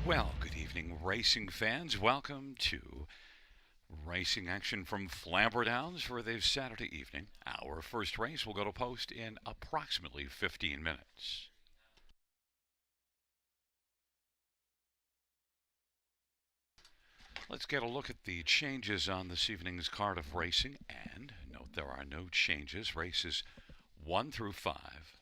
Well, good evening, racing fans. Welcome to racing action from Flamboro Downs for this Saturday evening. Our first race will go to post in approximately 15 minutes. Let's get a look at the changes on this evening's card of racing, and note there are no changes. Races 1 through 5.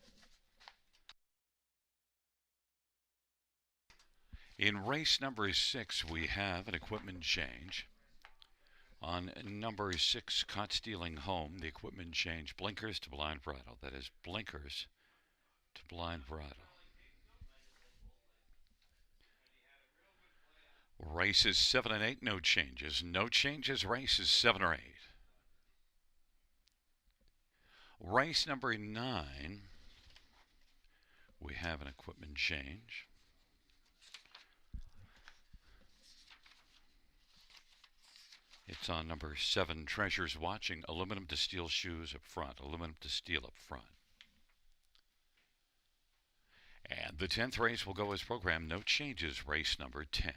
In race number 6, we have an equipment change. On number 6, Caught Stealing Home, the equipment change blinkers to blind bridle. That is blinkers to blind bridle. Races 7 and 8, no changes. No changes, races 7 or 8. Race number 9, we have an equipment change. It's on number 7, Treasures Watching, aluminum to steel shoes up front. Aluminum to steel up front. And the 10th race will go as programmed. No changes, race number 10.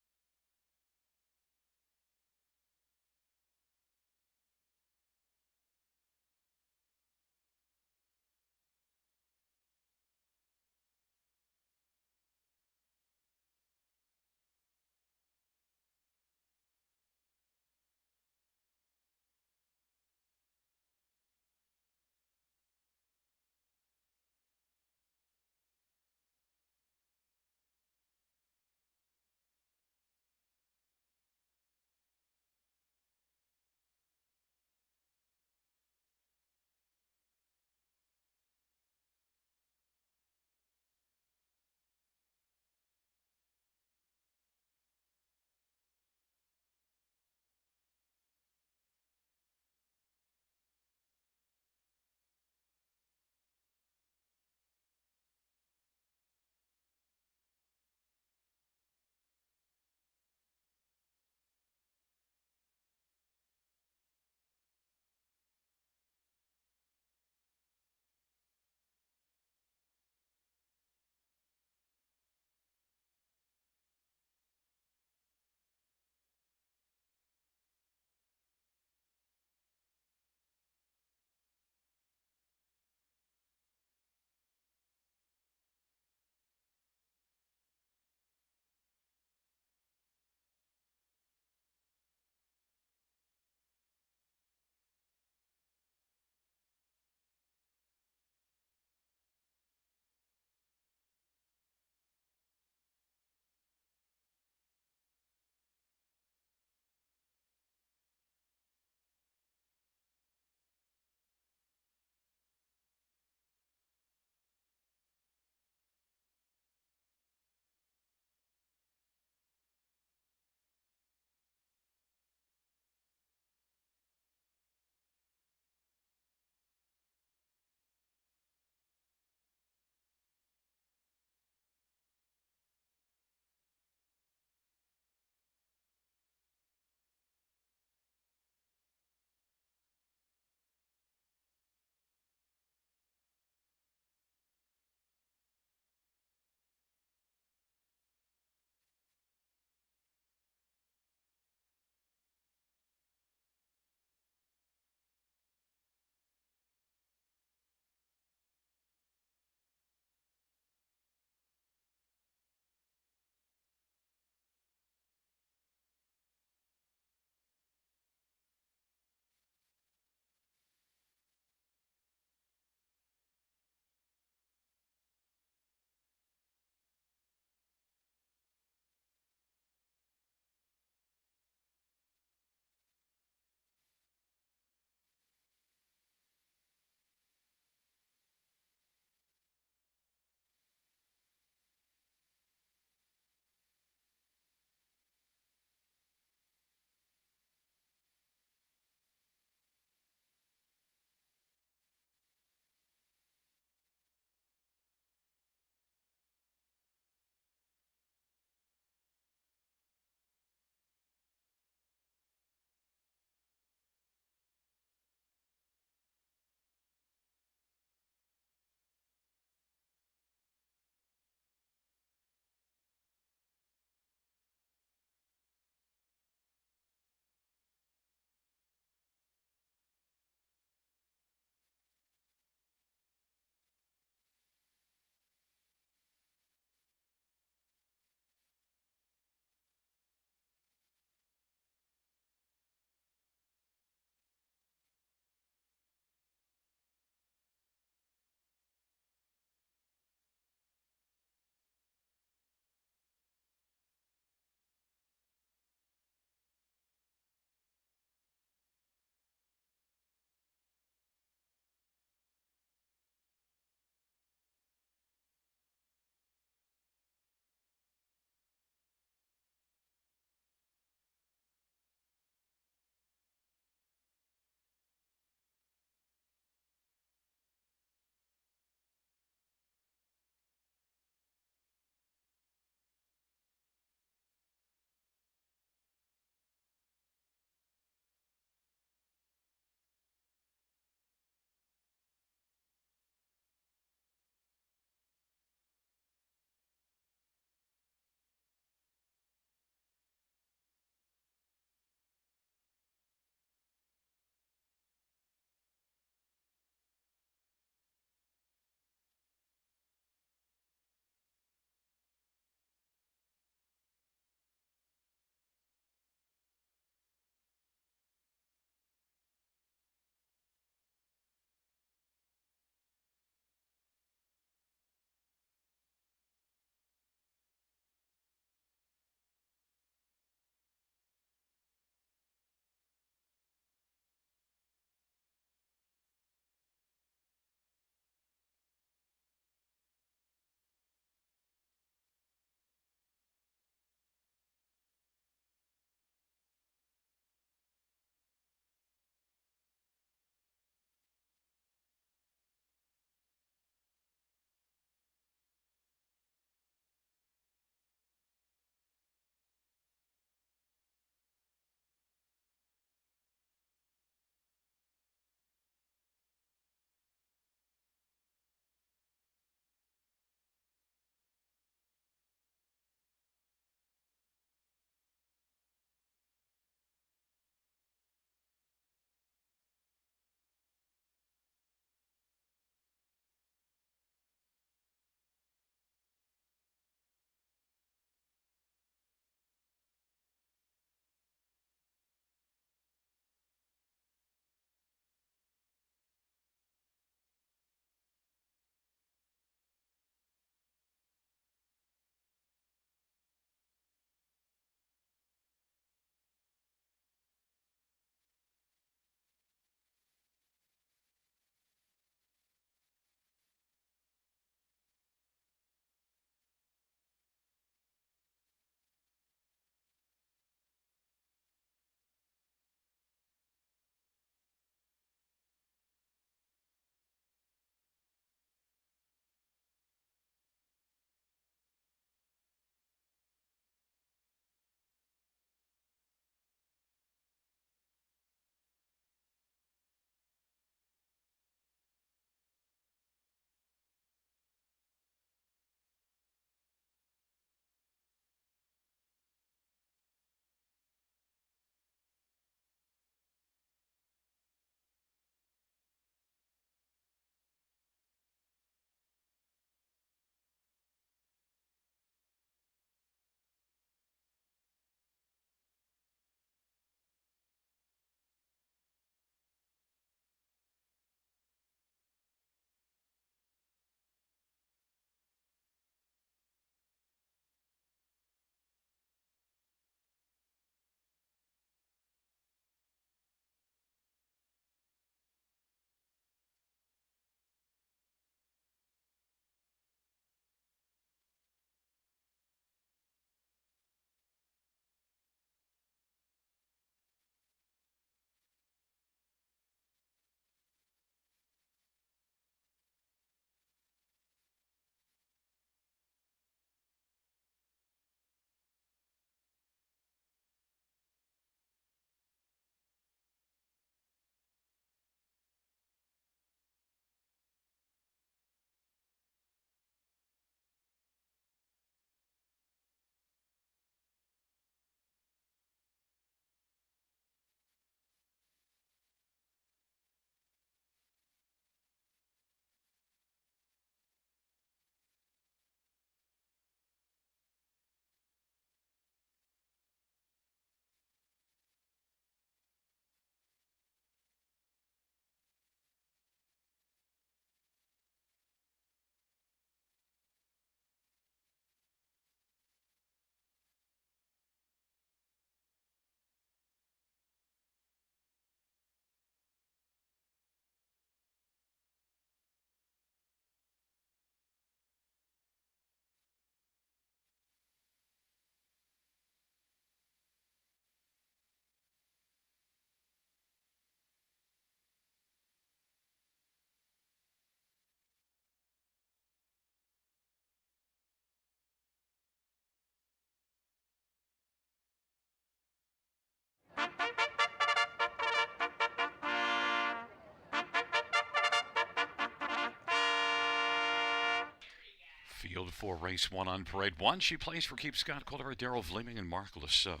field for race 1 on parade 1. She plays for Keep Scott Calder, Daryl Vleeming, and Mark Lasso.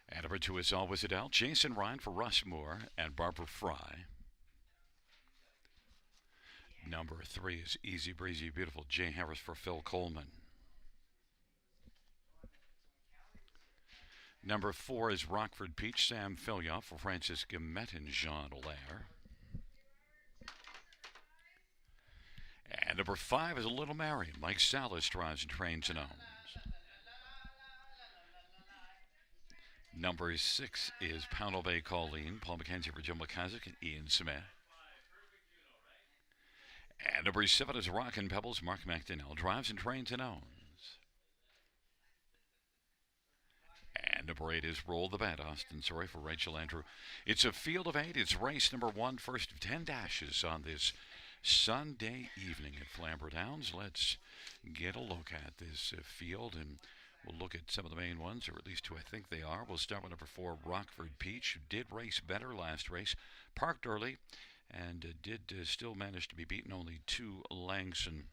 And number 2 is Always Adele, Jason Ryan for Russ Moore and Barbara Fry. Number 3 is Easy Breezy Beautiful, Jay Harris for Phil Coleman. Number 4 is Rockford Peach, Sam Filia for Francis Gumet and Jean Allaire. And number 5 is Little Mary, Mike Salas drives and trains and owns. Number 6 is Pownell Bay Colleen, Paul McKenzie for Jim McCazick and Ian Smith. And number 7 is Rockin' Pebbles, Mark McDonnell drives and trains and owns. And number 8 is Roll the Bet, Austin Sorry for Rachel Andrew. It's a field of 8. It's race number 1, first of 10 dashes on this Sunday evening at Flamboro Downs. Let's get a look at this field, and we'll look at some of the main ones, or at least who I think they are. We'll start with number 4, Rockford Peach, who did race better last race. Parked early and did still manage to be beaten only 2 lengths. And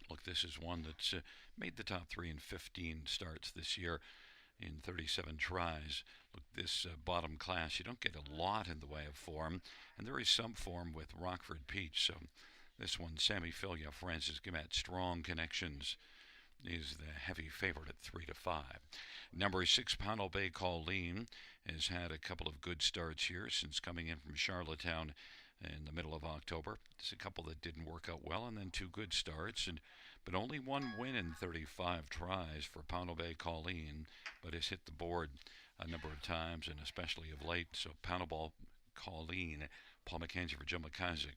look, this is one that's made the top 3 in 15 starts this year in 37 tries. Look, this bottom class, you don't get a lot in the way of form, and there is some form with Rockford Peach. So this one, Sammy Filia, Francis Gumet, strong connections, is the heavy favorite at 3-5. Number 6, Pownell Bay Colleen, has had a couple of good starts here since coming in from Charlottetown in the middle of October. There's a couple that didn't work out well, and then 2 good starts, but only 1 win in 35 tries for Pownell Bay Colleen, but has hit the board a number of times, and especially of late. So Pownell Bay Colleen, Paul McKenzie for Jim McIsaac,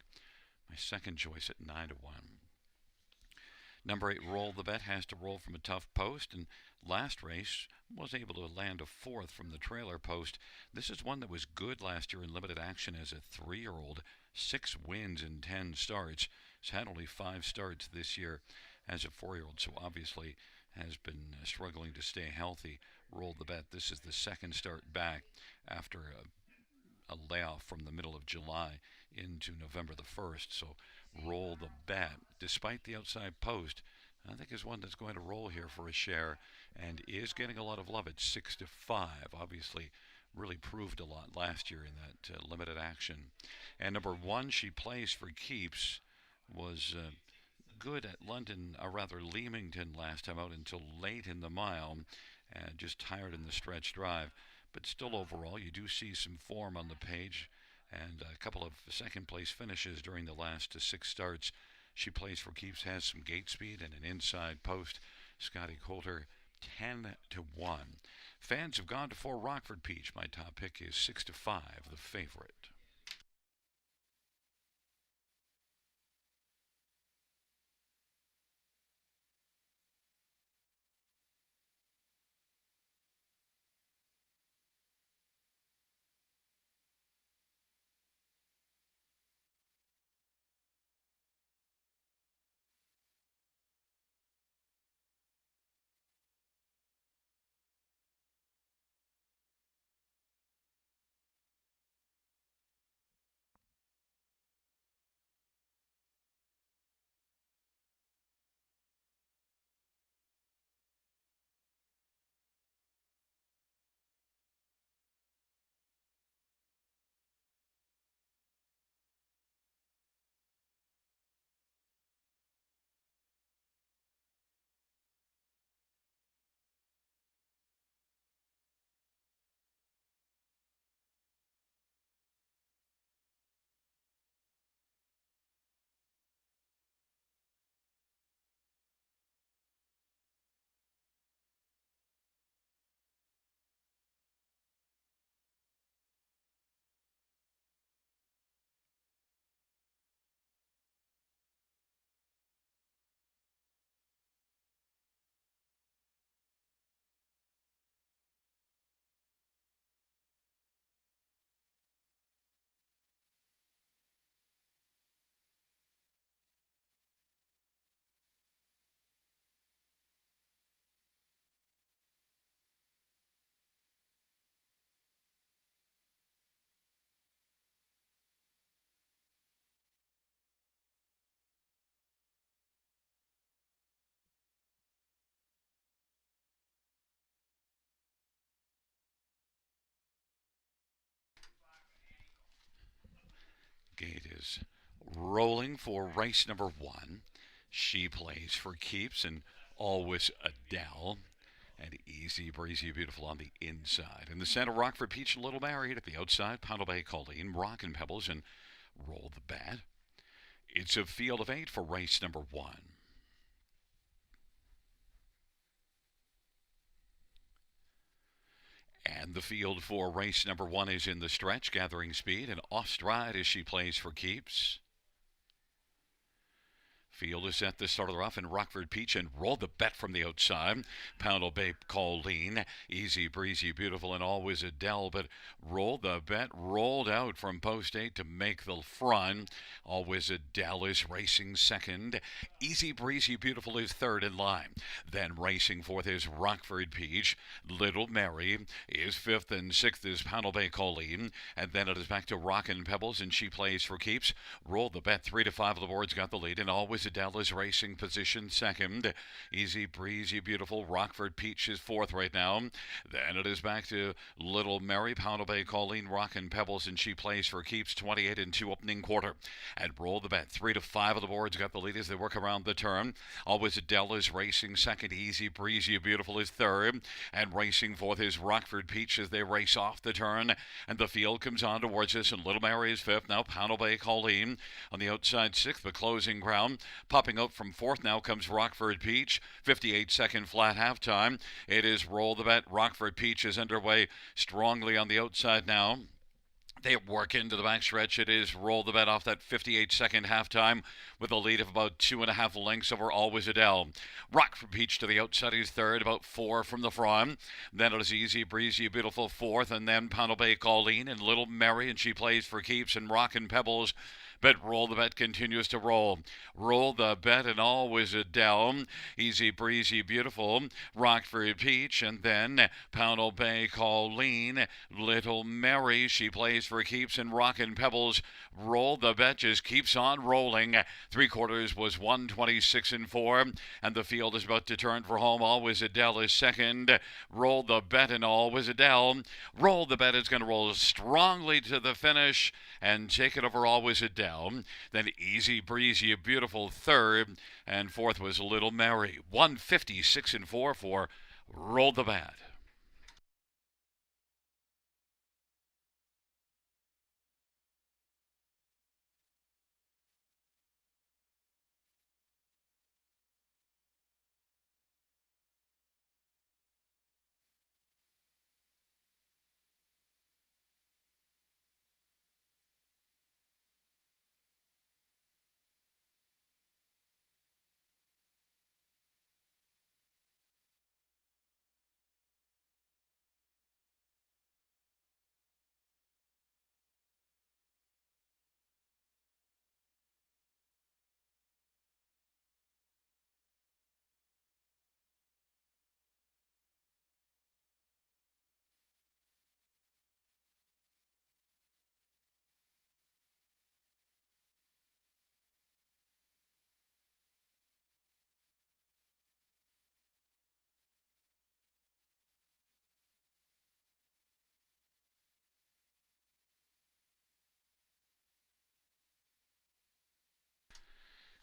my second choice at 9-1. Number 8, Roll the Bet, has to roll from a tough post, and last race was able to land a 4th from the trailer post. This is one that was good last year in limited action as a 3-year-old, 6 wins in 10 starts. Has had only 5 starts this year as a 4-year-old, so obviously has been struggling to stay healthy. Roll the Bet, this is the second start back after a layoff from the middle of July into November the 1st. So Roll the Bet, despite the outside post, I think is one that's going to roll here for a share and is getting a lot of love at 6-5. Obviously really proved a lot last year in that limited action. And number 1, She Plays for Keeps, was good at London, or rather Leamington last time out until late in the mile, and just tired in the stretch drive. But still overall, you do see some form on the page, and a couple of second place finishes during the last 6 starts. She Plays for Keeps has some gate speed and an inside post. Scotty Coulter, 10-1. Fans have gone to 4, Rockford Peach. My top pick is 6-5, the favorite. It is rolling for race number 1. She plays for keeps and always Adele. And easy breezy beautiful on the inside. In the center, Rockford Peach and Little Married. At the outside, Poundal Bay Colleen, Rock and Pebbles, and Roll the Bat. It's a field of 8 for race number 1. And the field for race number 1 is in the stretch, gathering speed, and off stride as she plays for keeps. Field is set to start of the rough, and Rockford Peach and Roll the Bet from the outside. Poundal Bay Colleen, easy breezy beautiful, and always Adele, but Roll the Bet rolled out from post 8 to make the front. Always Adele is racing second. Easy breezy beautiful is third in line. Then racing fourth is Rockford Peach. Little Mary is fifth, and sixth is Poundal Bay Colleen. And then it is back to Rock and Pebbles, and she plays for keeps. Roll the Bet 3 to 5 of the boards got the lead, and always Adele is racing position second. Easy breezy beautiful Rockford Peach is fourth right now. Then it is back to Little Mary, Poundal Bay Colleen, Rock and Pebbles, and she plays for keeps. 28 and 2 opening quarter. And Roll the Bet 3 to 5 of the boards got the lead as they work around the turn. Always Adele is racing second. Easy breezy beautiful is third, and racing fourth is Rockford Peach as they race off the turn. And the field comes on towards us, and Little Mary is fifth. Now Poundal Bay Colleen on the outside sixth, but closing ground. Popping up from fourth now comes Rockford Peach. 58-second flat halftime. It is Roll the Bet. Rockford Peach is underway strongly on the outside now. They work into the backstretch. It is Roll the Bet off that 58-second halftime with a lead of about 2.5 lengths over Always Adele. Rockford Peach to the outside is third, about 4 from the front. Then it is Easy Breezy Beautiful fourth, and then Poundal Bay Colleen and Little Mary, and she plays for keeps, and Rock and Pebbles. But Roll the Bet continues to roll. Roll the Bet and Always Adele. Easy Breezy Beautiful. Rockford Peach, and then Poundal Bay Colleen. Little Mary, she plays for keeps, and Rock and Pebbles. Roll the Bet just keeps on rolling. 3/4 was 126 and 4, and the field is about to turn for home. Always Adele is second. Roll the Bet and Always Adele. Roll the Bet is going to roll strongly to the finish and take it over Always Adele. Then Easy Breezy Beautiful third, and fourth was Little Mary. 156 and 4 for Roll the Bet.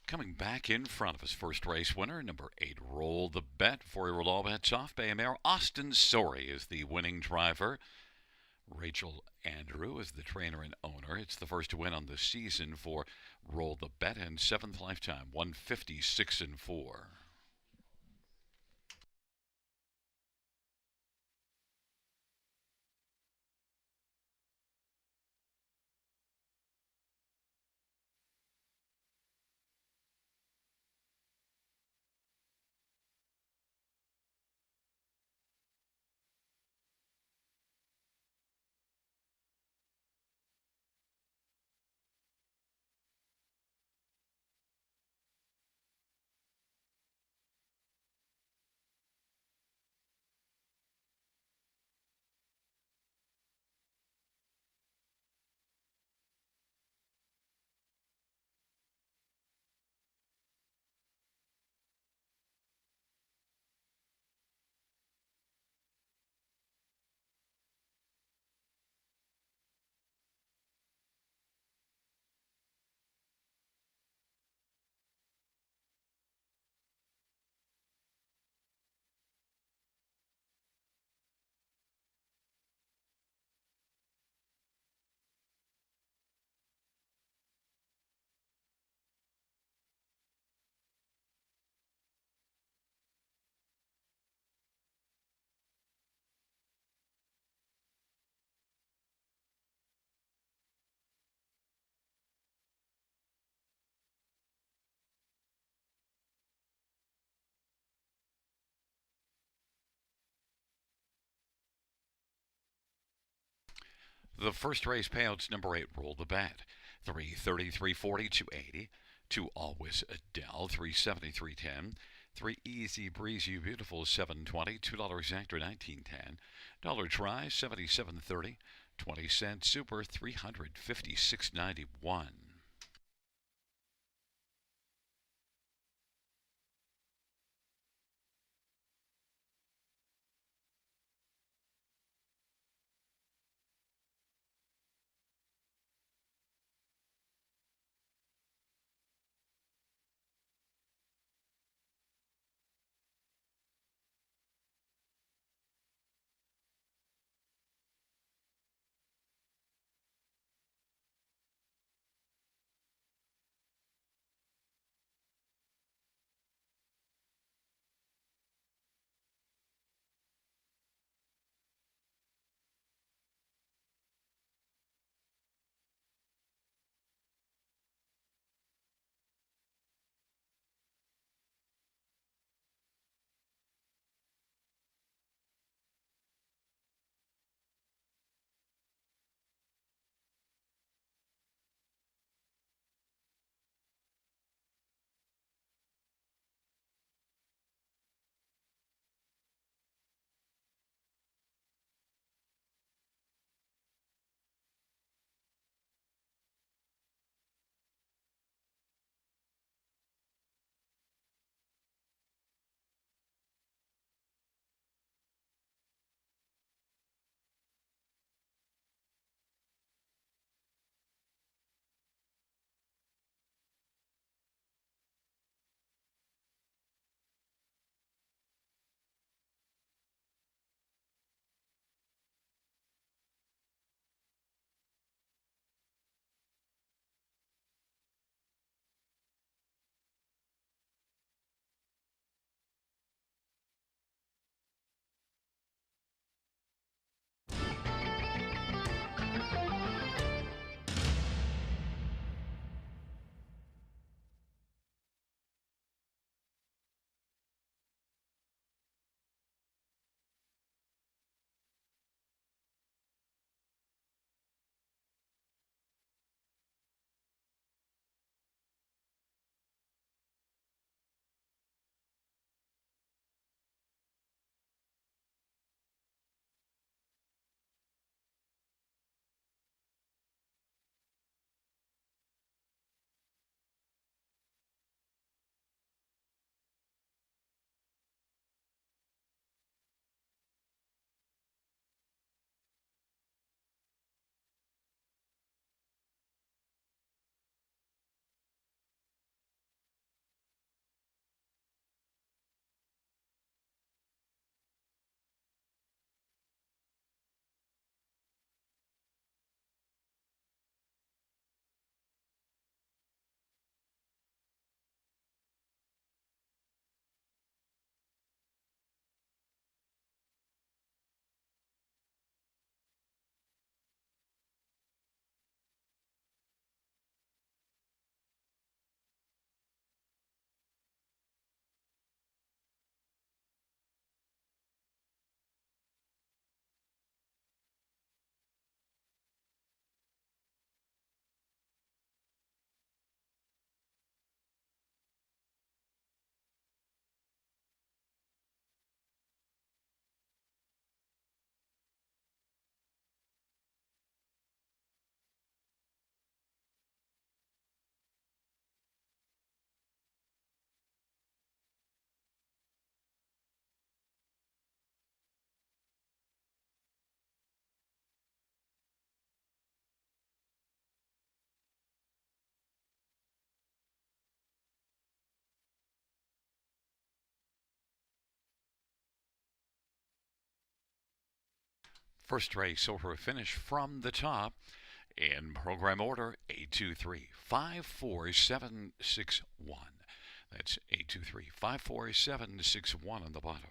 Coming back in front of us, first race winner, number 8, Roll the Bet. For your all bets off, Bay Mare. Austin Sorey is the winning driver. Rachel Andrew is the trainer and owner. It's the first win on the season for Roll the Bet, and 7th lifetime, 156 and 4. The first race payouts number 8, roll the bat. 330, 340, 280. 2 always Adele, 370, 310. 3 easy breezy beautiful, 720. $2 actor, 1910. Dollar try, 77.30. 20-cent super, 356.91. First race over a finish from the top. In program order, 823-54761. That's 823-54761 on the bottom.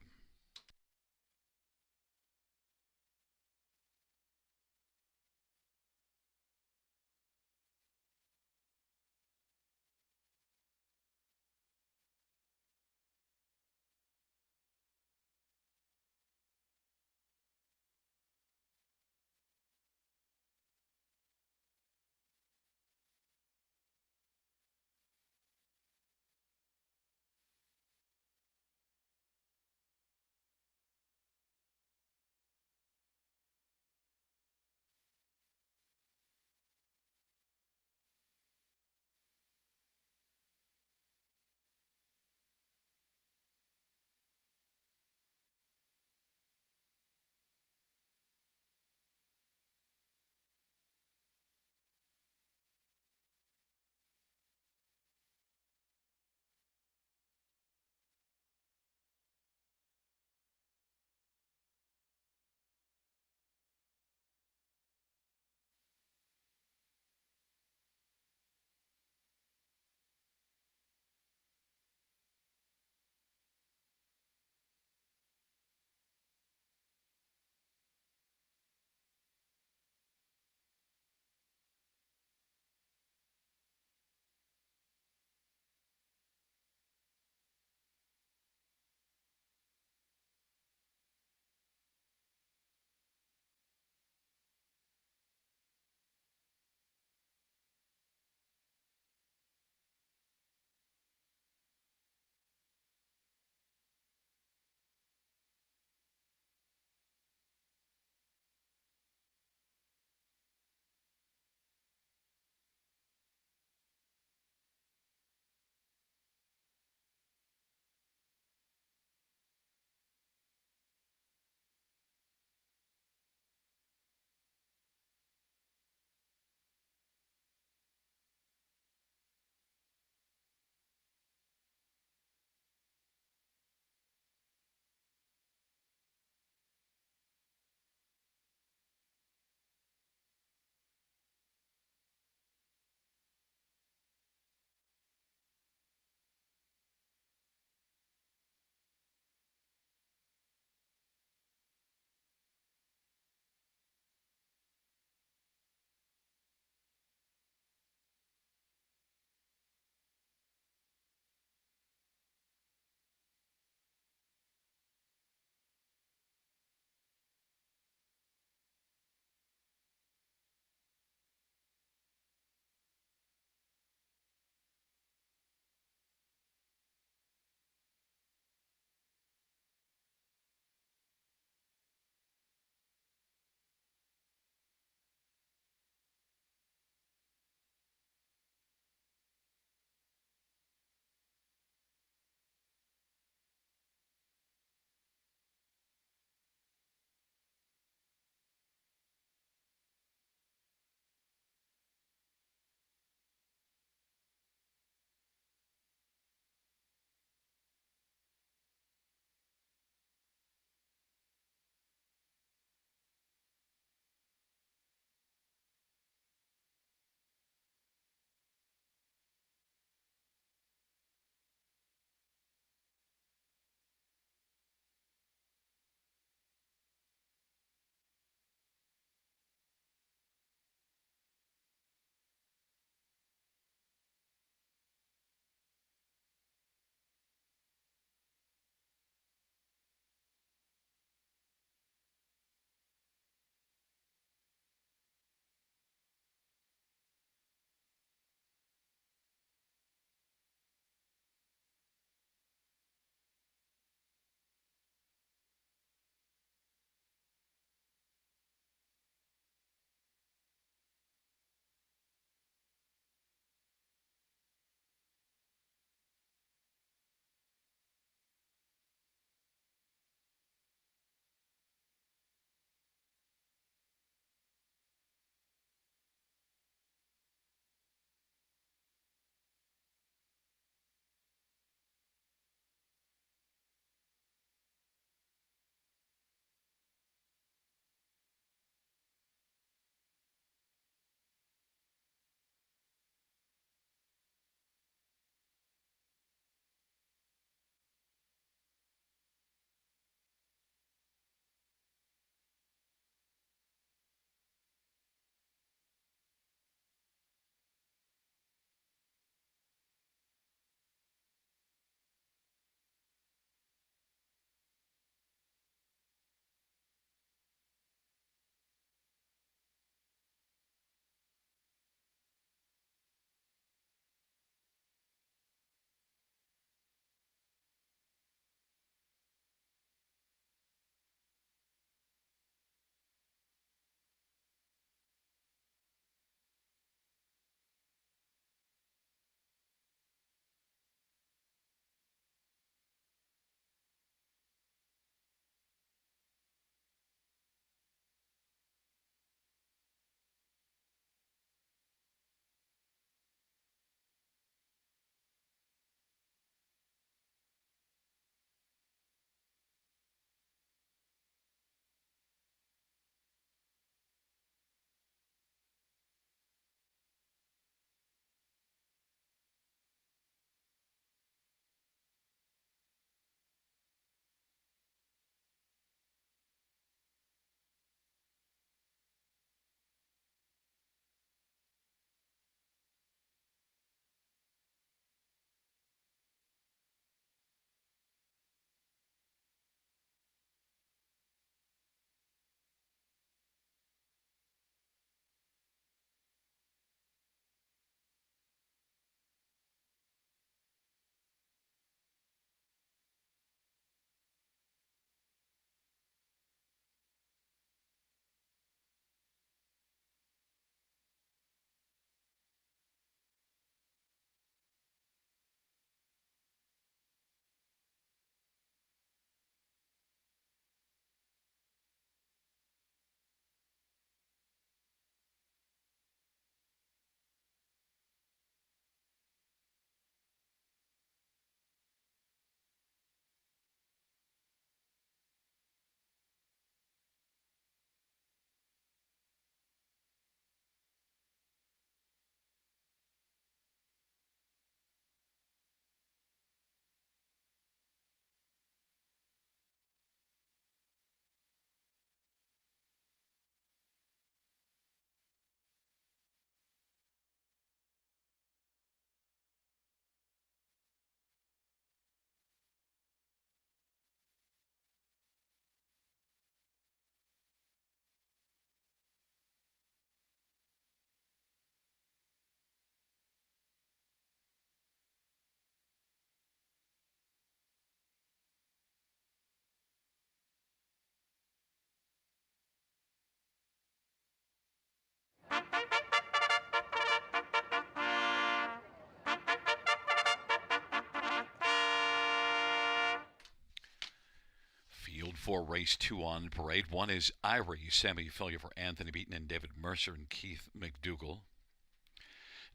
for race 2 on parade. One is Irie, Sammy Filia for Anthony Beaton and David Mercer and Keith McDougall.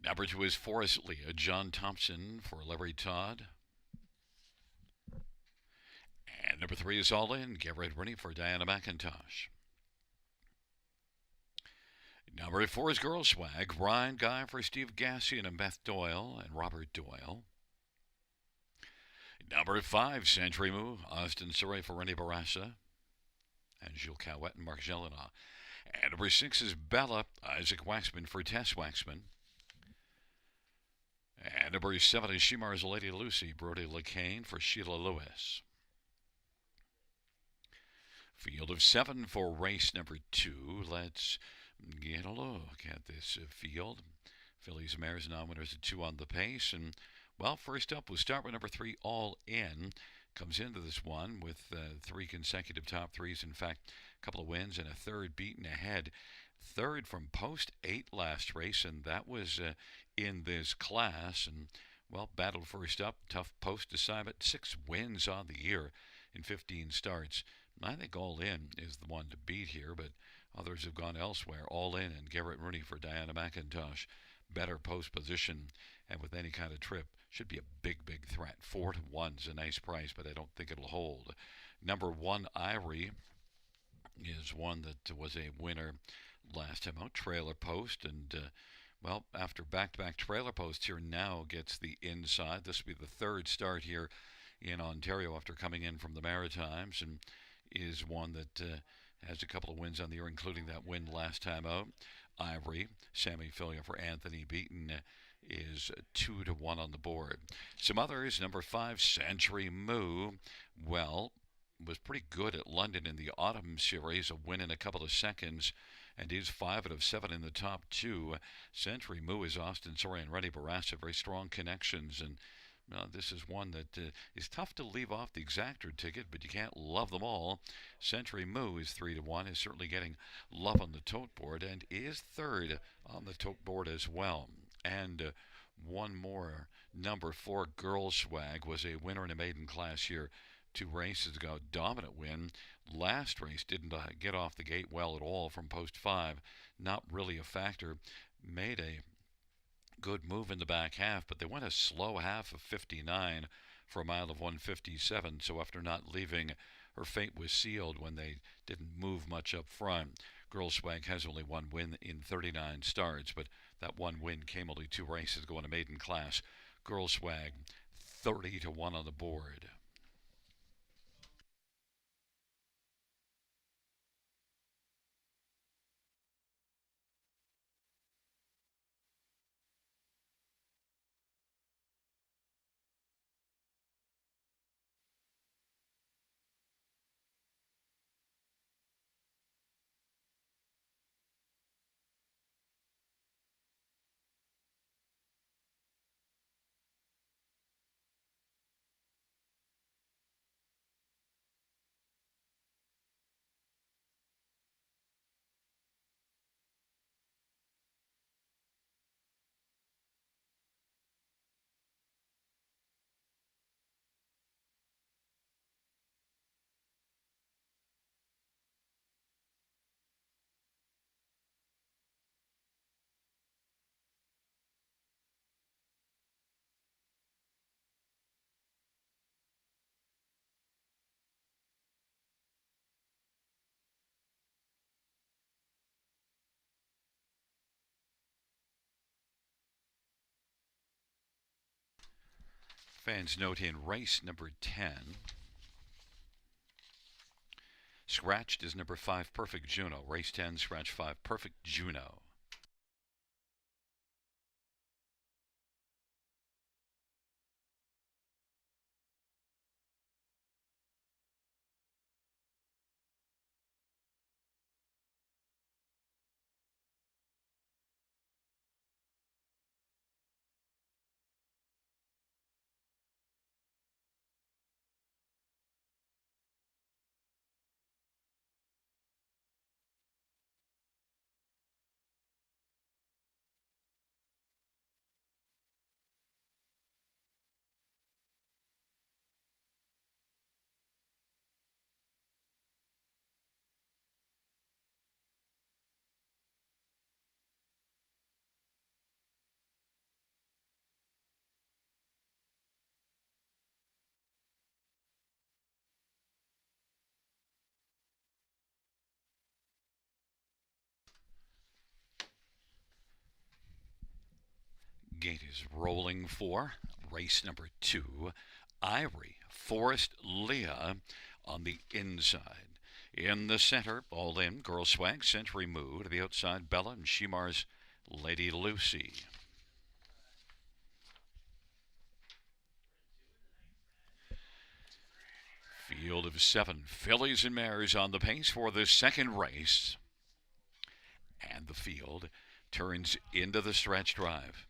Number 2 is Forrest Leah, John Thompson for Larry Todd. And number 3 is All In, Garrett Rooney for Diana McIntosh. Number 4 is Girl Swag, Ryan Guy for Steve Gassian and Beth Doyle and Robert Doyle. Number 5, Century Moo, Austin Surrey for Rennie Barassa and Jules Cowett and Mark Jelena. And number 6 is Bella, Isaac Waxman for Tess Waxman. And number 7 is Shimar's Lady Lucy, Brody LeCain for Sheila Lewis. Field of 7 for race number 2. Let's get a look at this field. Fillies, mares, and non-winners at 2 on the pace. And, well, first up, we'll start with number 3, All In. Comes into this one with 3 consecutive top threes. In fact, a couple of wins and a third beaten ahead. Third from post 8 last race, and that was in this class. And, well, battled first up. Tough post assignment. 6 wins on the year in 15 starts. I think All In is the one to beat here, but others have gone elsewhere. All In and Garrett Rooney for Diana McIntosh. Better post position, and with any kind of trip, should be a big, big threat. 4 to 1's a nice price, but I don't think it'll hold. Number 1, Irie, is one that was a winner last time out. Trailer post, and well, after back-to-back trailer posts here, now gets the inside. This will be the third start here in Ontario after coming in from the Maritimes, and is one that has a couple of wins on the year, including that win last time out. Ivory, Sammy Filia for Anthony Beaton is 2 to 1 on the board. Some others, number 5, Century Moo, well, was pretty good at London in the Autumn Series, a win in a couple of seconds, and is 5 out of 7 in the top 2. Century Moo is Austin Soria and Reddy Barassa, very strong connections, and this is one that is tough to leave off the exactor ticket, but you can't love them all. Century Moo is 3 to 1, is certainly getting love on the tote board, and is third on the tote board as well. And one more, number 4, Girl Swag, was a winner in a maiden class here 2 races ago. Dominant win. Last race didn't get off the gate well at all from post 5. Not really a factor. Made a good move in the back half, but they went a slow half of 59 for a mile of 157. So after not leaving, her fate was sealed when they didn't move much up front. Girl Swag has only 1 win in 39 starts, but that 1 win came only 2 races ago in a maiden class. Girl Swag 30 to 1 on the board. Fans note in race number 10, scratched is number 5, Perfect Juno. Race 10, scratch 5, Perfect Juno. Gate is rolling for race number 2. Ivory, Forest Leah on the inside. In the center, all in, Girl Swag, Century Mood. To the outside, Bella and Shimar's Lady Lucy. Field of 7 fillies and mares on the pace for the second race. And the field turns into the stretch drive.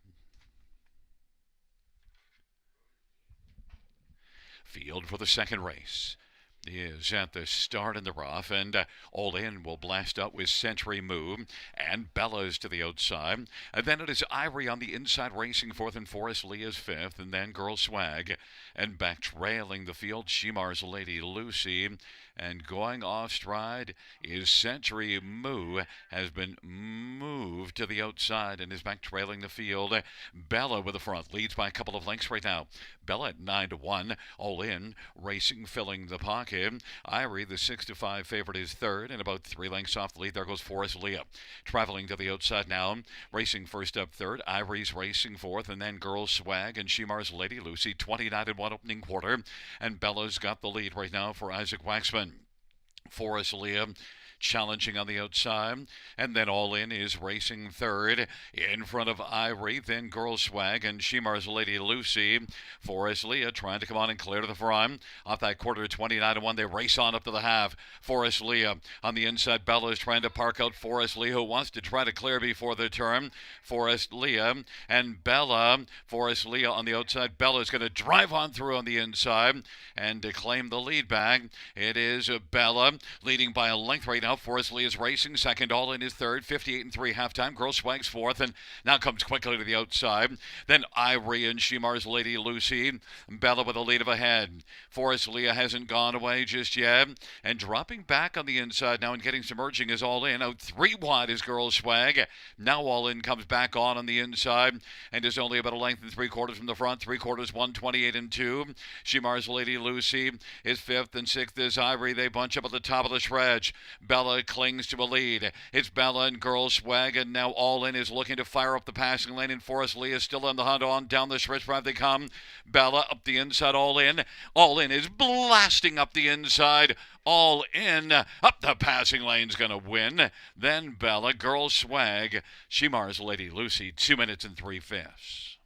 Field for the second race is at the start in the rough, and All In will blast out with Century Move, and Bella's to the outside. And then it is Ivory on the inside racing fourth, and Forest Leah's fifth, and then Girl Swag. And back trailing the field, Shimar's Lady Lucy. And going off stride is Century Moo, has been moved to the outside and is back trailing the field. Bella with the front, leads by a couple of lengths right now. Bella at 9-1, All In, racing, filling the pocket. Ivory, the 6-5 favorite, is third, and about 3 lengths off the lead. There goes Forest Leah, traveling to the outside now. Racing first up third, Ivory's racing fourth, and then Girl Swag and Shimar's Lady Lucy, 29-1 opening quarter. And Bella's got the lead right now for Isaac Waxman. Forest Leah challenging on the outside, and then All In is racing third in front of Ivory, then Girl Swag and Shimar's Lady Lucy. Forest Leah trying to come on and clear to the front. Off that quarter, 29-1, they race on up to the half. Forest Leah on the inside. Bella is trying to park out Forest Leah, who wants to try to clear before the turn. Forest Leah and Bella. Forest Leah on the outside. Bella is going to drive on through on the inside and to claim the lead back. It is Bella leading by a length right now. Forest Leah is racing second. All In is third. 58-3 halftime. Girl Swag's fourth, and now comes quickly to the outside. Then Ivory and Shimar's Lady Lucy. Bella with a lead of ahead. Forest Leah hasn't gone away just yet, and dropping back on the inside now and getting some urging is All In. Out 3 wide is Girl Swag. Now All In comes back on the inside and is only about a length and 3/4 from the front. 3/4, 128-2. Shimar's Lady Lucy is fifth, and sixth is Ivory. They bunch up at the top of the stretch. Bella clings to a lead. It's Bella and Girl Swag, and now All In is looking to fire up the passing lane, and Forest Leah is still on the hunt. On down the stretch drive they come. Bella up the inside. All In. All In is blasting up the inside. All In up the passing lane's going to win. Then Bella, Girl Swag, Shimar's Lady Lucy, 2 minutes and 3/5.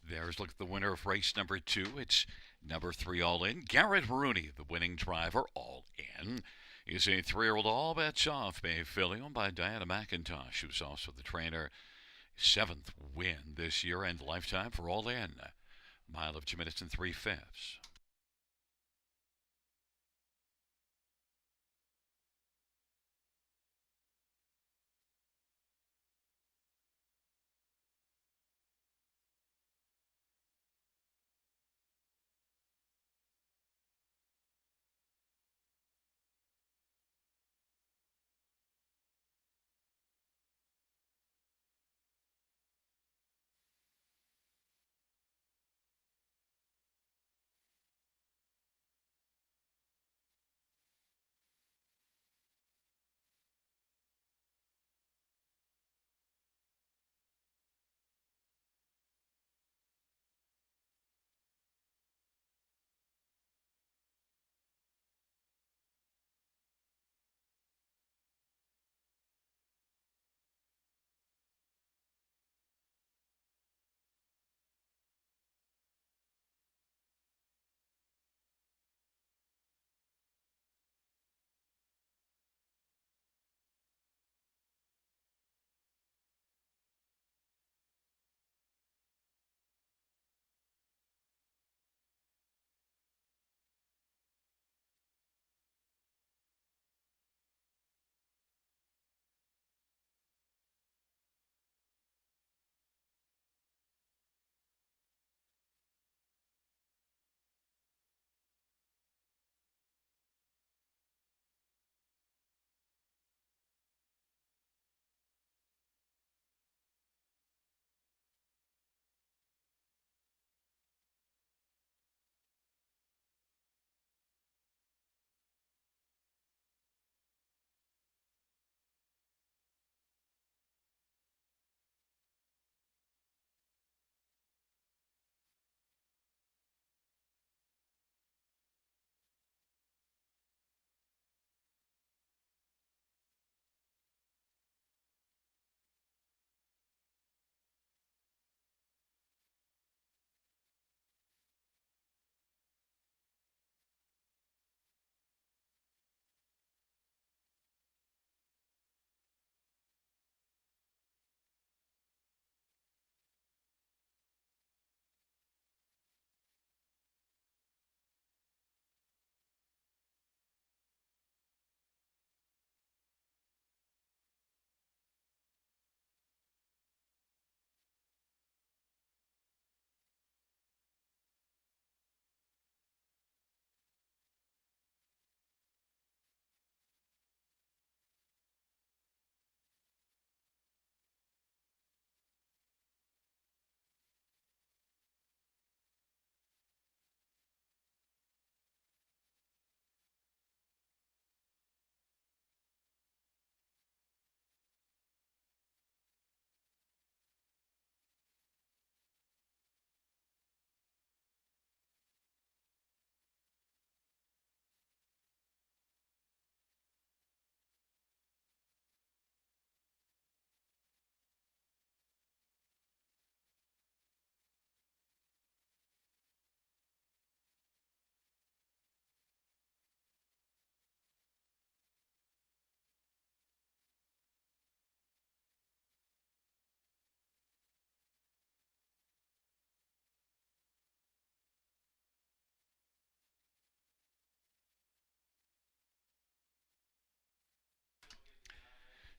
There's look at the winner of race number 2. It's number 3, All In. Garrett Rooney, the winning driver. All In is a 3-year-old All Bets Off bay filly owned by Diana McIntosh, who's also the trainer. 7th win this year and lifetime for All In. Mile of 2 minutes and 3/5.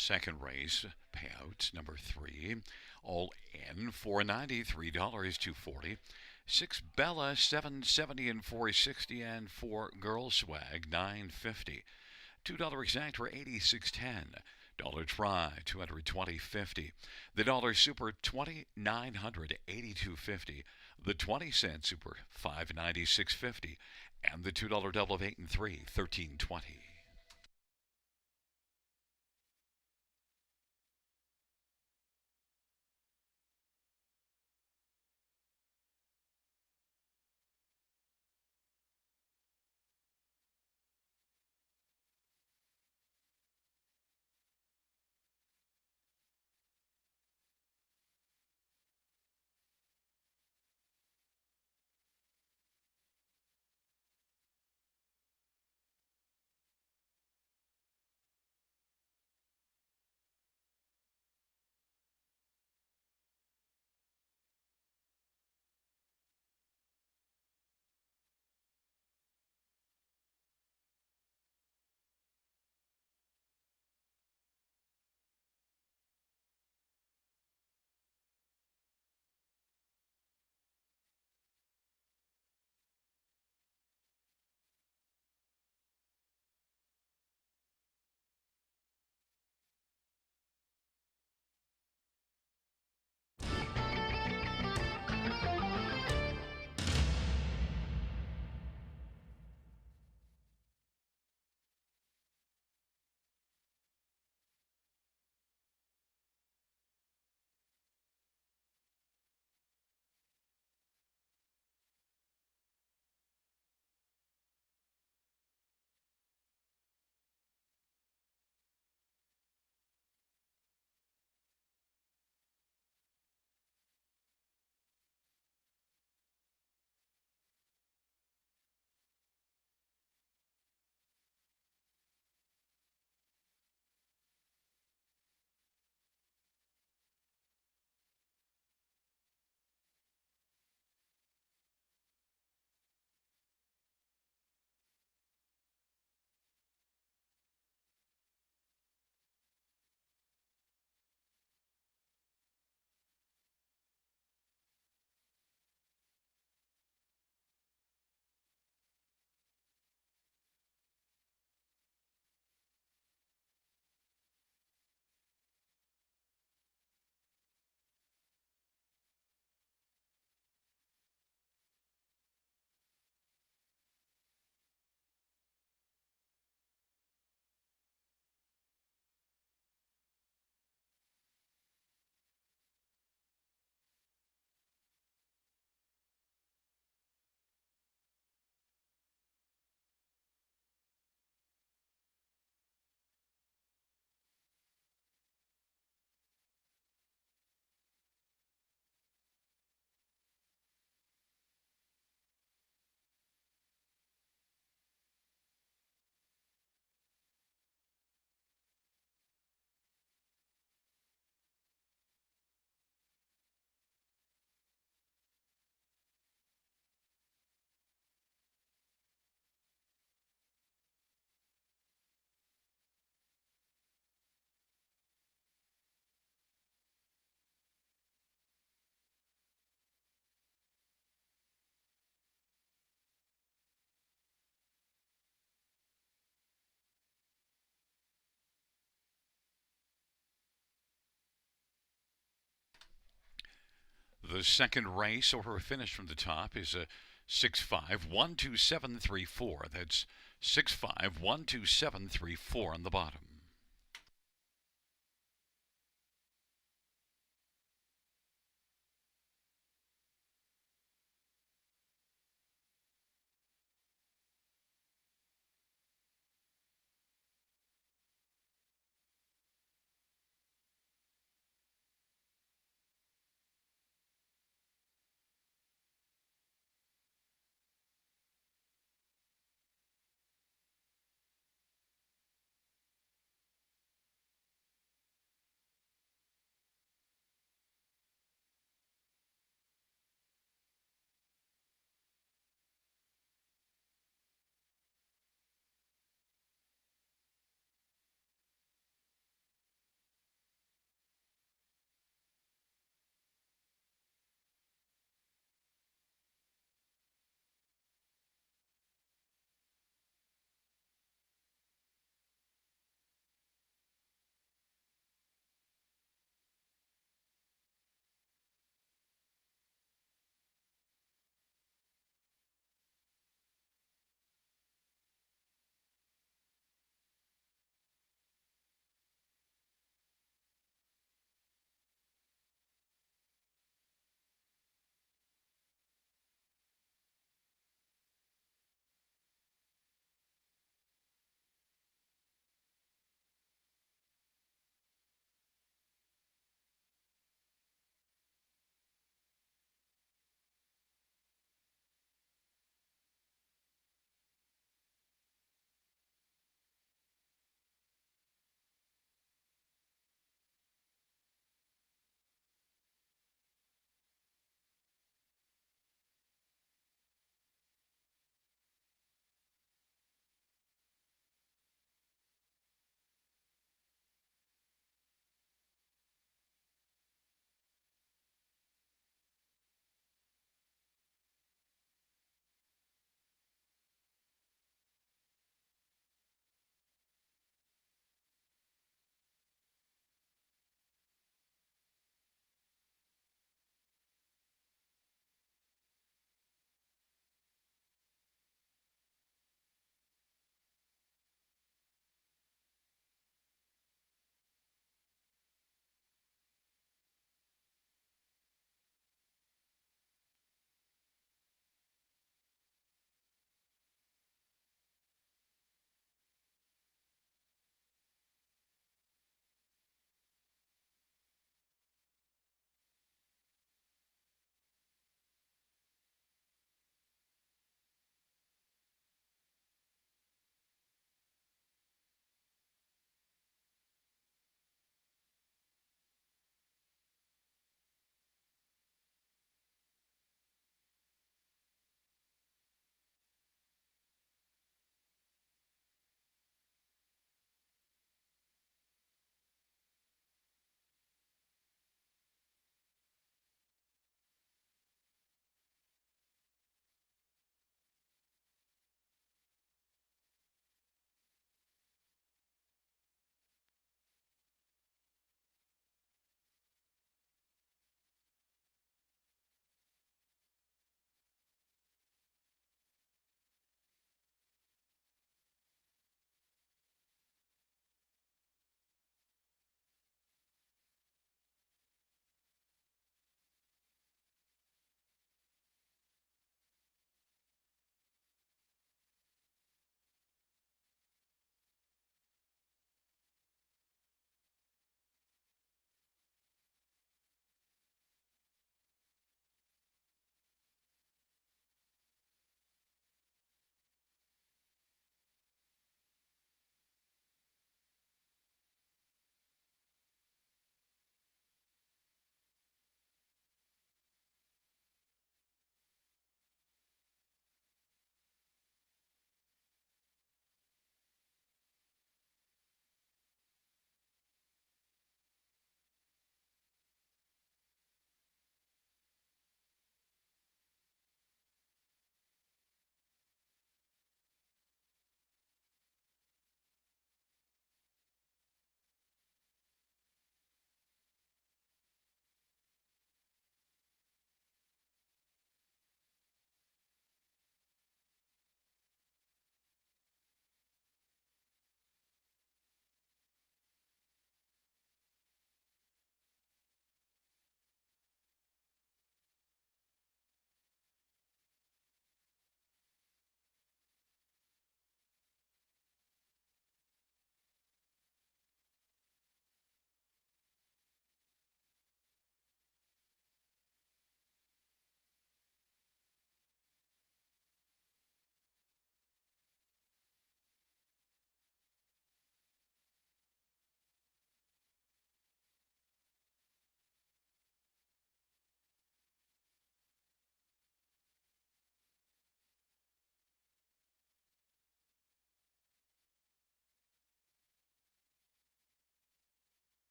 Second race, payouts number 3, all in $493 to 40. 6 Bella 770 and 460, and 4 Girl Swag 950. $2 exact for 86.10. Dollar try 220.50. The dollar super 2982.50. The 20-cent super 596.50. And the $2 double of 8 and 3 13.20. The second race, or her finish from the top, is a 6512734. That's 6512734 on the bottom.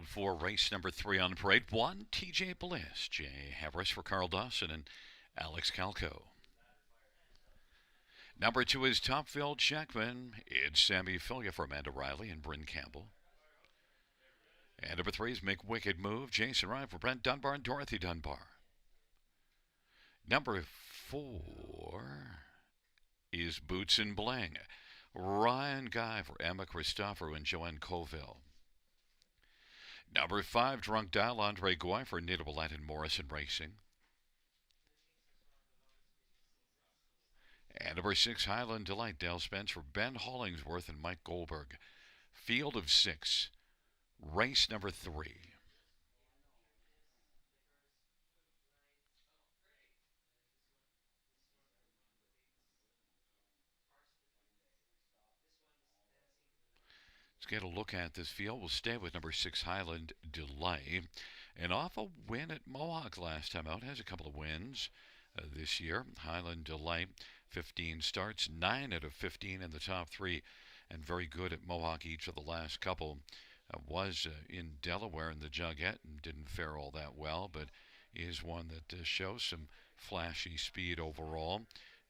field for race number 3 on parade. 1, TJ Bliss, Jay Harris for Carl Dawson and Alex Calco. Number 2 is Topfield Checkman. It's Sammy Filia for Amanda Riley and Bryn Campbell. And number 3 is Make Wicked Move, Jason Ryan for Brent Dunbar and Dorothy Dunbar. Number 4 is Boots and Bling. Ryan Guy for Emma Christopher and Joanne Colville. Number 5, Drunk Dial, Andre Goy for Nita Willett and Morrison Racing. And number 6, Highland Delight, Dale Spence for Ben Hollingsworth and Mike Goldberg. Field of 6, race number 3. Let's get a look at this field. We'll stay with number 6, Highland Delay. And off a win at Mohawk last time out. Has a couple of wins this year. Highland Delay, 15 starts, 9 out of 15 in the top 3. And very good at Mohawk each of the last couple. Was in Delaware in the Jugette and didn't fare all that well, but is one that shows some flashy speed overall.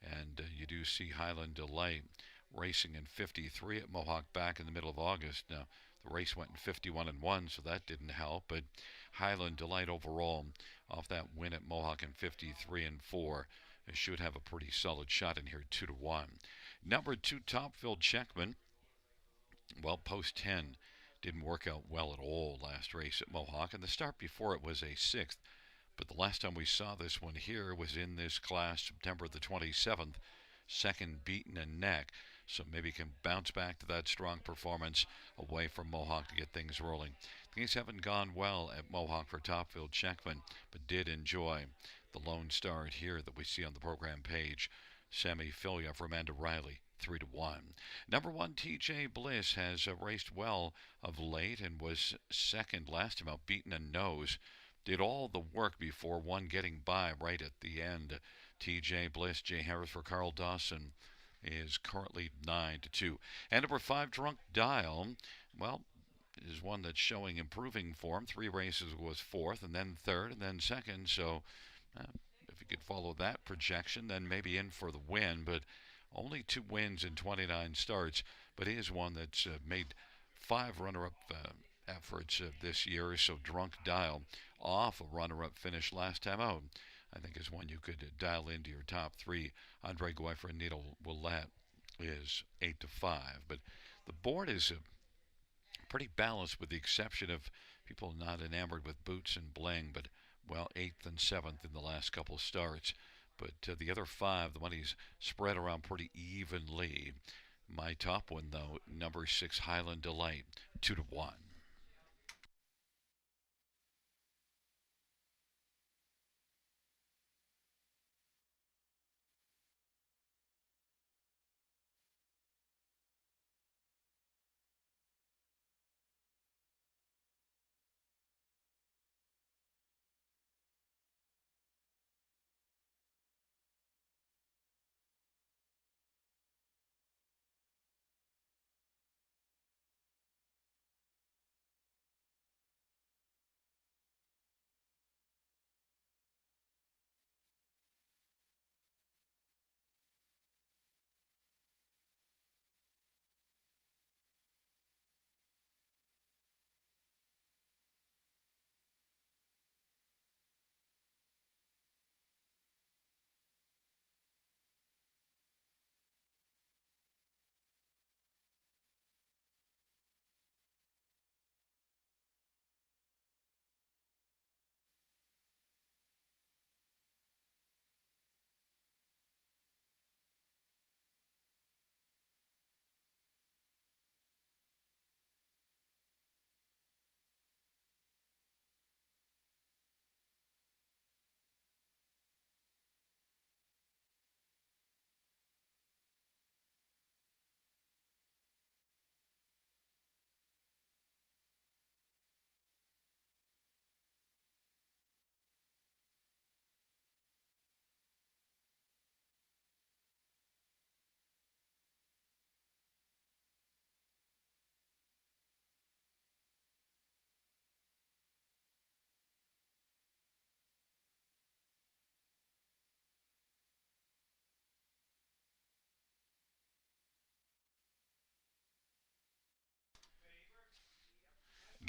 And you do see Highland Delay racing in 53 at Mohawk back in the middle of August. Now, the race went in 51 and 1, so that didn't help. But Highland Delight overall, off that win at Mohawk in 53 and 4, should have a pretty solid shot in here, 2-1. Number 2, Topfield Checkman. Well, post 10 didn't work out well at all last race at Mohawk, and the start before it was a 6th. But the last time we saw this one here was in this class, September the 27th, second beaten and neck. So maybe he can bounce back to that strong performance away from Mohawk to get things rolling. Things haven't gone well at Mohawk for Topfield Checkman, but did enjoy the lone start here that we see on the program page. Sammy Filia for Amanda Riley, 3-1. Number 1, TJ Bliss has raced well of late and was second last time out, beaten a nose. Did all the work before one getting by right at the end. TJ Bliss, Jay Harris for Carl Dawson, is currently 9-2. And number 5, Drunk Dial, well, is one that's showing improving form. 3 races was 4th, and then 3rd, and then 2nd. So if you could follow that projection, then maybe in for the win. But only 2 wins in 29 starts. But he is one that's made 5 runner-up efforts this year. So Drunk Dial, off a runner-up finish last time out, I think is one you could dial into your top 3. Andre Guifer and Nita Willett is 8-5. But the board is pretty balanced with the exception of people not enamored with Boots and Bling, but, well, 8th and 7th in the last couple starts. But the other 5, the money's spread around pretty evenly. My top one, though, number 6, Highland Delight, 2-1.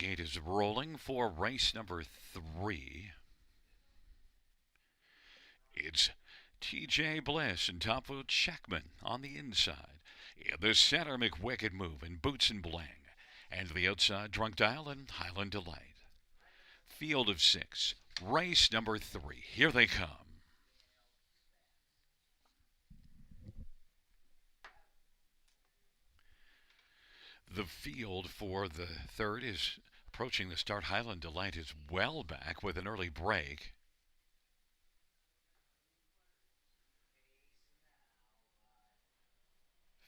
gate is rolling for race number 3. It's TJ Bliss and Topfield Checkman on the inside. In the center, McWicked Move and Boots and Bling. And to the outside, Drunk Dial and Highland Delight. Field of 6. Race number 3. Here they come. The field for the third is approaching the start. Highland Delight is well back with an early break.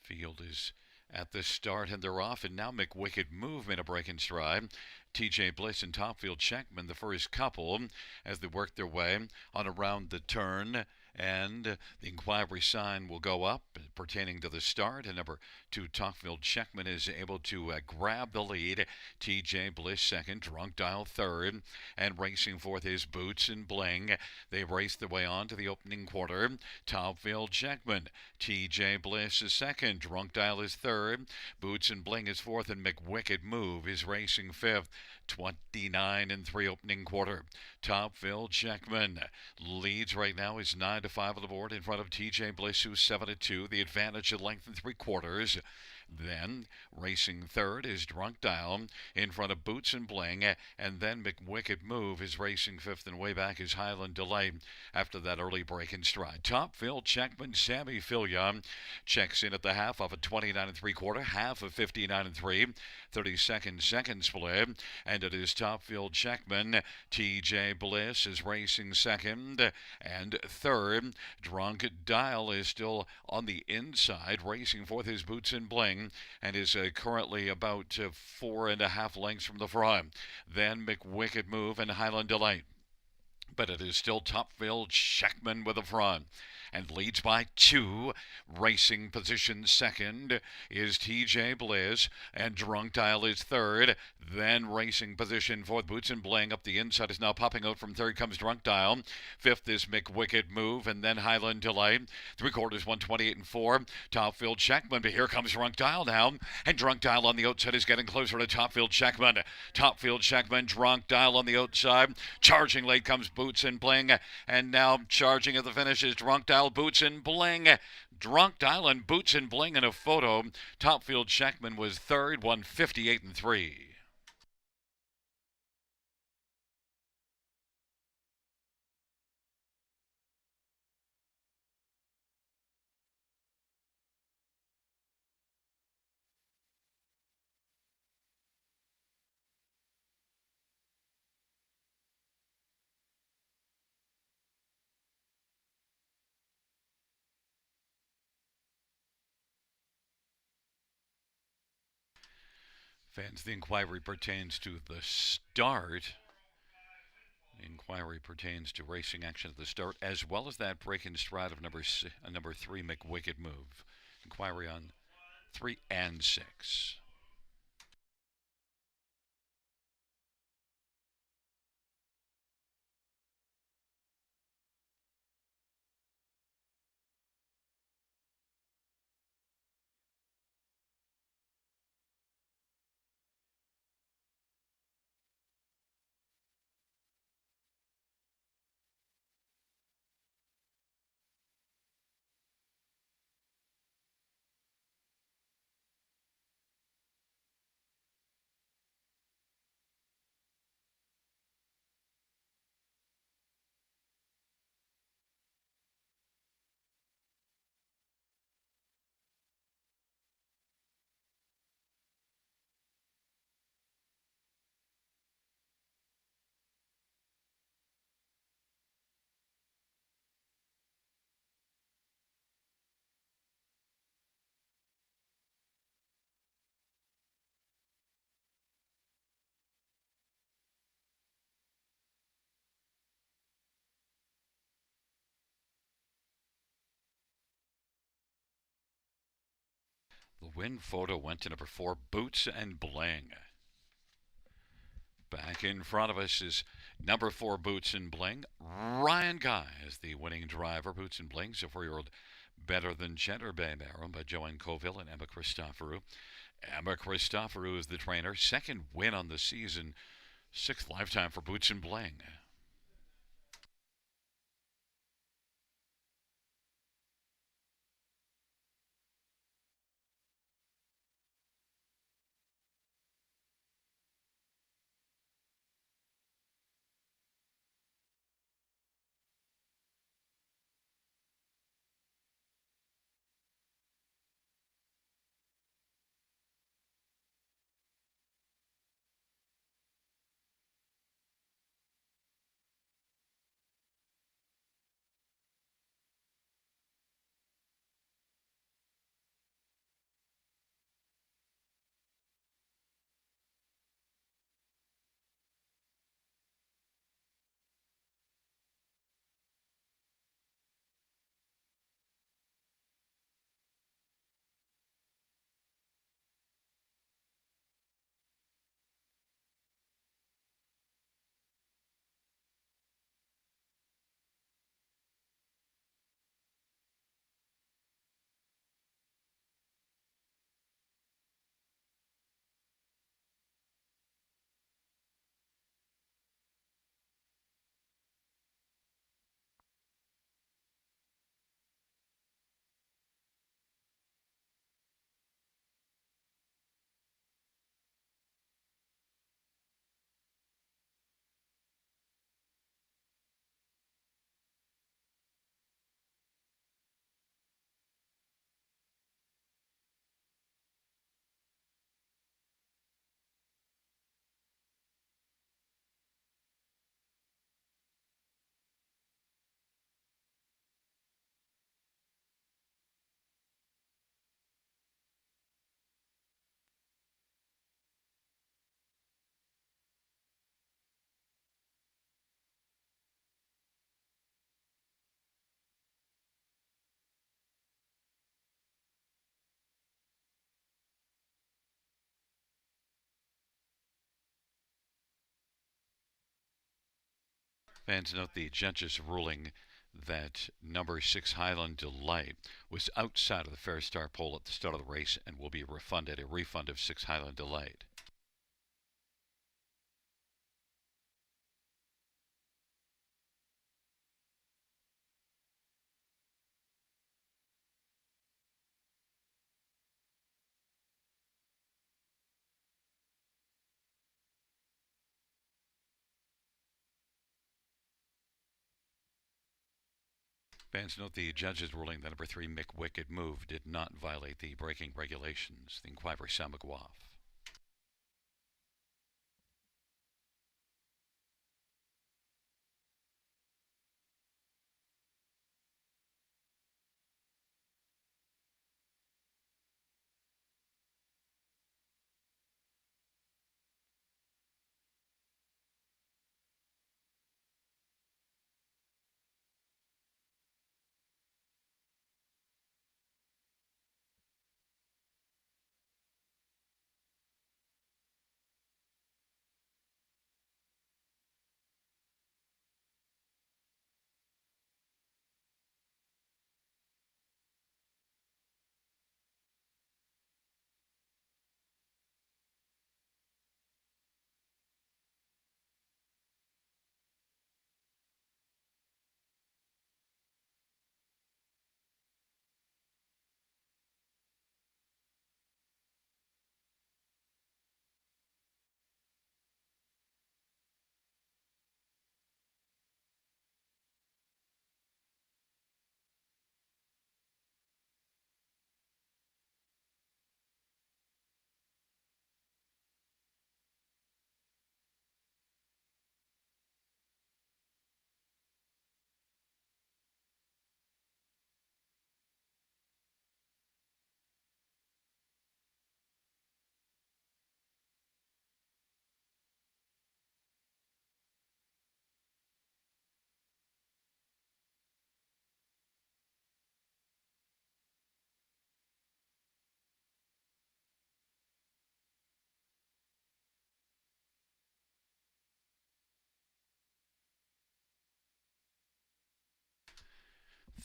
Field is at the start and they're off, and now McWicked Move made a break in stride. TJ Bliss and Topfield Checkman, the first couple, as they work their way on around the turn. And the inquiry sign will go up pertaining to the start. And number 2, Topfield Checkman, is able to grab the lead. TJ Bliss second, Drunk Dial third, and racing fourth is Boots and Bling. They race their way on to the opening quarter. Topfield Checkman, TJ Bliss is second, Drunk Dial is third, Boots and Bling is fourth, and McWicked Move is racing fifth. 29 and 3 opening quarter. Topfield Checkman leads right now, is 9-5 on the board in front of TJ Bliss, who's 7-2. The advantage at length and 3/4. Then racing third is Drunk Dial in front of Boots and Bling, and then McWicked Move is racing fifth, and way back is Highland Delay after that early break in stride. Topfield Checkman, Sammy Fillion checks in at the half of a 29 and 3/4, half of 59 and 3, 32nd second split, and it is Topfield Checkman. TJ Bliss is racing second, and third, Drunk Dial is still on the inside, racing fourth is Boots and Bling, and is currently about 4.5 lengths from the front. Then McWicked Move and Highland Delight. But it is still Topfield Checkman with the front, and leads by 2. Racing position second is TJ Bliss, and Drunk Dial is third. Then racing position fourth, Boots and Bling. Up the inside is now popping out from third comes Drunk Dial. Fifth is McWicked Move, and then Highland Delight. 3/4, 128 and 4. Topfield Checkman, but here comes Drunk Dial now, and Drunk Dial on the outside is getting closer to Topfield Checkman. Topfield Checkman, Drunk Dial on the outside. Charging late comes Boots and Bling, and now charging at the finish is Drunk Dial, Boots and Bling. Drunk Dial and Boots and Bling in a photo. Topfield Checkman was third, 158 and 3. Fans, the inquiry pertains to the start. The inquiry pertains to racing action at the start, as well as that break in stride of number 3, McWicked Move. Inquiry on 3 and 6. The win photo went to number 4, Boots and Bling. Back in front of us is number 4, Boots and Bling. Ryan Guy is the winning driver. Boots and Bling, so 4-year-old Better Than Cheddar Bay Baron by Joanne Colville and Emma Christoforou. Emma Christoforou is the trainer. Second win on the season. Sixth lifetime for Boots and Bling. Fans note the judge's ruling that number 6 Highland Delight was outside of the Fair Start pole at the start of the race and will be refunded a refund of 6 Highland Delight. Fans note the judge's ruling that number 3 Mick Wicked Move did not violate the braking regulations. The inquiry Sam McGuough.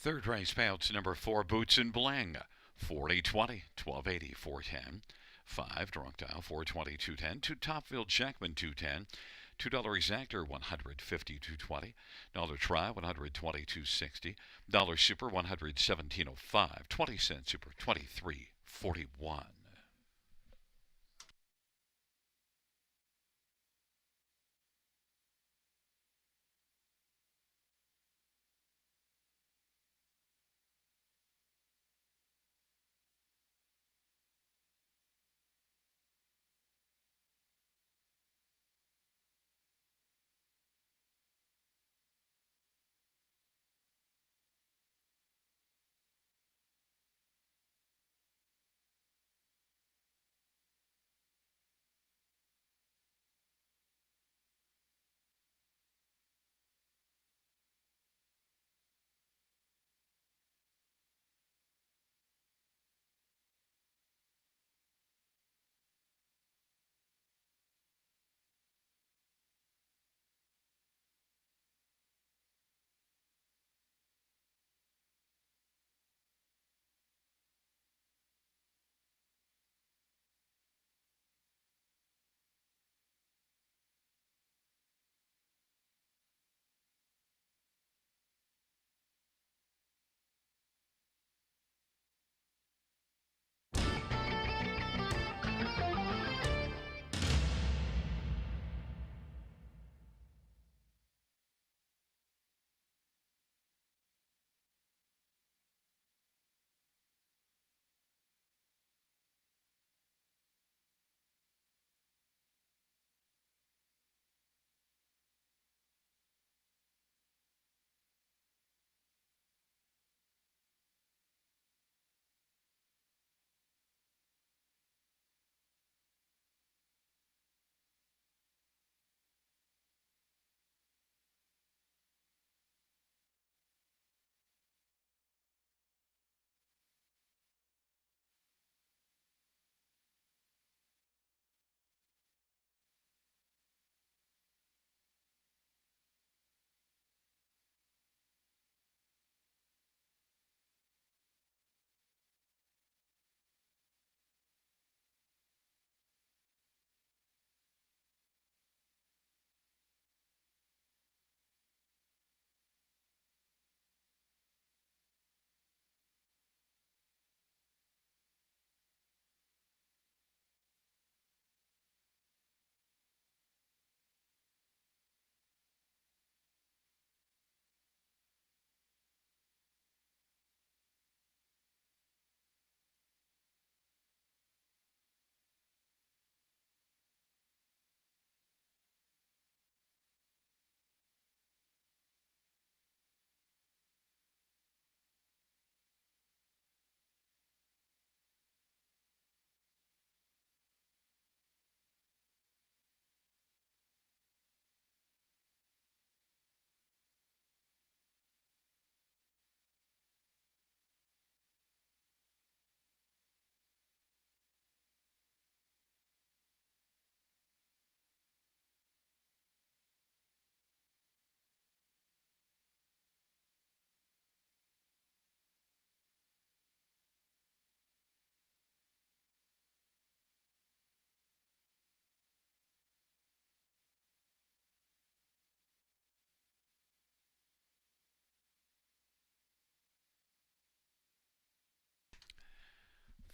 Third race payouts number 4, Boots and Bling. 4020, 1280, 410. 5, Drunk Dial, 420, 210. 2, Topfield Jackman, 210. $2 exactor, 150, 220. Dollar try, 120, 260. Dollar super, 117.05. 20-cent super, 23.41.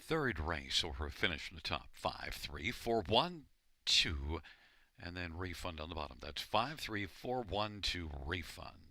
Third race over a finish in the top. 5, 3, 4, 1, 2, and then refund on the bottom. That's 5, 3, 4, 1, 2, refund.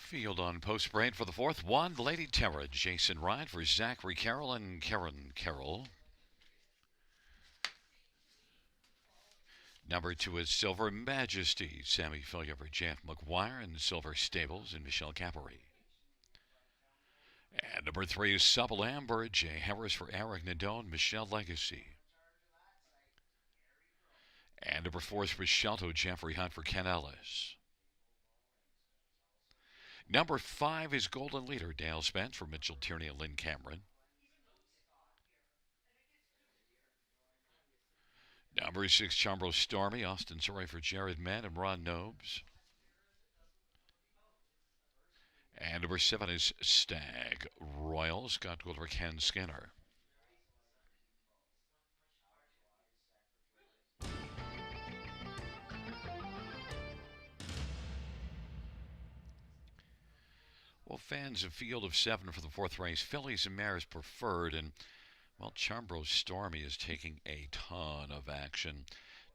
Field on post brain for the fourth one. Lady Tara, Jason Ryan for Zachary Carroll and Karen Carroll. Number two is Silver Majesty, Sammy Fillier for Jeff McGuire and Silver Stables and Michelle Capery. And number three is Supple Amber, Jay Harris for Eric Nadone, Michelle Legacy. And number four is Rishalto, Jeffrey Hunt for Ken Ellis. Number five is Golden Leader, Dale Spence for Mitchell Tierney and Lynn Cameron. Number six, Chambro Stormy, Austin Surrey for Jared Mann and Ron Nobes. And number seven is Stag Royal, Scott Goldrick, Ken Skinner. Well, fans of Field of Seven for the fourth race, fillies and mares preferred, and well, Chambro Stormy is taking a ton of action.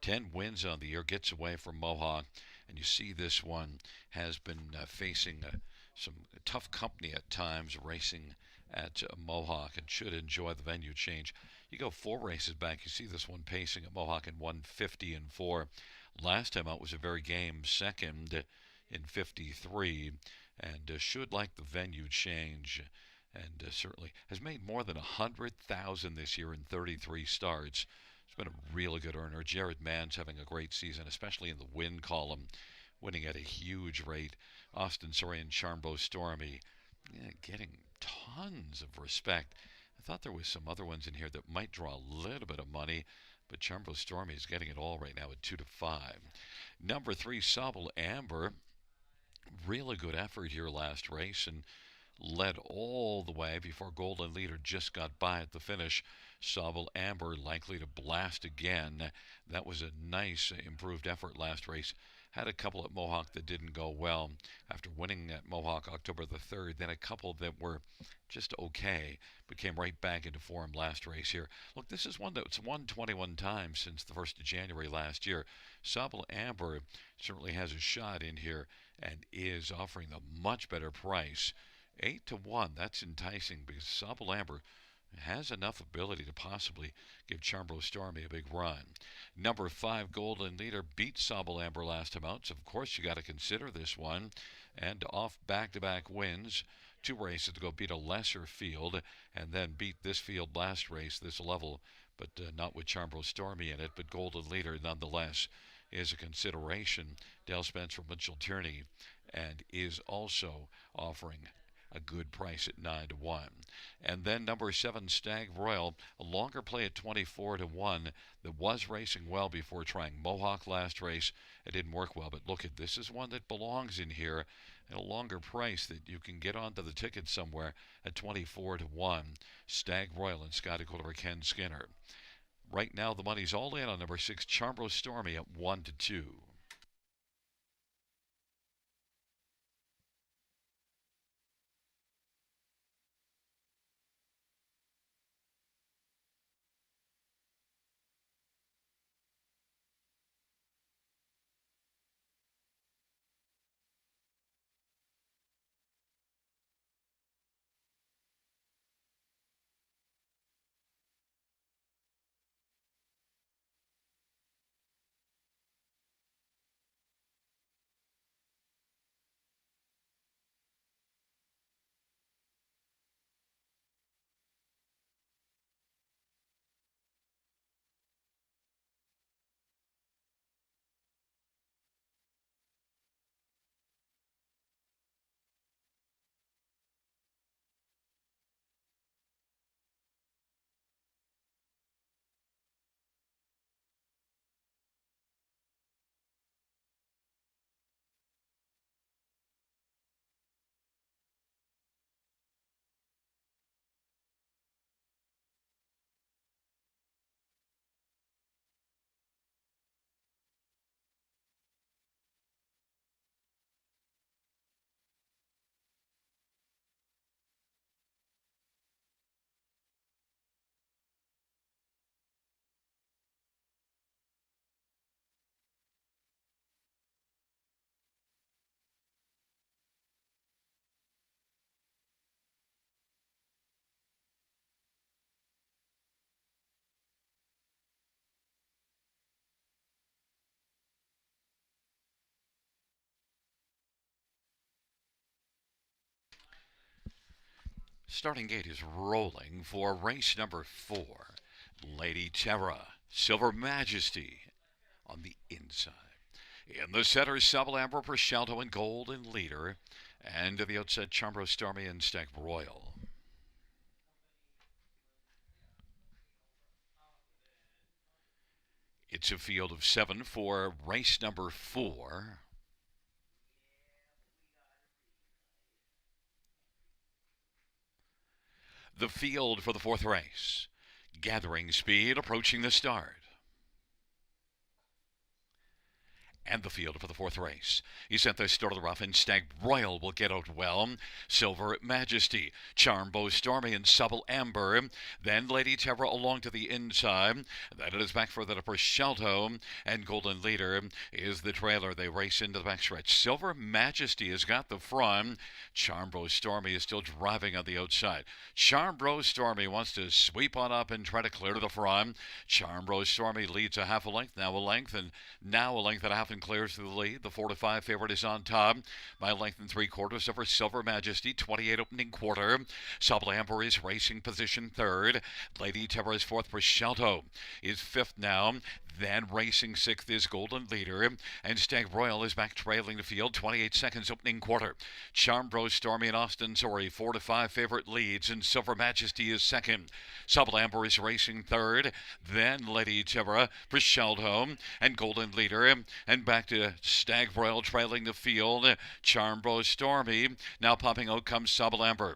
10 wins on the year, gets away from Mohawk, and you see this one has been facing some tough company at times, racing at Mohawk, and should enjoy the venue change. You go 4 races back, you see this one pacing at Mohawk in 150 and 4. Last time out was a very game second in 53, and should like the venue change, and certainly has made more than 100,000 this year in 33 starts. It's been a really good earner. Jared Mann's having a great season, especially in the win column, winning at a huge rate. Austin Surrey and Chambro Stormy getting tons of respect. I thought there was some other ones in here that might draw a little bit of money, but Chambro Stormy is getting it all right now at 2 to 5. Number 3, Sobble Amber. Really good effort here last race and led all the way before Golden Leader just got by at the finish. Sobble Amber likely to blast again. That was a nice improved effort last race. Had a couple at Mohawk that didn't go well after winning at Mohawk October the 3rd. Then a couple that were just okay, but came right back into form last race here. Look, this is one that's won 21 times since the 1st of January last year. Sobble Amber certainly has a shot in here and is offering a much better price. 8 to 1, that's enticing because Sobble Amber has enough ability to possibly give Chambro Stormy a big run. Number 5, Golden Leader beat Sobble Amber last time out, so of course you got to consider this one. And off back-to-back wins, 2 races to go, beat a lesser field, and then beat this field last race, this level, but not with Chambro Stormy in it. But Golden Leader nonetheless is a consideration. Dale Spence from Mitchell Tierney, and is also offering a good price at 9 to 1. And then number 7, Stag Royal, a longer play at 24 to 1 that was racing well before trying Mohawk last race. It didn't work well, but look at this is one that belongs in here at a longer price that you can get onto the ticket somewhere at 24 to 1. Stag Royal and Scotty Colder Ken Skinner. Right now the money's all in on number 6, Chambro Stormy at 1 to 2. Starting gate is rolling for race number 4. Lady Terra, Silver Majesty on the inside. In the center, Subalamber, Prosciutto, and Golden Leader. And to the outside, Chambro, Stormy, and Stag Royal. It's a field of 7 for race number 4. The field for the 4th race. Gathering speed, approaching the start. And the field for the 4th race. He sent the start of the rough, and Stag Royal will get out well. Silver Majesty, Charmbo, Stormy, and Subtle Amber. Then Lady Terra along to the inside. Then it is back further to Prosciutto, and Golden Leader is the trailer. They race into the backstretch. Silver Majesty has got the front. Charmbro Stormy is still driving on the outside. Charmbro Stormy wants to sweep on up and try to clear to the front. Charmbro Stormy leads a half a length, now a length, and now a length and a half, and clears through the lead. The 4 to 5 favorite is on top by length and 3/4 over Silver Majesty. 28 opening quarter. Subalamber is racing position 3rd. Lady Terra is 4th. Prosciutto is 5th now. Then racing 6th is Golden Leader, and Stag Royal is back trailing the field. 28 seconds opening quarter. Charmbro, Stormy, and Austin Sorry 4 to 5 favorite leads, and Silver Majesty is 2nd. Subalamber is racing 3rd. Then Lady Terra, Prosciutto, and Golden Leader, and back to Stag Royal trailing the field. Charmbro, Stormy. Now popping out comes Subalamber.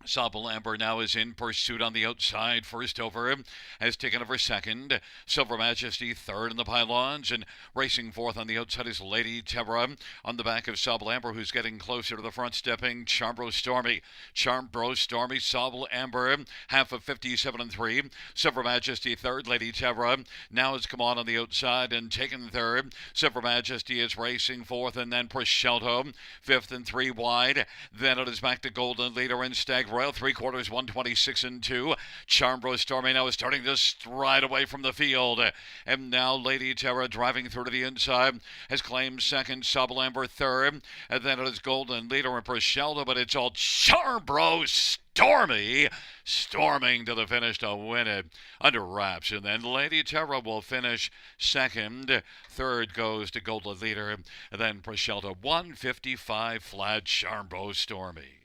Subalamber now is in pursuit on the outside. First over has taken over 2nd. Silver Majesty 3rd in the pylons, and racing 4th on the outside is Lady Terra on the back of Subalamber, who's getting closer to the front, stepping Charmbro Stormy. Charmbro Stormy, Subalamber, half of 57 and 3. Silver Majesty 3rd. Lady Terra now has come on the outside and taken 3rd. Silver Majesty is racing 4th, and then Prosciutto 5th and 3 wide. Then it is back to Golden Leader and Stag Royal, 3/4, 126 and 2. Charmbro Stormy now is starting to stride away from the field. And now Lady Terra driving through to the inside has claimed 2nd, Subalamber 3rd. And then it is Golden Leader and Prosciutto, but it's all Charmbro Stormy storming to the finish to win it under wraps. And then Lady Terra will finish 2nd. 3rd goes to Golden Leader. And then Prosciutto 155 flat. Charmbro Stormy.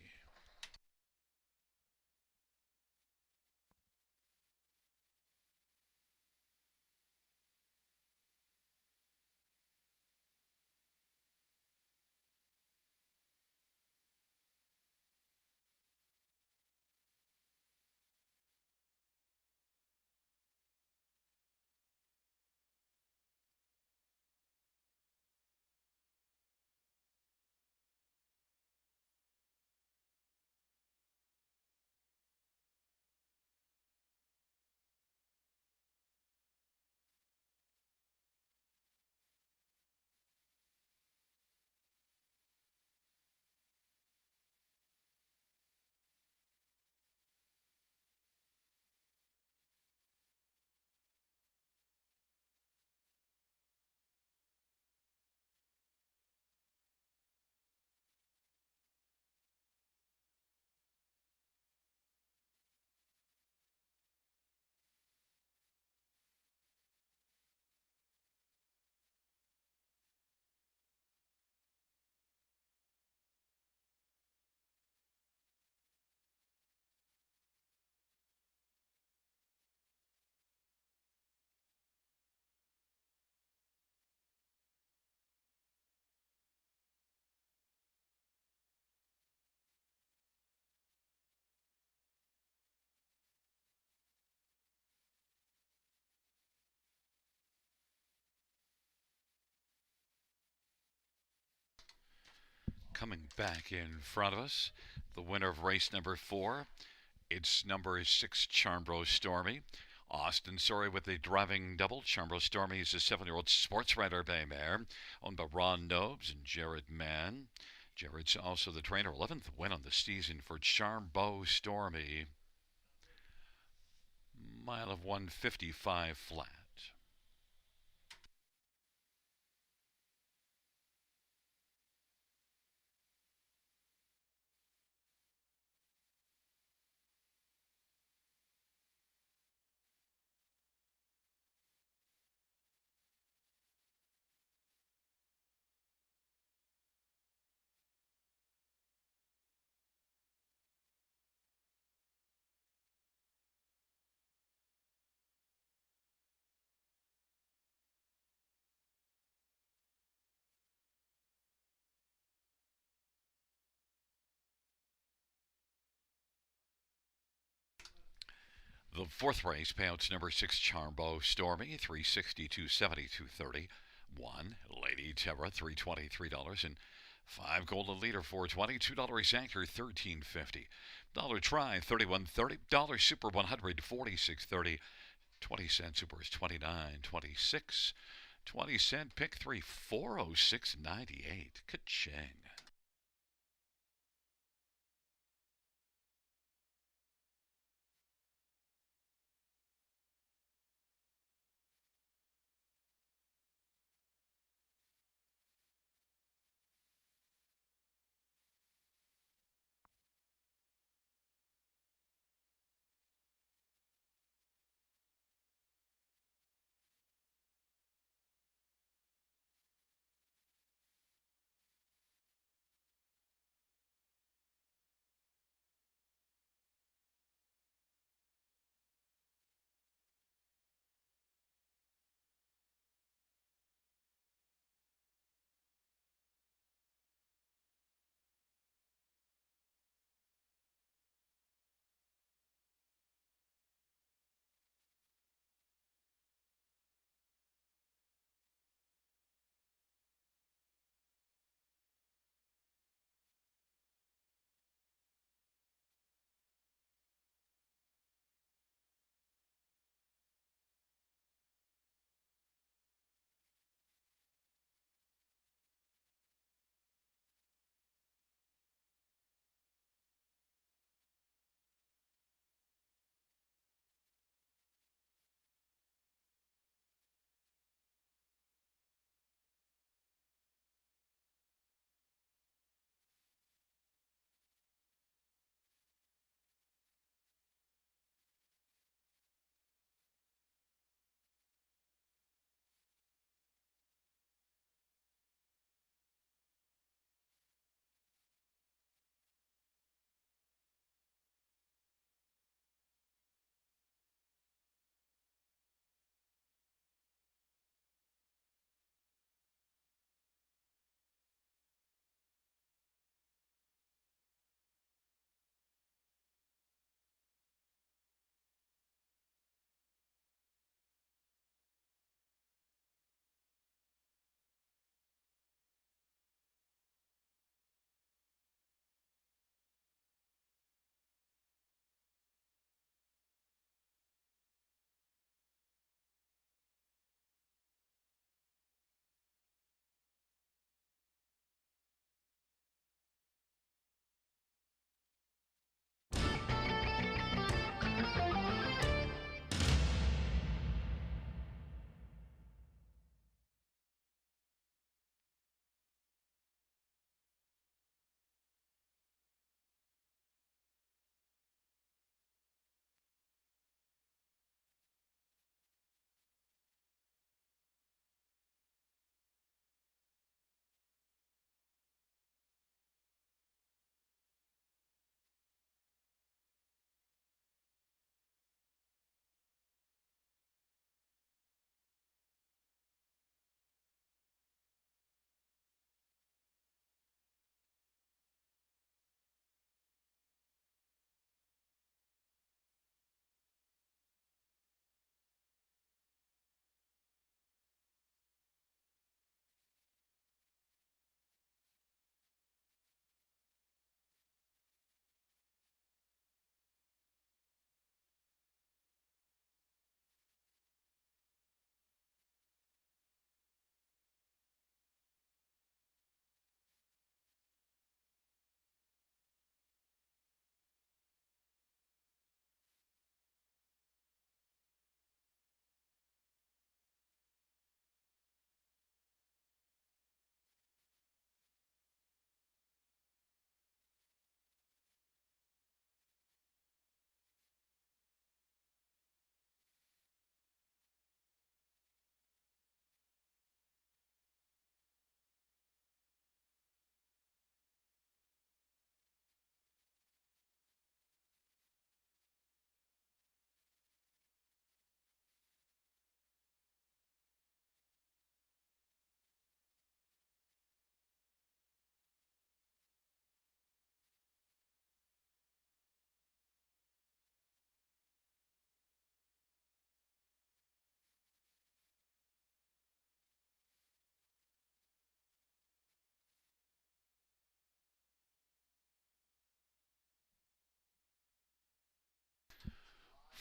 Coming back in front of us, the winner of race number 4. It's number 6, Charmbro Stormy. Austin Sorry with the driving double. Charmbro Stormy is a 7-year-old sports rider bay mare owned by Ron Nobes and Jared Mann. Jared's also the trainer. 11th win on the season for Charmbro Stormy. Mile of 155 flat. The fourth race, payouts number 6, Charmbo Stormy, 362 72 30. 1, Lady Terra, $323. And 5, Golden Leader, $420. $2 Anchor, $13.50. Dollar Try, $31.30. Dollar Super 100, $46.30. 20-cent Super is $29.26. 20-cent Pick 3, $406.98. Ka-ching.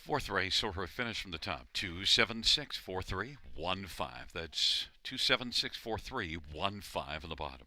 Fourth race, so we're finished from the top. 2764315. That's 2764315 on the bottom.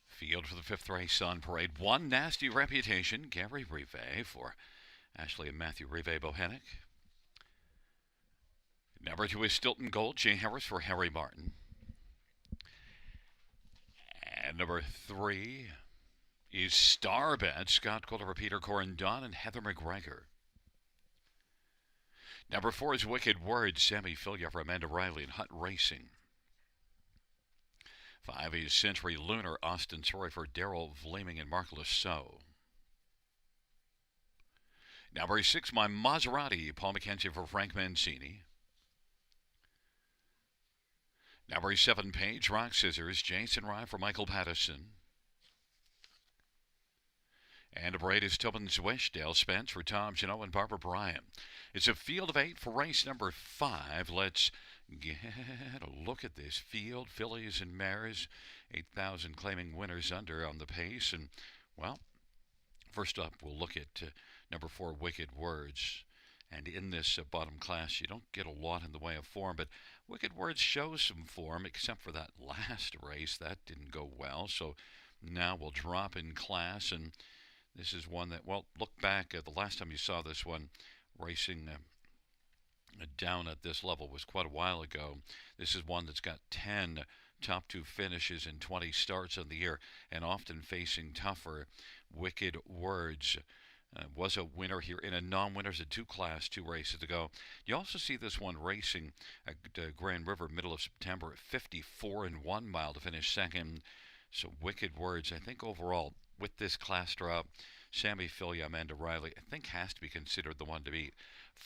Field for the fifth race on parade. One Nasty Reputation, Gary Rive for Ashley and Matthew Rive Bohannic. Number 2 is Stilton Gold, Jay Harris for Harry Martin. And number 3 is Starbet, Scott Colliver, Peter Corendon, and Heather McGregor. Number 4 is Wicked Words, Sammy Filia for Amanda Riley and Hunt Racing. 5 is Century Lunar, Austin Sorry for Daryl Vlaming and Mark Lasso. Number 6, My Maserati, Paul McKenzie for Frank Mancini. Number 7, Page Rock Scissors, Jason Rye for Michael Pattison. And number 8 is Tobin's Wish, Dale Spence for Tom Janot and Barbara Bryan. It's a field of 8 for race number 5. Let's get a look at this field. Fillies and mares, 8,000 claiming winners under on the pace. And, well, first up, we'll look at number 4, Wicked Words. And in this bottom class, you don't get a lot in the way of form, but Wicked Words shows some form, except for that last race. That didn't go well, so now we'll drop in class, and this is one that, well, look back at the last time you saw this one racing down at this level was quite a while ago. This is one that's got 10 top 2 finishes and 20 starts on the year, and often facing tougher. Wicked Words was a winner here in a non-winners at 2 class 2 races ago. You also see this one racing at Grand River middle of September at 54 and 1 mile to finish second. So Wicked Words, I think overall with this class drop, Sammy Filia, Amanda Riley, I think has to be considered the one to beat.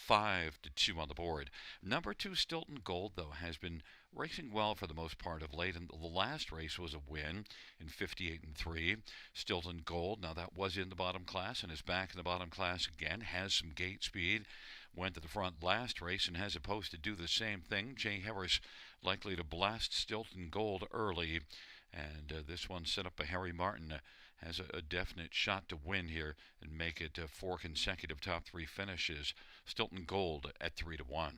5-2 on the board. Number 2, Stilton Gold, though, has been racing well for the most part of late, and the last race was a win in 58-3. Stilton Gold, now that was in the bottom class and is back in the bottom class again, has some gate speed, went to the front last race and has a post to do the same thing. Jay Harris likely to blast Stilton Gold early, and this one set up by Harry Martin. Has a definite shot to win here and make it 4 consecutive top 3 finishes. Stilton Gold at 3-1.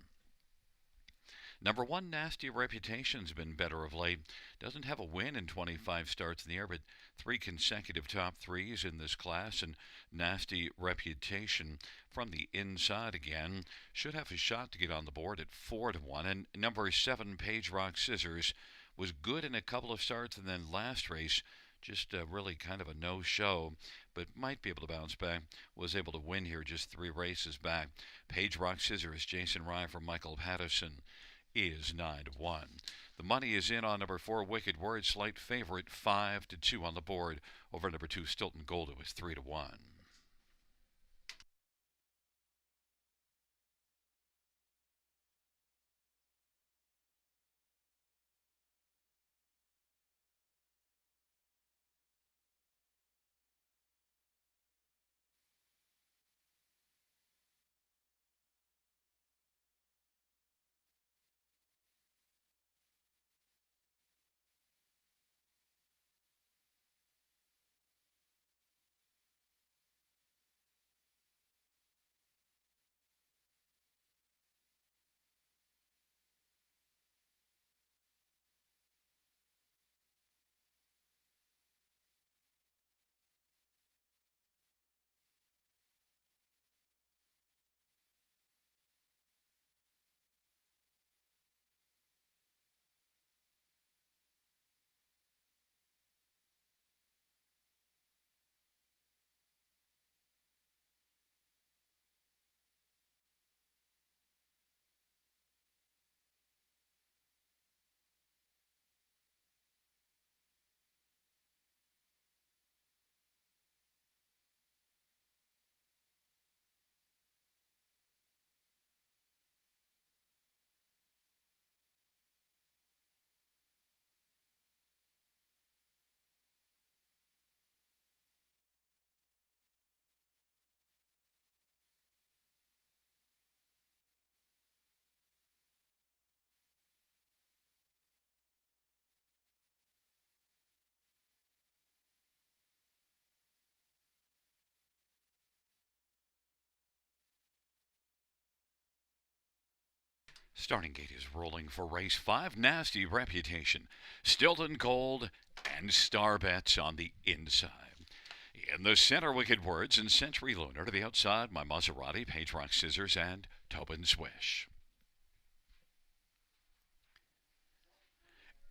Number 1, Nasty Reputation's been better of late. Doesn't have a win in 25 starts in the air, but 3 consecutive top 3s in this class. And Nasty Reputation from the inside again should have a shot to get on the board at 4-1. And number 7, Page Rock Scissors, was good in a couple of starts, and then last race just really kind of a no-show, but might be able to bounce back. Was able to win here just 3 races back. Page Rock Scissors, Jason Rye from Michael Patterson, is 9-1. The money is in on number 4, Wicked Word, slight favorite, 5-2 on the board over number 2, Stilton Gold, who is 3-1. Starting gate is rolling for race 5. Nasty Reputation, Stilton Gold, and Star Bets on the inside. In the center, Wicked Words and Century Lunar. To the outside, My Maserati, Page Rock Scissors, and Tobin's Wish.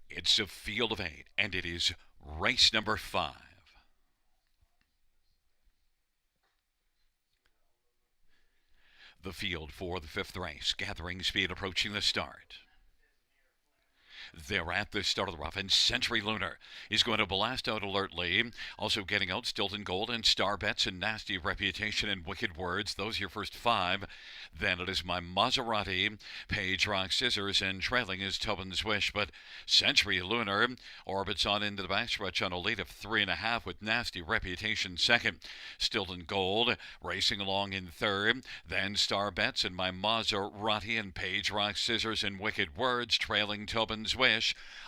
It's a field of 8, and it is race number 5. The field for the 5th race, gathering speed approaching the start. They're at the start of the rough, and Century Lunar is going to blast out alertly. Also getting out Stilton Gold and Star Bets and Nasty Reputation and Wicked Words. Those are your first 5. Then it is My Maserati, Page Rock Scissors, and trailing is Tobin's Wish. But Century Lunar orbits on into the backstretch on a lead of 3.5 with Nasty Reputation second. Stilton Gold racing along in third. Then Star Bets and My Maserati and Page Rock Scissors and Wicked Words trailing Tobin's Wish.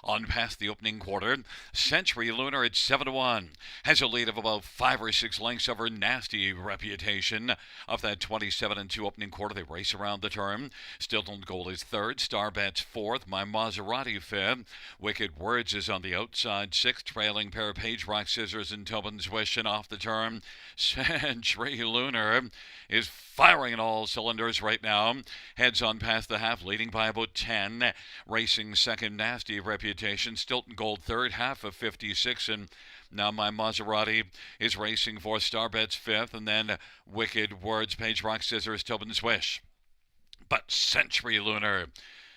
On past the opening quarter, Century Lunar at 7-1 has a lead of about 5 or 6 lengths over Nasty Reputation. Of that 27-2 opening quarter, they race around the turn. Stilton Gold is third, Star Bets fourth, My Maserati fifth. Wicked Words is on the outside sixth, trailing pair of Page Rock Scissors and Tobin's Wish. And off the turn, Century Lunar is firing on all cylinders right now. Heads on past the half, leading by about 10. Racing second, Nasty Reputation. Stilton Gold third, half of 56. And now My Maserati is racing for Star Bets fifth. And then Wicked Words, Page Rock Scissors, Tobin's Wish. But Century Lunar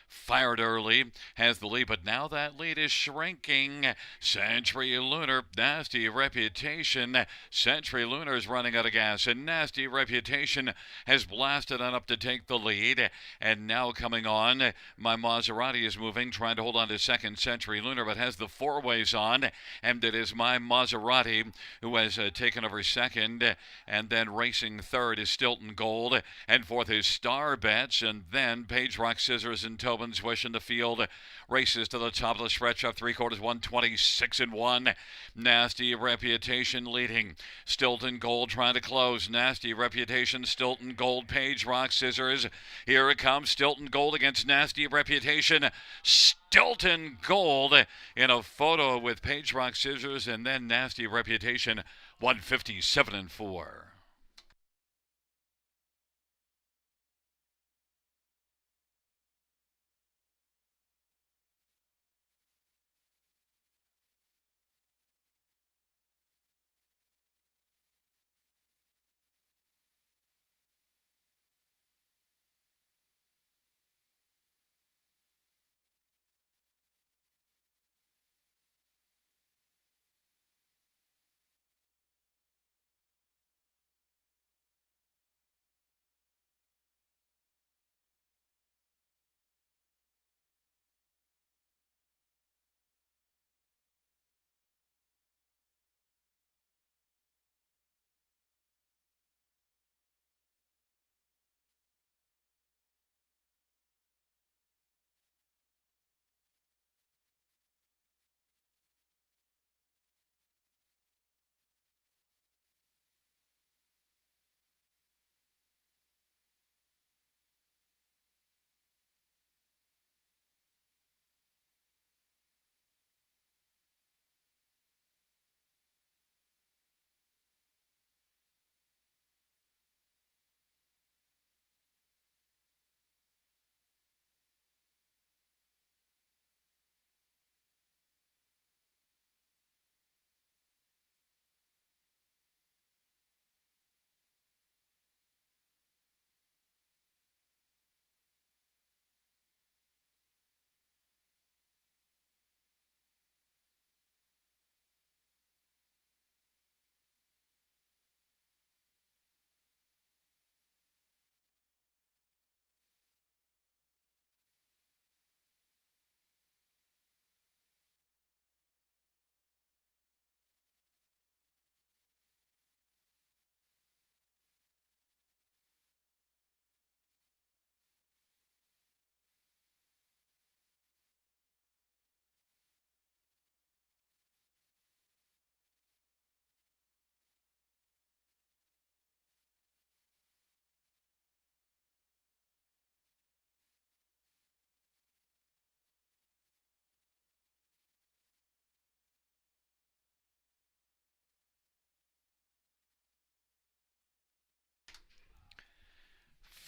fired early, has the lead, but now that lead is shrinking. Century Lunar, Nasty Reputation. Century Lunar is running out of gas, and Nasty Reputation has blasted on up to take the lead. And now coming on, my Maserati is moving, trying to hold on to second. Century Lunar, but has the four ways on, and it is my Maserati who has taken over second, and then racing third is Stilton Gold, and fourth is Star Bets, and then Page Rock Scissors and Tobin's Wish in the field. Races to the top of the stretch up three quarters, 126 and 1. Nasty Reputation leading. Stilton Gold trying to close. Nasty Reputation, Stilton Gold, Page Rock Scissors. Here it comes. Stilton Gold against Nasty Reputation. Stilton Gold in a photo with Page Rock Scissors, and then Nasty Reputation, 157 and 4.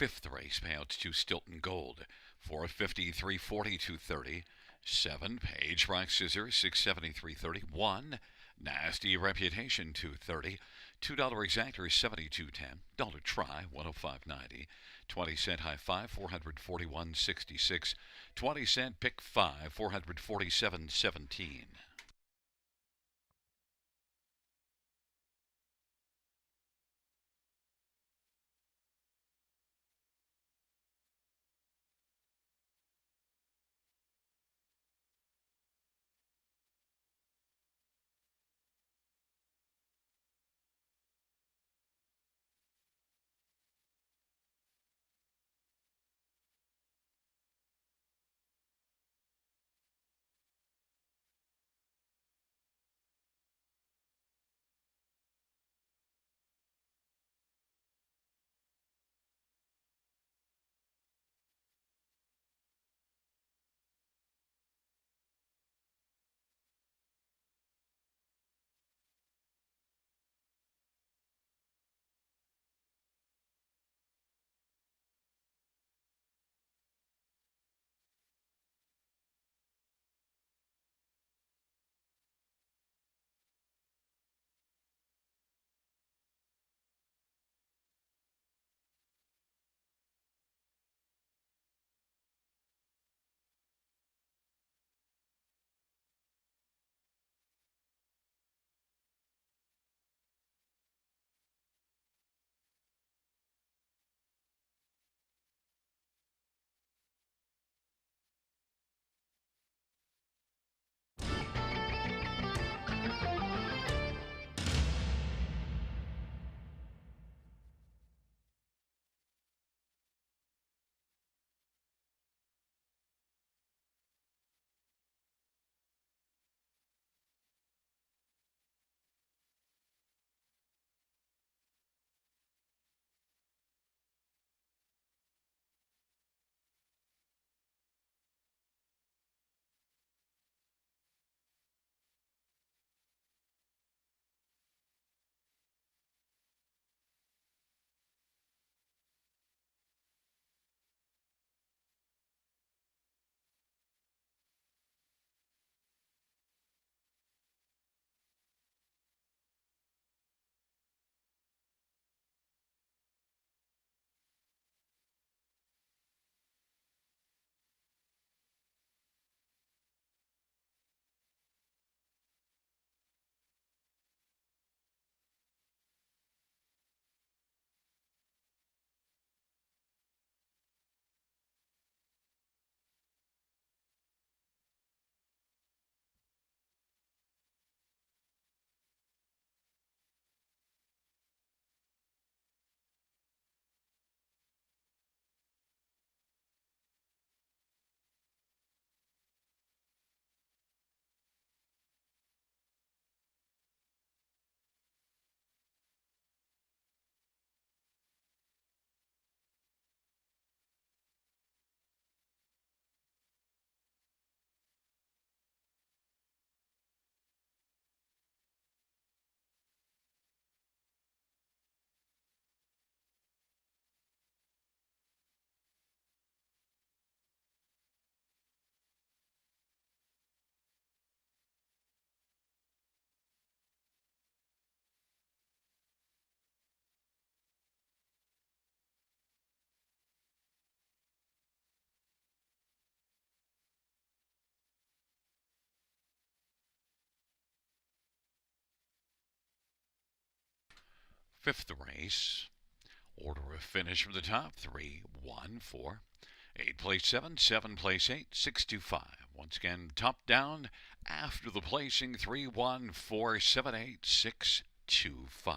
Fifth race, payouts to Stilton Gold, 450, 340, 230. 7, Page Rock Scissors, 673, 30. 1, Nasty Reputation, 230. $2 exactor, 72.10. Dollar try, 105.90. 20-cent high five, 441.66. 20-cent pick five, 447.17. Fifth race, order of finish from the top 3, 1, 4. 8 place 7, 7 place 8, 6 to 5. Once again, top down after the placing 3, 1, 4, 7, 8, 6 to 5.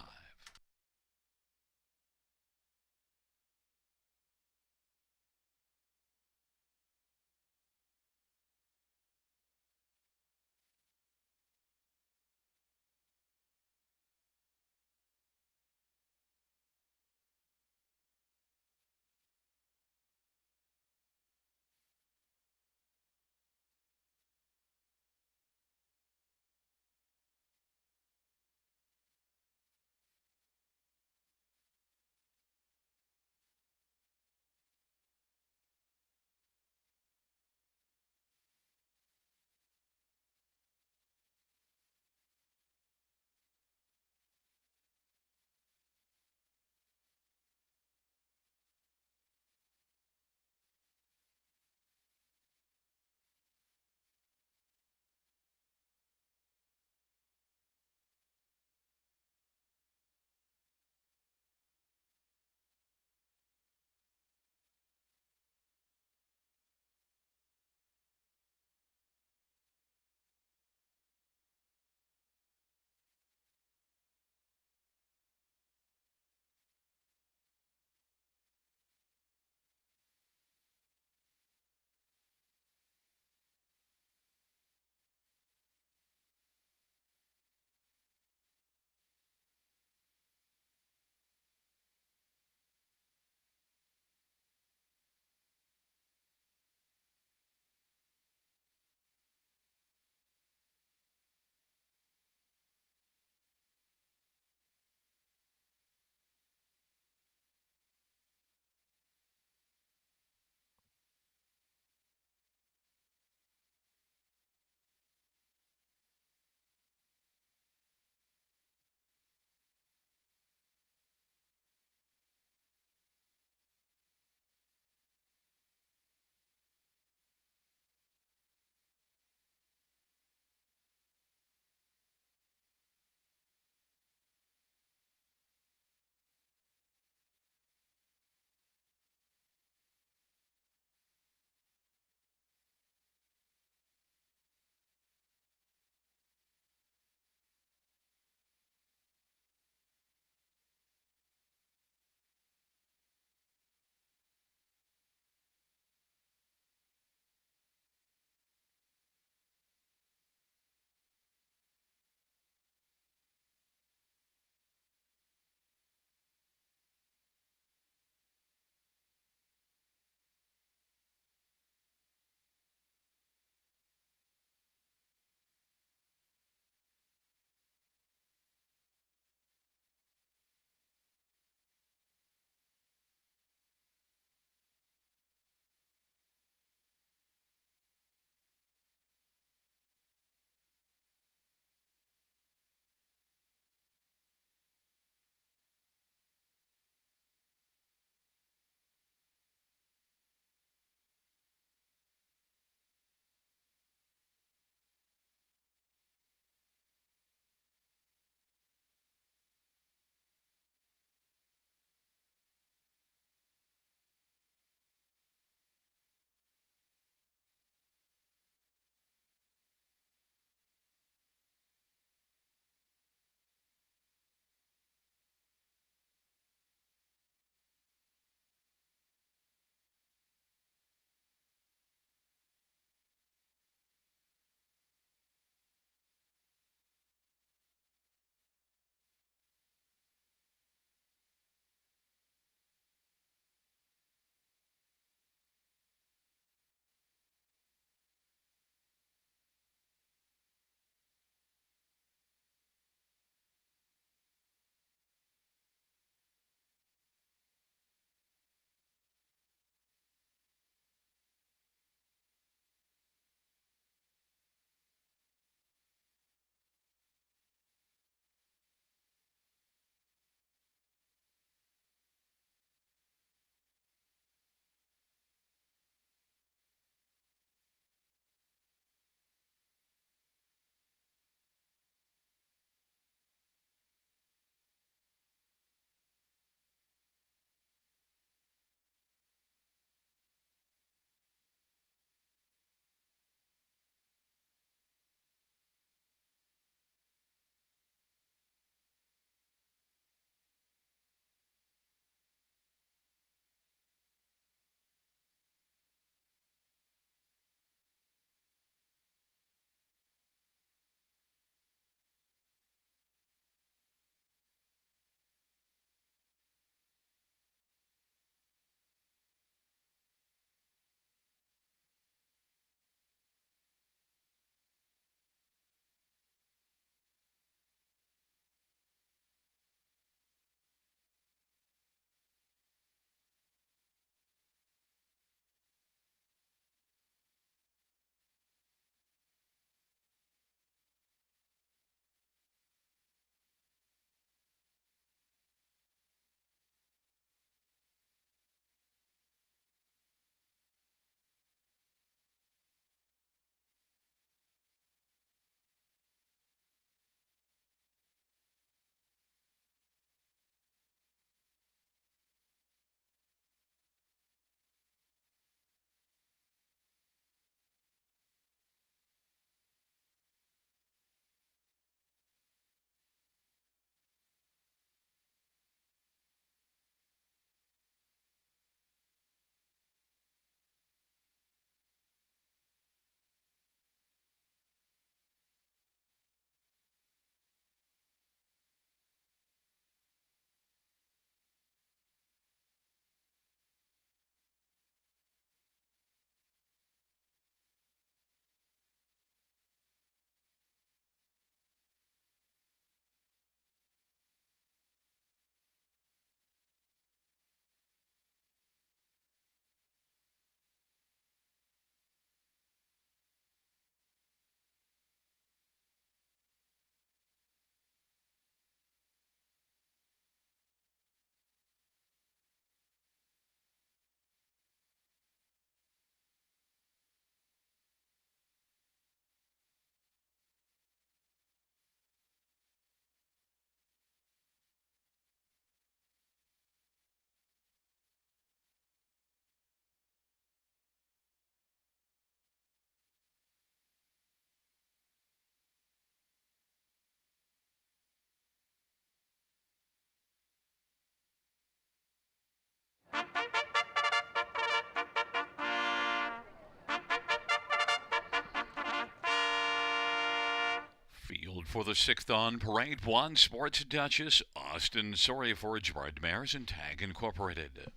For the sixth on Parade 1, Sports Duchess, Austin Sorry for Gerard Mares and Tag Incorporated.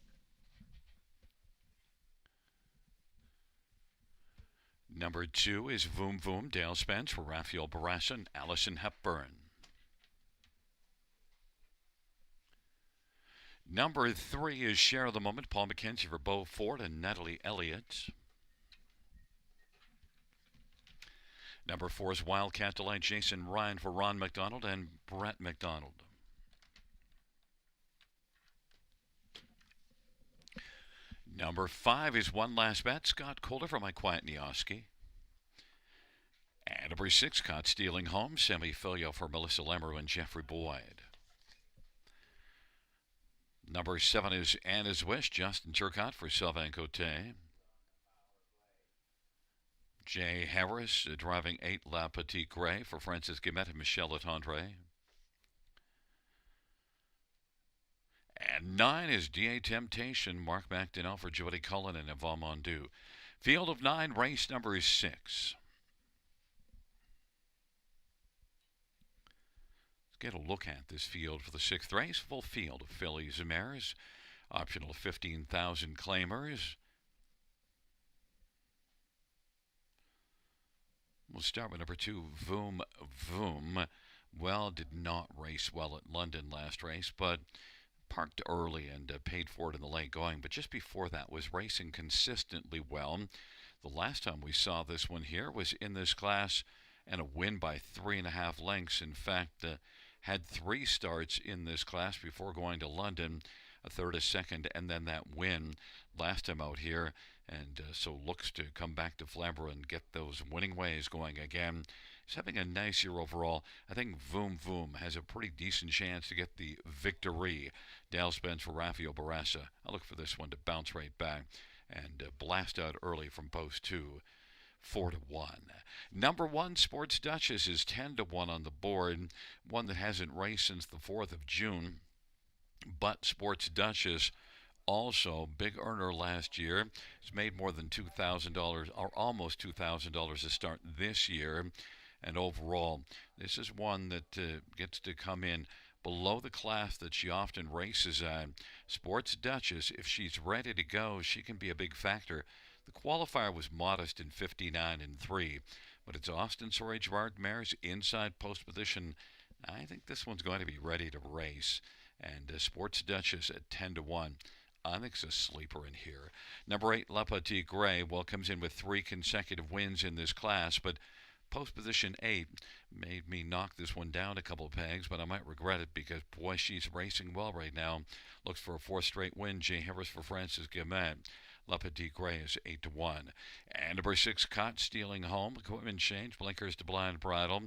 Number 2 is Voom Voom, Dale Spence for Raphael Barassa and Allison Hepburn. Number 3 is Share of the Moment, Paul McKenzie for Beau Ford and Natalie Elliott. Number 4 is Wildcat Delight, Jason Ryan for Ron McDonald and Brett McDonald. Number 5 is One Last Bet, Scott Calder for My Quiet Nioski. And number 6, Caught Stealing Home, Sammy Filio for Melissa Lamoureux and Jeffrey Boyd. Number 7 is Anna's Wish, Justin Turcotte for Sylvain Cote. Jay Harris driving 8 La Petite Gray for Francis Guimet and Michelle Letendre. And 9 is DA Temptation, Mark McDonnell for Jody Cullen and Yvonne Mondu. Field of 9, race number 6. Let's get a look at this field for the 6th race. Full field of fillies and mares. Optional 15,000 claimers. We'll start with number 2, Voom Voom. Well, did not race well at London last race, but parked early and paid for it in the late going. But just before that was racing consistently well. The last time we saw this one here was in this class and a win by 3.5 lengths. In fact, had 3 starts in this class before going to London, a third, a second, and then that win last time out here. And so looks to come back to Flamboro and get those winning ways going again. He's having a nice year overall. I think Voom Voom has a pretty decent chance to get the victory. Dale Spence for Raphael Barassa. I look for this one to bounce right back and blast out early from post 2. 4-1. Number 1, Sports Duchess, is 10-1 on the board. One that hasn't raced since the 4th of June. But Sports Duchess, also big earner last year, has made more than $2,000 or almost $2,000 to start this year. And overall, this is one that gets to come in below the class that she often races at. Sports Duchess, if she's ready to go, she can be a big factor. The qualifier was modest in 59-3, but it's Austin Sorry Gerard Mares inside post position. I think this one's going to be ready to race. And Sports Duchess at 10-1. I think it's a sleeper in here. Number 8, La Petite Gray, well, comes in with 3 consecutive wins in this class, but post position 8 made me knock this one down a couple of pegs, but I might regret it because, boy, she's racing well right now. Looks for a 4th straight win. Jay Harris for Francis Guimet. La Petite Gray is 8-1. And number 6, Caught Stealing Home, equipment change, blinkers to blind bridle.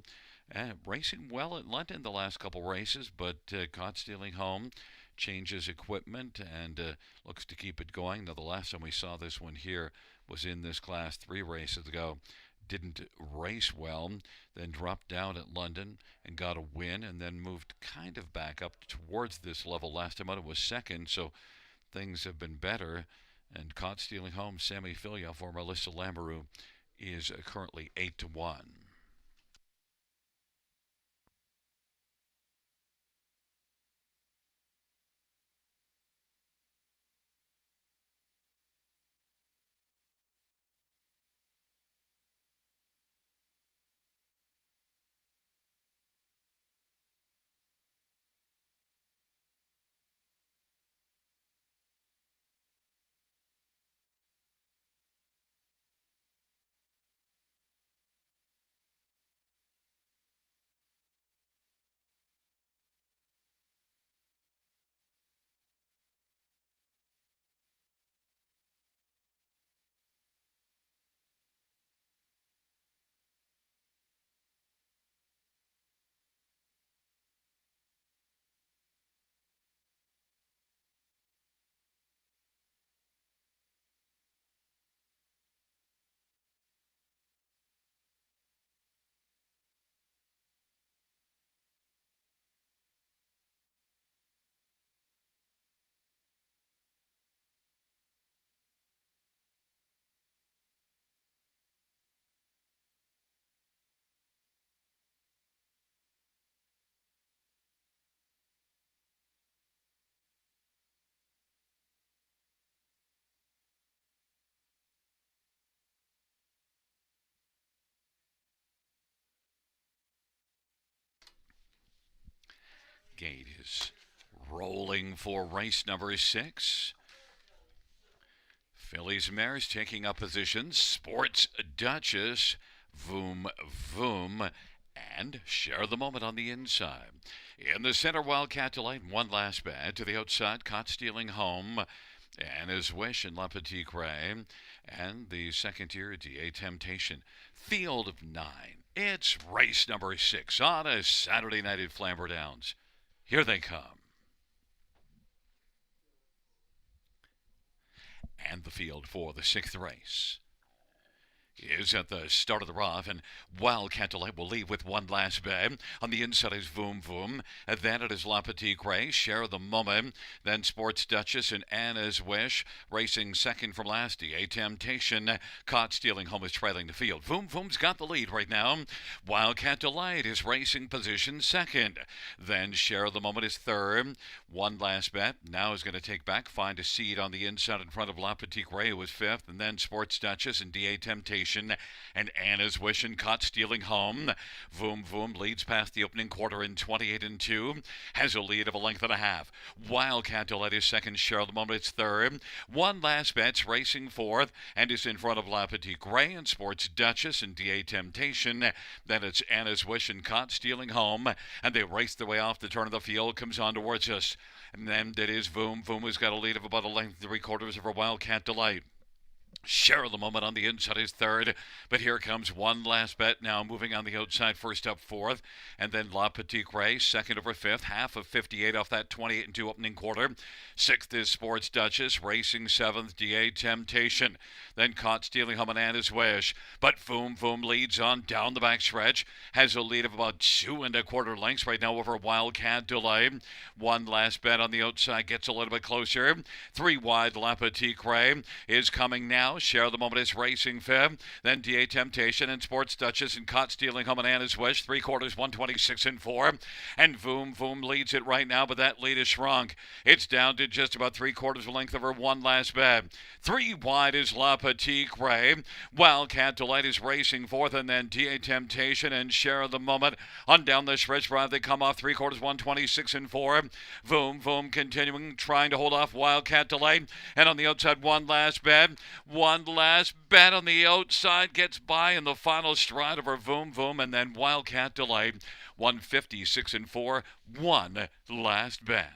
Racing well at London the last couple races, but Caught Stealing Home changes equipment and looks to keep it going. Now, the last time we saw this one here was in this class 3 races ago. Didn't race well, then dropped down at London and got a win, and then moved kind of back up towards this level. Last time out it was 2nd, so things have been better. And Caught Stealing Home, Sammy Filio for Melissa Lamoureux, is currently 8-1. gate is rolling for race number 6. Fillies Mares taking up positions. Sports Duchess, Voom Voom, and Share the Moment on the inside. In the center, Wildcat Delight, one last bad. To the outside, Caught Stealing Home, Anna's Wish, and La Petite Cray. And the second tier, DA Temptation. Field of 9. It's race number 6 on a Saturday night at Flamboro Downs. Here they come. And the field for the 6th race is at the start of the rough, and Wildcat Delight will leave with one last bed. On the inside is Voom Voom. Then it is La Petite Cray, Share the Moment. Then Sports Duchess and Anna's Wish. Racing second from last, DA Temptation. Caught Stealing Home is trailing the field. Voom Voom's got the lead right now. Wildcat Delight is racing position second. Then Share the Moment is third. One last bet. Now is going to take back, find a seat on the inside in front of La Petite Cray, who was fifth. And then Sports Duchess and DA Temptation and Anna's Wish and Caught Stealing Home. Voom Voom leads past the opening quarter in 28-2. Has a lead of a length and a half. Wildcat Delight is second. Share the Moment is third. One last bet's racing fourth and is in front of La Petite Cray and Sports Duchess and DA Temptation. Then it's Anna's Wish and Caught Stealing Home. And they race their way off the turn of the field. Comes on towards us. And then it is Voom Voom, who's got a lead of about a length and 3/4 over Wildcat Delight. Share the Moment on the inside is third, but here comes one last bet now, moving on the outside, first up fourth, and then La Petite Cray, second over fifth, half of 58 off that 28-2 opening quarter. Sixth is Sports Duchess, racing seventh, DA Temptation, then Caught Stealing Home and Anna's Wish, but Voom Voom leads on down the back stretch, has a lead of about 2 1/4 lengths right now over Wildcat Delight. One last bet on the outside, gets a little bit closer. 3 wide, La Petite Cray is coming now. Share the Moment is racing fifth. Then DA Temptation and Sports Duchess and Caught Stealing Home and Anna's Wish. 3/4, 126-4. And Voom Voom leads it right now, but that lead is shrunk. It's down to just about 3/4 length of her one last bet. 3 wide is La Petite Cray. Wildcat Delight is racing fourth, and then DA Temptation and Share the Moment. On down the stretch drive, they come off 3/4, 126-4. Voom Voom continuing, trying to hold off Wildcat Delight. And on the outside, one last bet. One last bet on the outside gets by in the final stride of her Voom Voom, and then Wildcat Delight, 156-4, one last bet.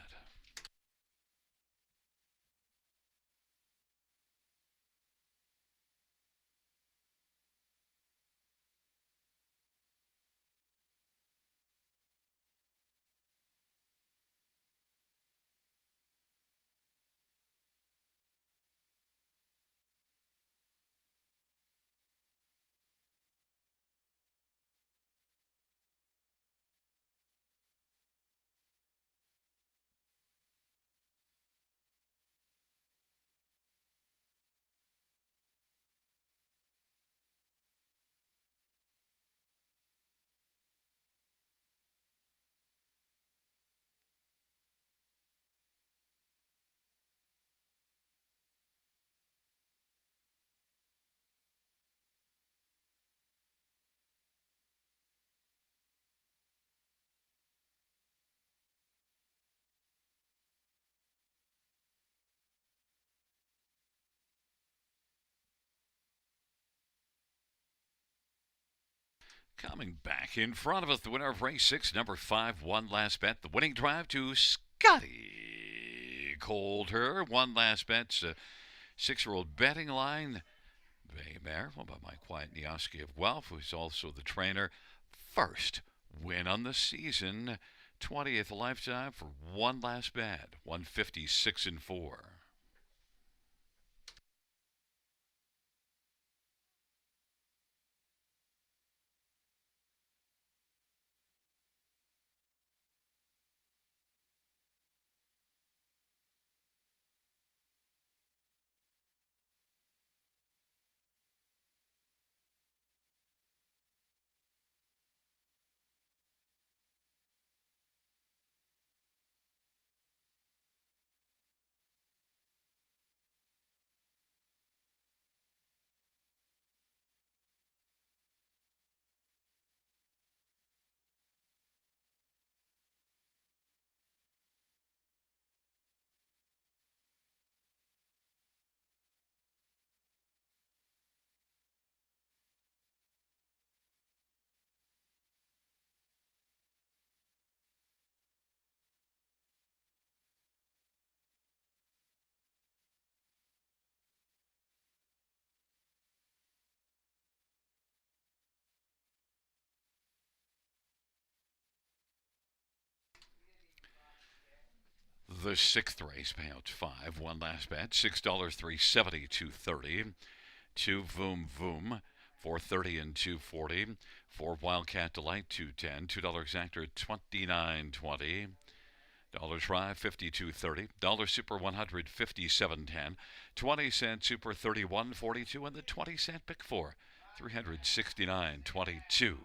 Coming back in front of us, the winner of race 6, number 5, one last bet. The winning drive to Scotty Coulter. One last bet, 6-year-old betting line. Bay Mare, well, by my quiet Nioski of Guelph, who's also the trainer. First win on the season, 20th lifetime for one last bet, 156-4. The sixth race, payouts 5. One last bet, $6, 370, 230. 2 Voom Voom, 430 and 240. 4 Wildcat Delight, 210. $2 exactor, 29.20. Dollar Try, 52.30. Dollar Super 100, 57.10. 20-cent Super, 31.42. And the 20-cent Pick 4, 369.22.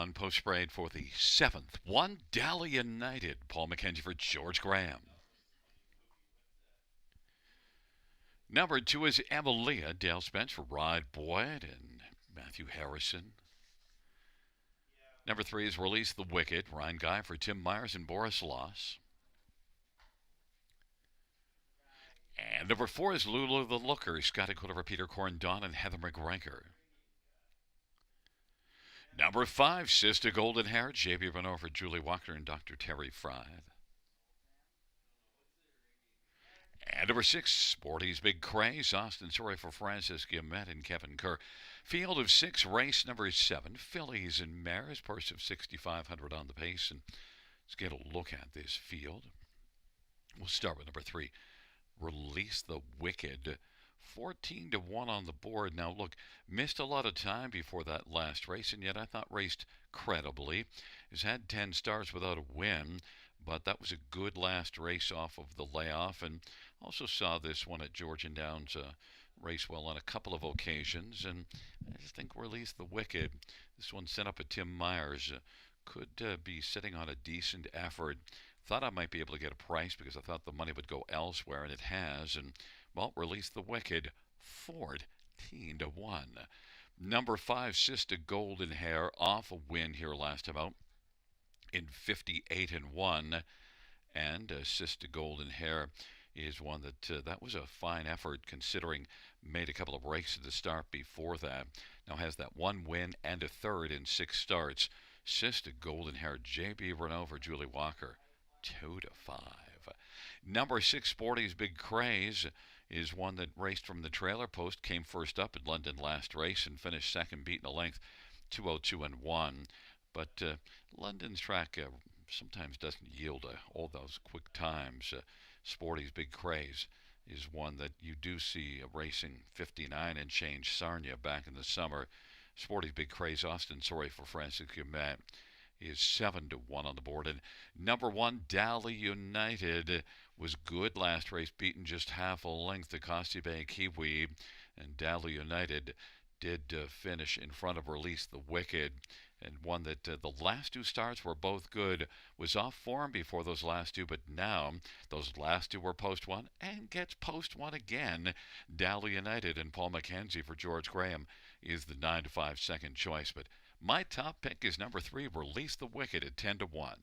1 post sprayed for the 7th. 1 Dally United. Paul McKenzie for George Graham. Number 2 is Emilia. Dale Spence for Rod Boyd and Matthew Harrison. Number 3 is Release the Wicked. Ryan Guy for Tim Myers and Boris Loss. And number 4 is Lulu the Looker. Scott Dakota for Peter Corndon and Heather McGregor. Number 5, Sister Golden Hair. J.B. Renault for Julie Walker and Dr. Terry Fry. And number 6, Sporty's Big Craze. Austin Sorry for Francis Guillemette and Kevin Kerr. Field of 6, race number 7, Fillies and Mares. Purse of 6,500 on the pace. And let's get a look at this field. We'll start with number 3, Release the Wicked. 14 to 1 on the board. Now, look, missed a lot of time before that last race, and yet I thought raced credibly. Has had 10 starts without a win, but that was a good last race off of the layoff, and also saw this one at Georgian Downs race well on a couple of occasions, and I just think Release the Wicked. This one sent up at Tim Myers. Could be sitting on a decent effort. Thought I might be able to get a price because I thought the money would go elsewhere, and it has, and well, Release the Wicked, 14 to 1. Number 5, Sister Golden Hair, off a win here last time out in 58 and 1. And Sister Golden Hair is one that was a fine effort considering made a couple of breaks at the start before that. Now has that 1 win and a third in 6 starts. Sister Golden Hair, J.B. Renault for Julie Walker, 2 to 5. Number 6, Sporty's Big Craze, is one that raced from the trailer post, came first up at London last race and finished second, beating a length 202 and 1. But London's track sometimes doesn't yield all those quick times. Sporty's Big Craze is one that you do see racing 59 and change Sarnia back in the summer. Sporty's Big Craze, Austin Sorry for Francis Guillemette, is 7 to 1 on the board. And number 1, Dally United, was good last race, beaten just half a length to Costi Bay Kiwi. And Dally United did finish in front of Release the Wicked, and one that the last 2 starts were both good. Was off form before those last 2, but now those last 2 were post 1 and gets post 1 again. Dally United and Paul McKenzie for George Graham is the 9 to 5 second choice. But my top pick is number 3, Release the Wicked, at 10 to 1.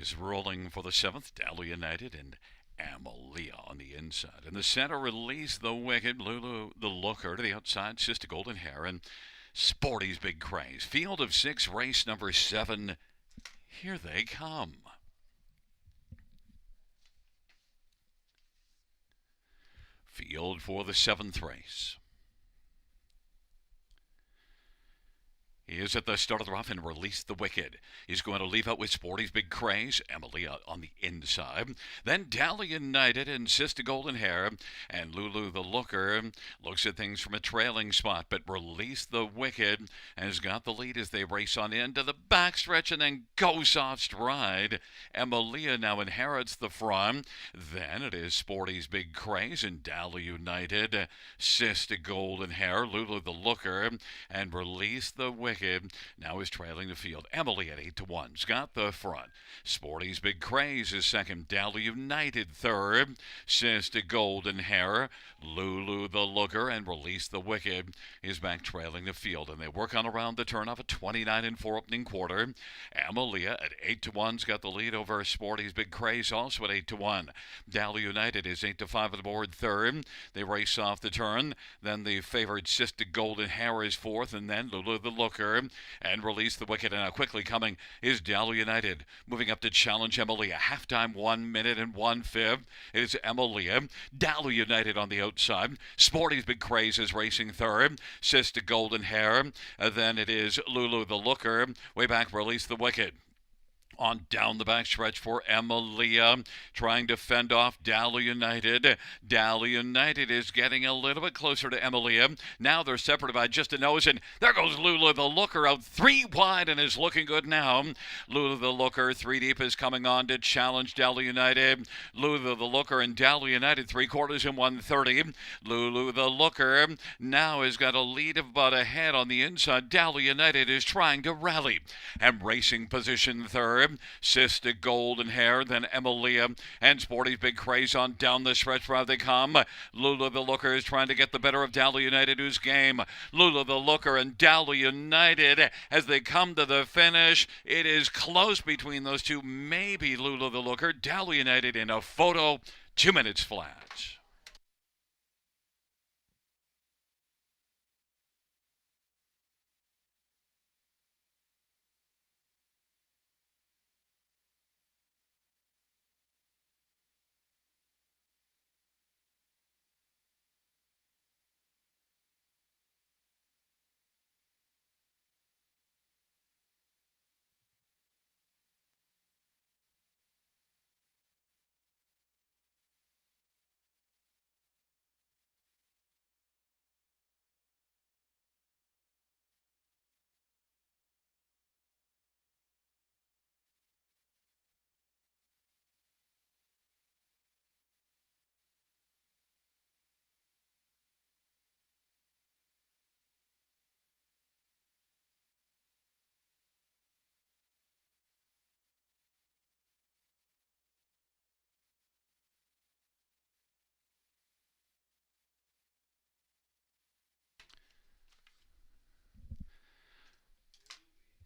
is rolling for the seventh. Dally United and Amalia on the inside. In the center, Release the Wicked. Lulu the Looker to the outside. Sister Golden Hair and Sporty's Big Craze. Field of six, race number 7. Here they come. Field for the 7th race. He is at the start of the rough and Release the Wicked. He's going to leave out with Sporty's Big Craze, Emily on the inside. Then Dally United and Sister Golden Hair. And Lulu the Looker looks at things from a trailing spot. But Release the Wicked has got the lead as they race on into the backstretch and then goes off stride. Emilia now inherits the front. Then it is Sporty's Big Craze and Dally United, Sister Golden Hair, Lulu the Looker, and Release the Wicked now is trailing the field. Emily at 8-1's got the front. Sporty's Big Craze is second. Dally United third. Sister Golden Hair, Lulu the Looker, and Release the Wicked is back trailing the field. And they work on around the turn of a 29-4 opening quarter. Amalia at 8-1's got the lead over Sporty's Big Craze, also at 8-1. Dally United is 8-5 aboard third. They race off the turn. Then the favored Sister Golden Hair is fourth, and then Lulu the Looker and Release the Wicked. And now quickly coming is Dally United, moving up to challenge Emilia. Halftime 1 minute and 1/5. It is Emilia. Dally United on the outside. Sporty's Big Craze is racing third. Sister Golden Hair. Then it is Lulu the Looker. Way back, Release the Wicked. On down the backstretch for Emilia, trying to fend off Dally United. Dally United is getting a little bit closer to Emilia. Now they're separated by just a nose, and there goes Lulu the Looker out 3 wide and is looking good now. Lulu the Looker 3 deep is coming on to challenge Dally United. Lulu the Looker and Dally United 3/4 in 1:30. Lulu the Looker now has got a lead of about a head on the inside. Dally United is trying to rally and racing position third. Sister Golden Hair, then Emilia and Sporty's Big Craze on down the stretch where they come. Lulu the Looker is trying to get the better of Dally United, who's game. Lulu the Looker and Dally United as they come to the finish. It is close between those two. Maybe Lulu the Looker. Dally United in a photo. 2 minutes flat.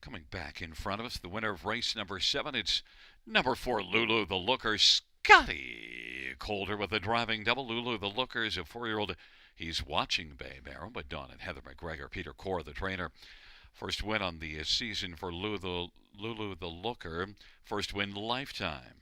Coming back in front of us, the winner of race number 7, it's number 4, Lulu the Looker. Scotty Calder with a driving double. Lulu the Looker is a 4-year-old. He's watching Bay Barrow, but Dawn and Heather McGregor, Peter Core, the trainer. First win on the season for Lulu the Looker. First win lifetime.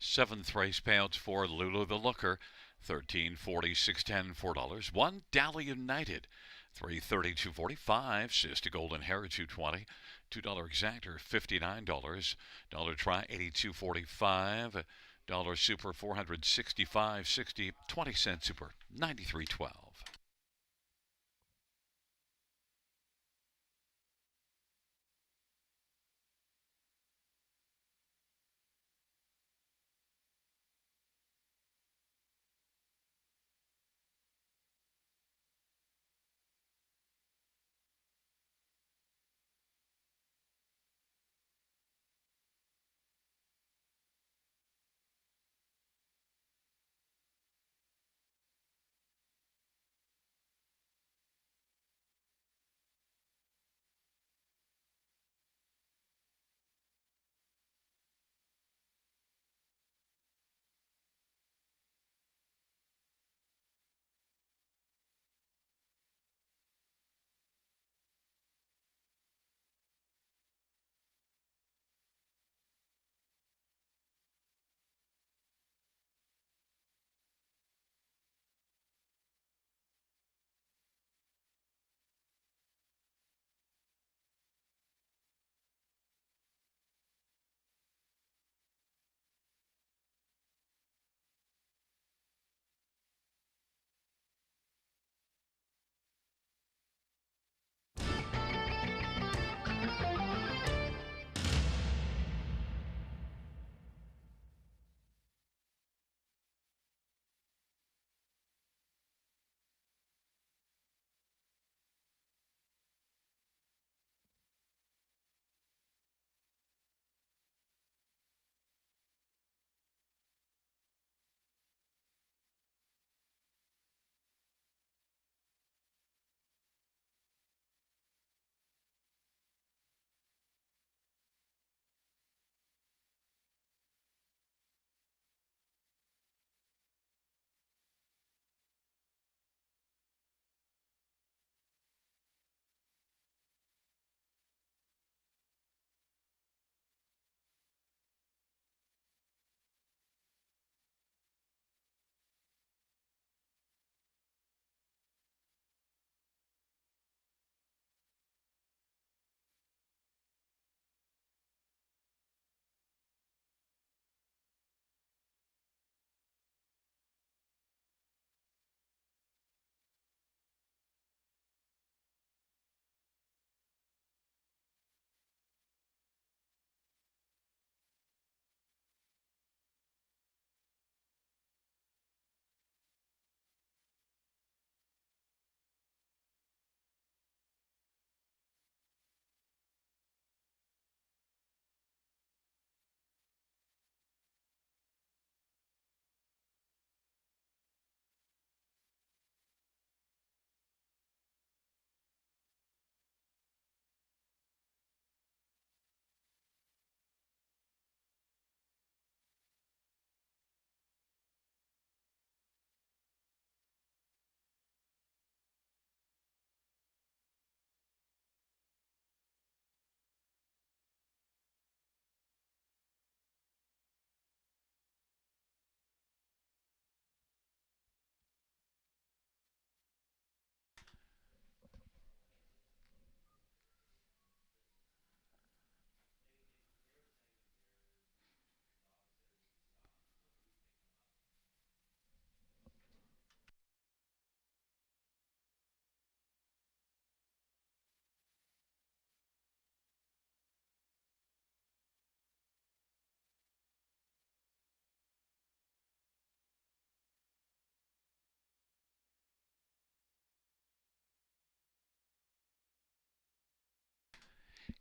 Seventh race payouts for Lulu the Looker, $13.40, $6.10, $4. One Dally United, $3.30, $2.45. Sister Golden Hair, $2.20. $2 exactor, $59. Dollar Try, $82.45. Dollar Super, $465.60. 20-cent Super, $93.12.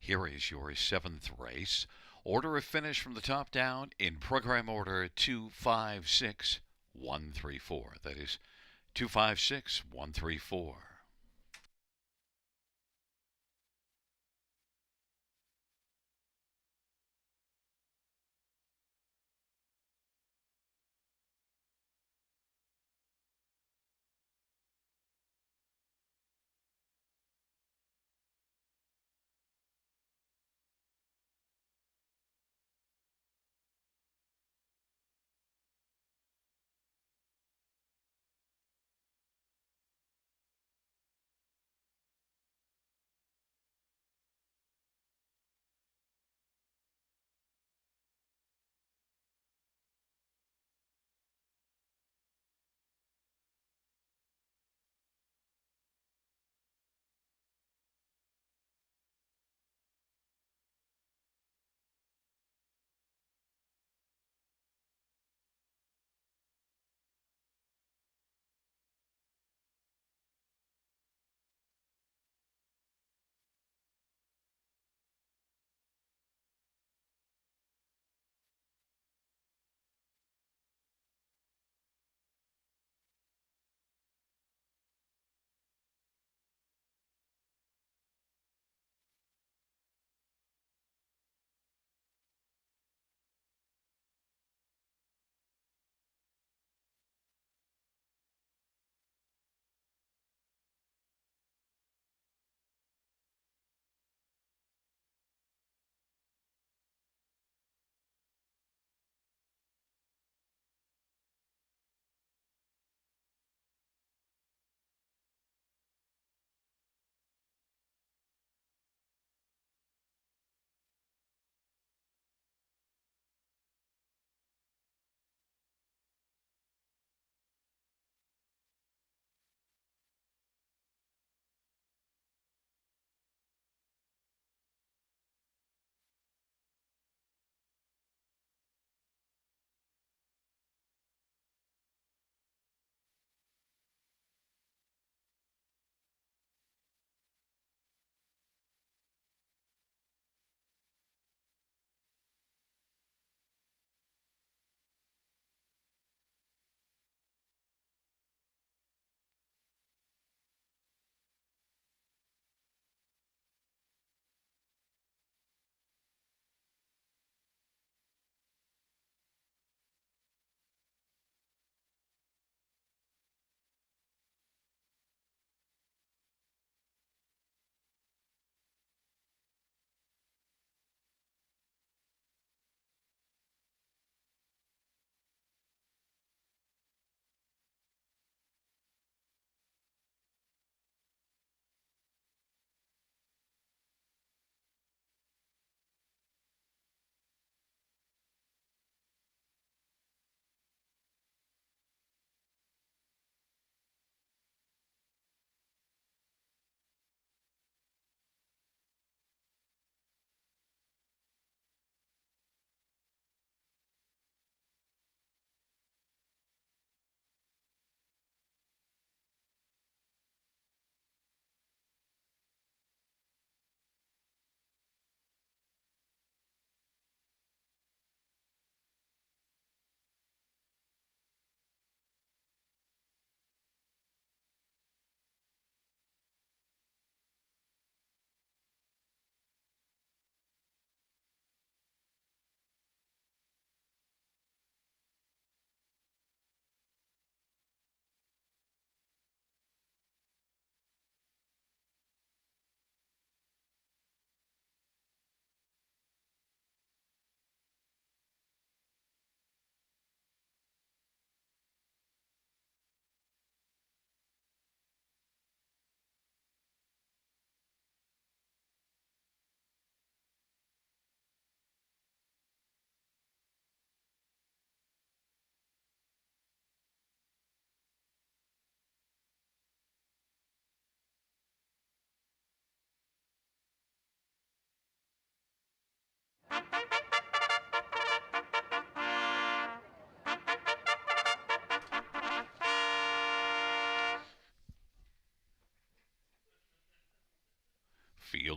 Here is your seventh race. Order of finish from the top down in program order 256134. That is 256134.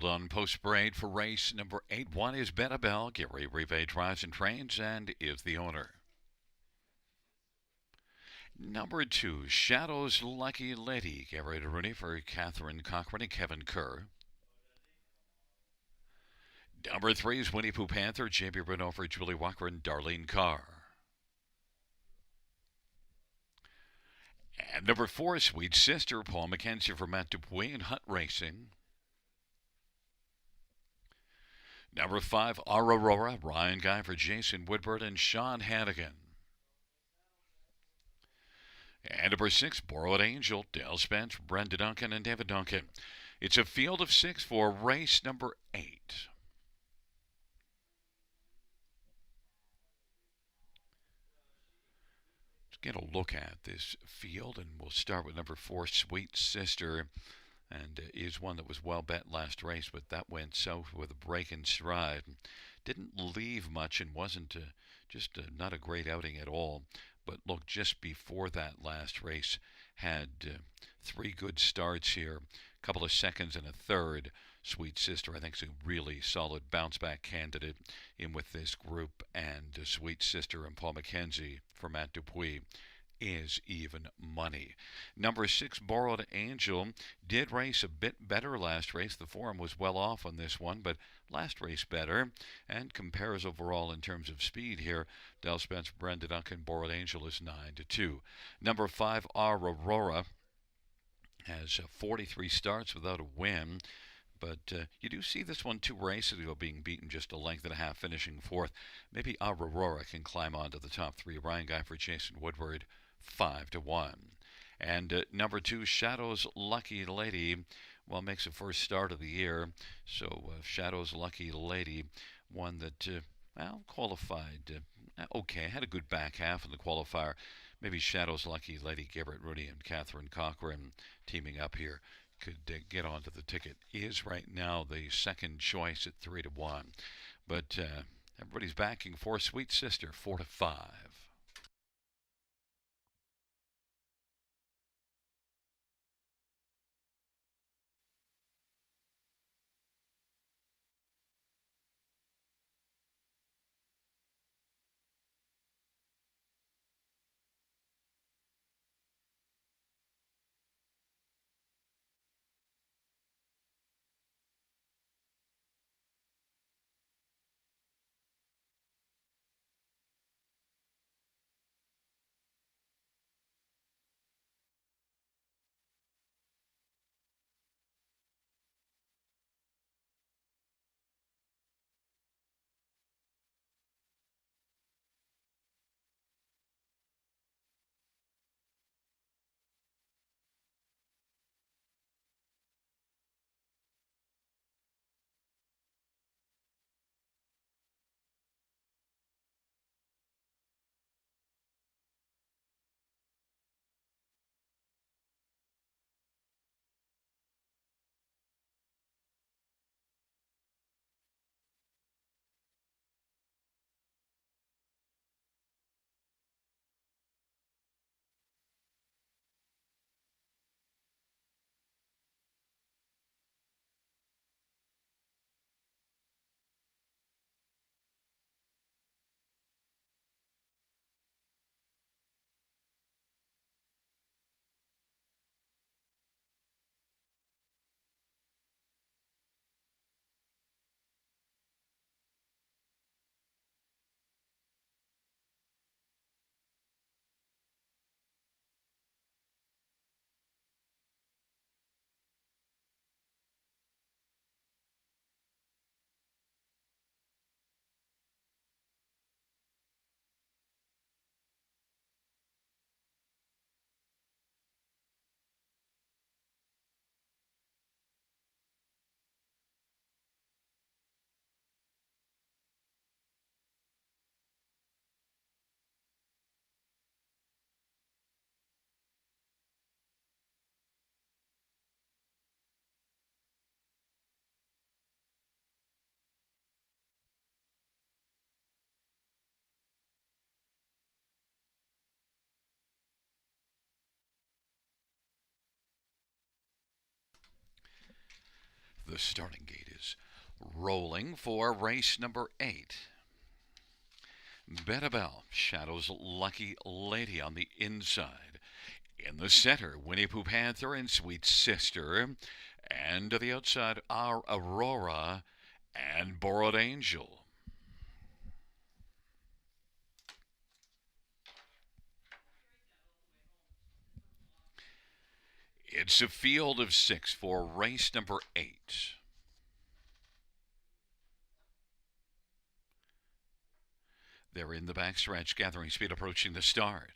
field on post parade for race number 8. One is Benabel. Gary Rive drives and trains and is the owner. Number 2, Shadow's Lucky Lady. Gary Rooney for Catherine Cochran and Kevin Kerr. Number 3 is Winnie Pooh Panther. J.B. Renault for Julie Walker and Darlene Carr. And number 4, Sweet Sister. Paul McKenzie for Matt Dupuis and Hunt Racing. Number 5, Aurora. Ryan Guy for Jason Woodward and Sean Hannigan. And number 6, Borrowed Angel. Dale Spence, Brenda Duncan, and David Duncan. It's a field of 6 for race number 8. Get a look at this field, and we'll start with number 4, Sweet Sister, and is one that was well bet last race, but that went south with a break in stride. Didn't leave much and wasn't not a great outing at all. But look, just before that last race, had 3 good starts here, a couple of seconds and a third. Sweet Sister, I think, is a really solid bounce-back candidate in with this group, and Sweet Sister and Paul McKenzie for Matt Dupuis is even money. Number 6, Borrowed Angel, did race a bit better last race. The form was well off on this one, but last race better, and compares overall in terms of speed here. Del Spence, Brenda Duncan, Borrowed Angel is 9-2. Number 5, Aurora, has 43 starts without a win. But you do see this one 2 races ago being beaten just a length and a half, finishing 4th. Maybe Aurora can climb on to the top 3. Ryan Guy for Jason Woodward, 5-1. And number 2, Shadow's Lucky Lady, well, makes a first start of the year. So Shadow's Lucky Lady, one that, qualified okay. Had a good back half in the qualifier. Maybe Shadow's Lucky Lady, Garrett Rooney, and Catherine Cochran teaming up here could get onto the ticket. Is right now the second choice at 3-1. But everybody's backing for Sweet Sister, 4-5. starting gate is rolling for race number 8. Bettabelle shadows Lucky Lady on the inside. In the center, Winnie Pooh Panther and Sweet Sister. And to the outside, our Aurora and Borrowed Angel. It's a field of 6 for race number 8. They're in the backstretch, gathering speed, approaching the start.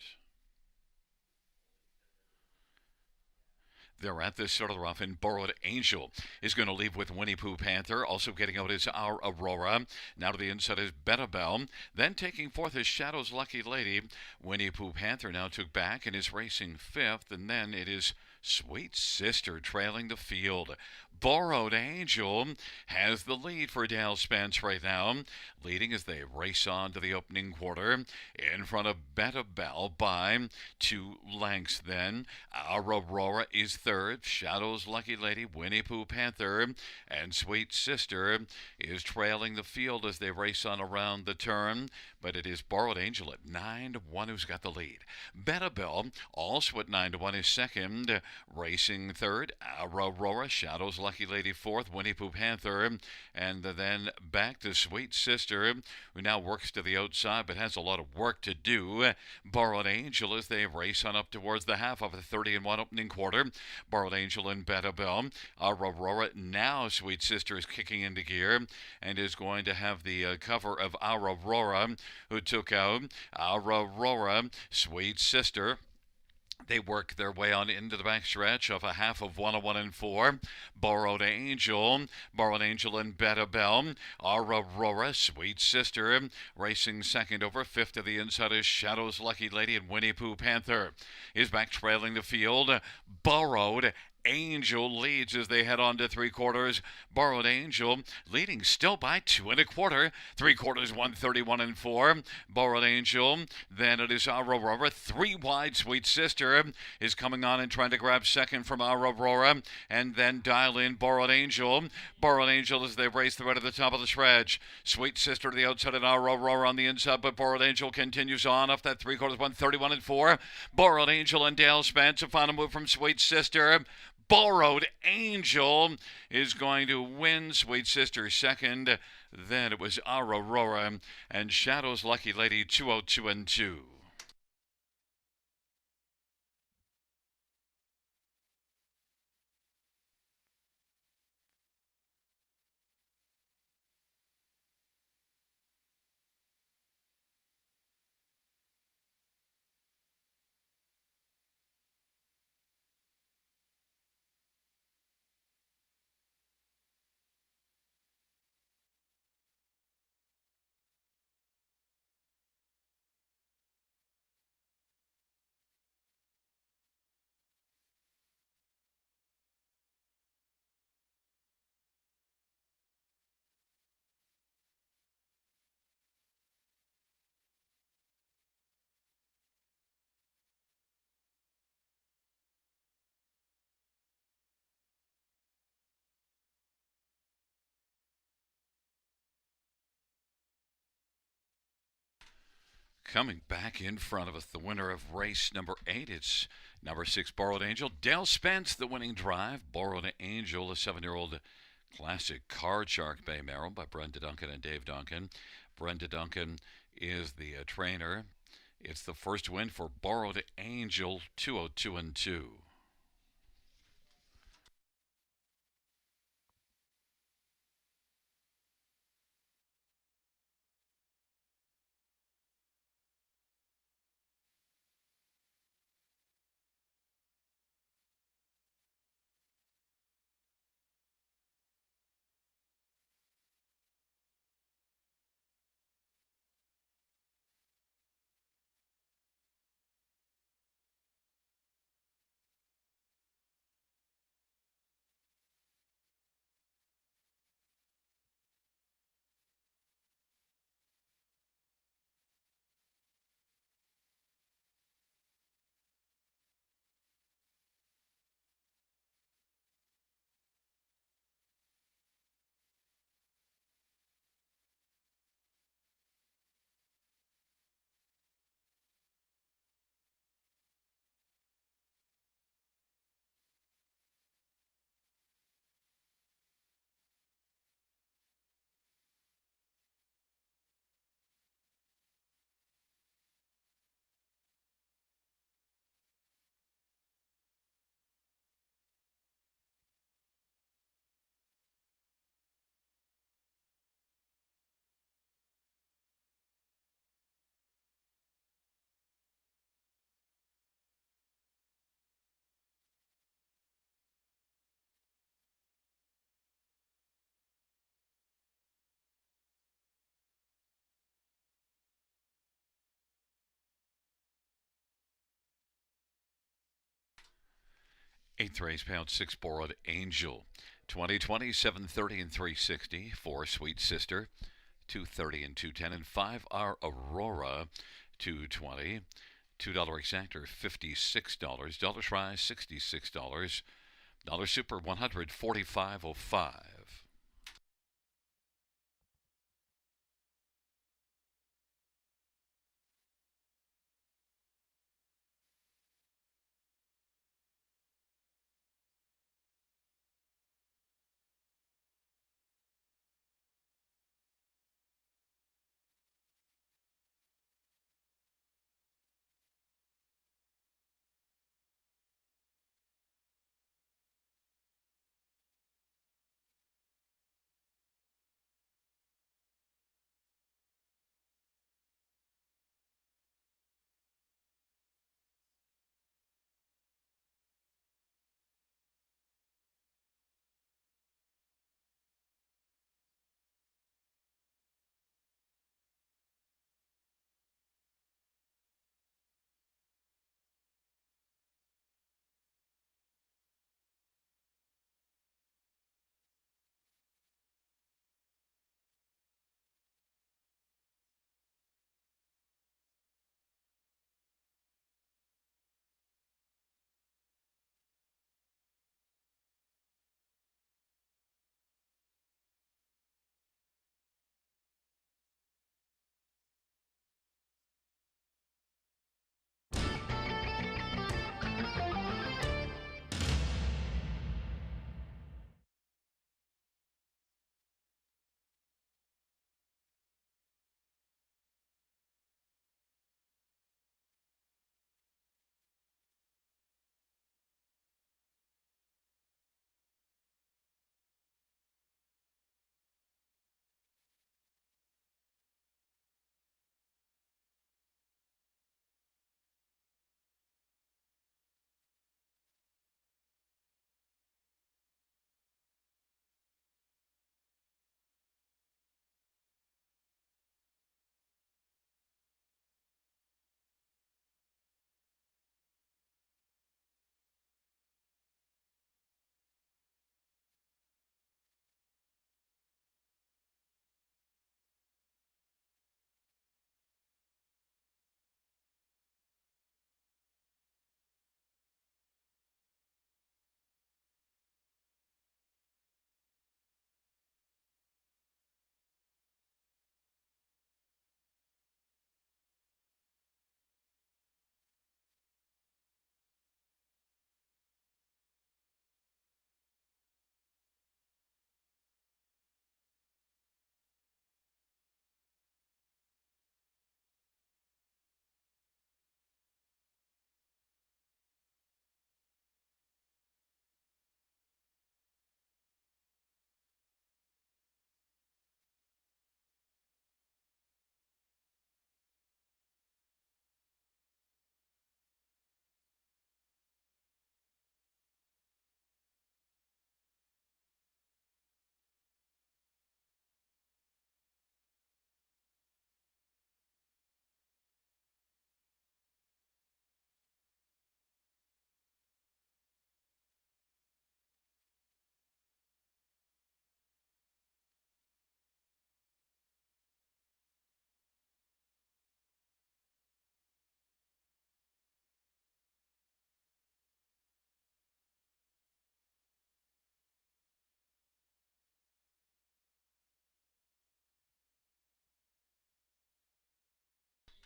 They're at the start of the rough, and Borrowed Angel is going to leave with Winnie Pooh Panther. Also getting out is our Aurora. Now to the inside is Bettabelle. Then taking fourth is Shadow's Lucky Lady. Winnie Pooh Panther now took back and is racing fifth. And then it is Sweet Sister trailing the field. Borrowed Angel has the lead for Dale Spence right now, leading as they race on to the opening quarter in front of Bettabelle by 2 lengths. Then our Aurora is third, Shadow's Lucky Lady, Winnie Pooh Panther, and Sweet Sister is trailing the field as they race on around the turn, but it is Borrowed Angel at 9-1 who's got the lead. Bettabelle also at 9-1 is second, racing third, our Aurora, Shadow's Lucky Lady fourth, Winnie Pooh Panther, and then back to Sweet Sister, who now works to the outside but has a lot of work to do. Borrowed Angel as they race on up towards the half of the 30-1 opening quarter. Borrowed Angel and Bettabelle. Our Aurora, now Sweet Sister is kicking into gear and is going to have the cover of our Aurora, who took out our Aurora, Sweet Sister. They work their way on into the backstretch of a half of 101 and 4. Borrowed Angel and Bettabelle. Our Aurora, Sweet Sister, racing second over. Fifth to the inside is Shadow's Lucky Lady, and Winnie Pooh Panther is back trailing the field. Borrowed Angel leads as they head on to 3/4. Borrowed Angel leading still by 2 1/4. 3/4, 131 and 4. Borrowed Angel. Then it is our Aurora. 3 wide. Sweet Sister is coming on and trying to grab second from our Aurora. And then dial in Borrowed Angel. Borrowed Angel as they race the right at the top of the stretch. Sweet Sister to the outside and our Aurora on the inside. But Borrowed Angel continues on off that 3/4, 131 and 4. Borrowed Angel and Dale Spence. A final move from Sweet Sister. Borrowed Angel is going to win. Sweet Sister second. Then it was our Aurora and Shadow's Lucky Lady 202 and 2. Coming back in front of us, the winner of race number 8, it's number 6, Borrowed Angel. Dale Spence, the winning drive. Borrowed Angel, a 7-year-old classic Card Shark Bay Mare by Brenda Duncan and Dave Duncan. Brenda Duncan is the trainer. It's the first win for Borrowed Angel, 202 and 2. Eighth race, pound 6 Borrowed Angel. 2020, 730 and 360. 4 Sweet Sister, 230 and 210. And 5 Our Aurora, 220. $2 exactor, $56. Dollars rise, $66. Dollar super, 145.05.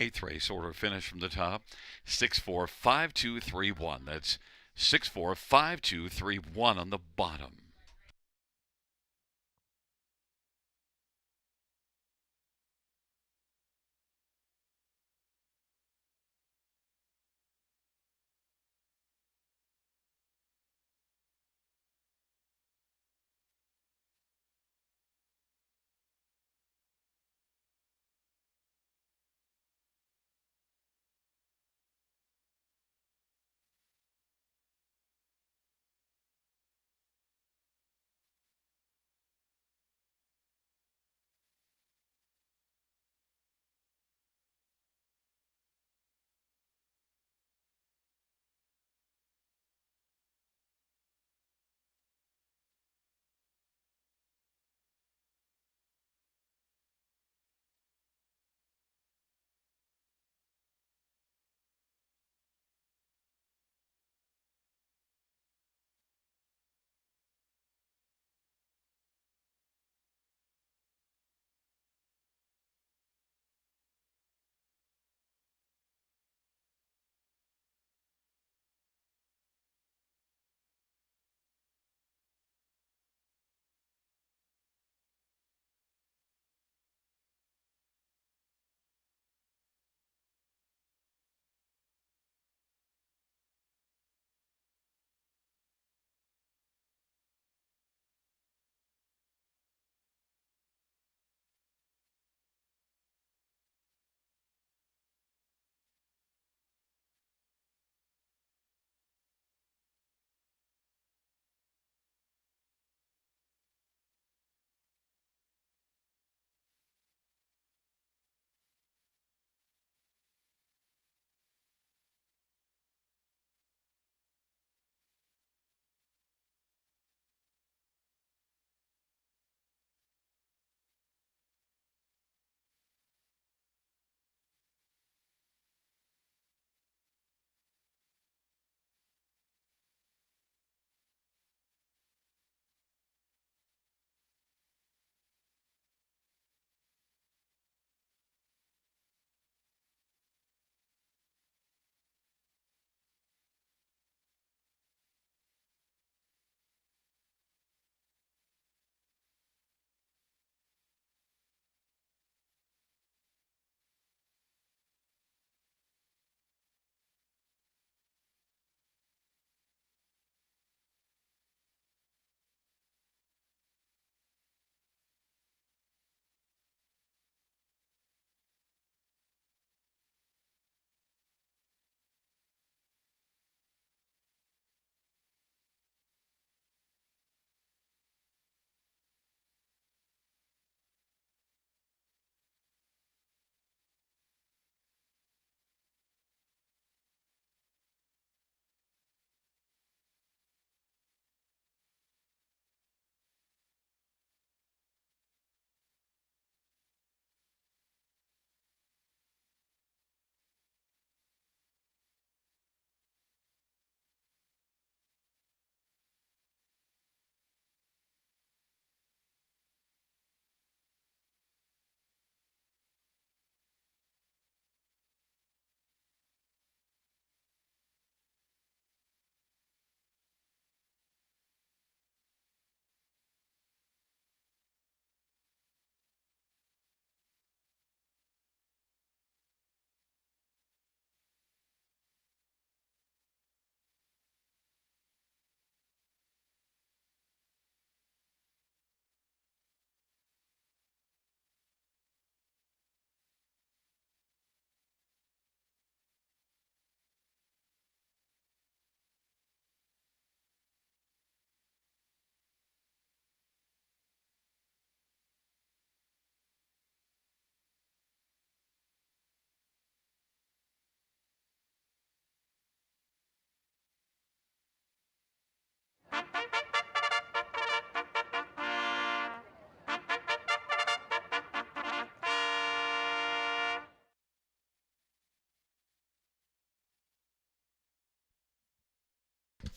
Eighth race, order finish from the top. 645231. That's 645231 on the bottom.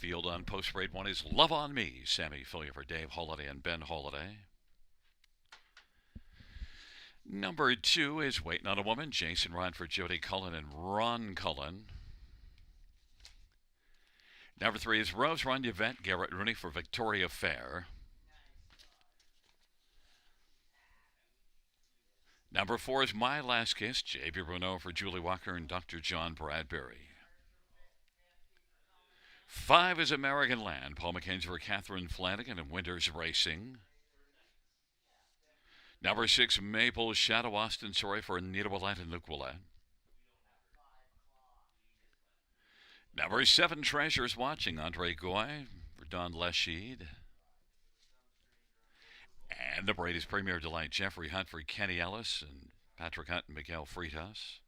Field on post grade 1 is Love on Me. Sammy Fillion for Dave Holiday and Ben Holiday. Number 2 is Waiting on a Woman. Jason Ryan for Jody Cullen and Ron Cullen. Number 3 is Rose Run Yvette Garrett Rooney for Victoria Fair. Number 4 is My Last Kiss. J.B. Bruno for Julie Walker and Dr. John Bradbury. 5 is American Land. Paul McCain's for Catherine Flanagan and Winters Racing. Number 6, Maple Shadow Austin Sorry for Anita Willett and Luke Willett. Number 7, Treasures Watching. Andre Goy for Don Lesheed. And number 8 is Premier Delight. Jeffrey Hunt for Kenny Ellis and Patrick Hunt and Miguel Freitas.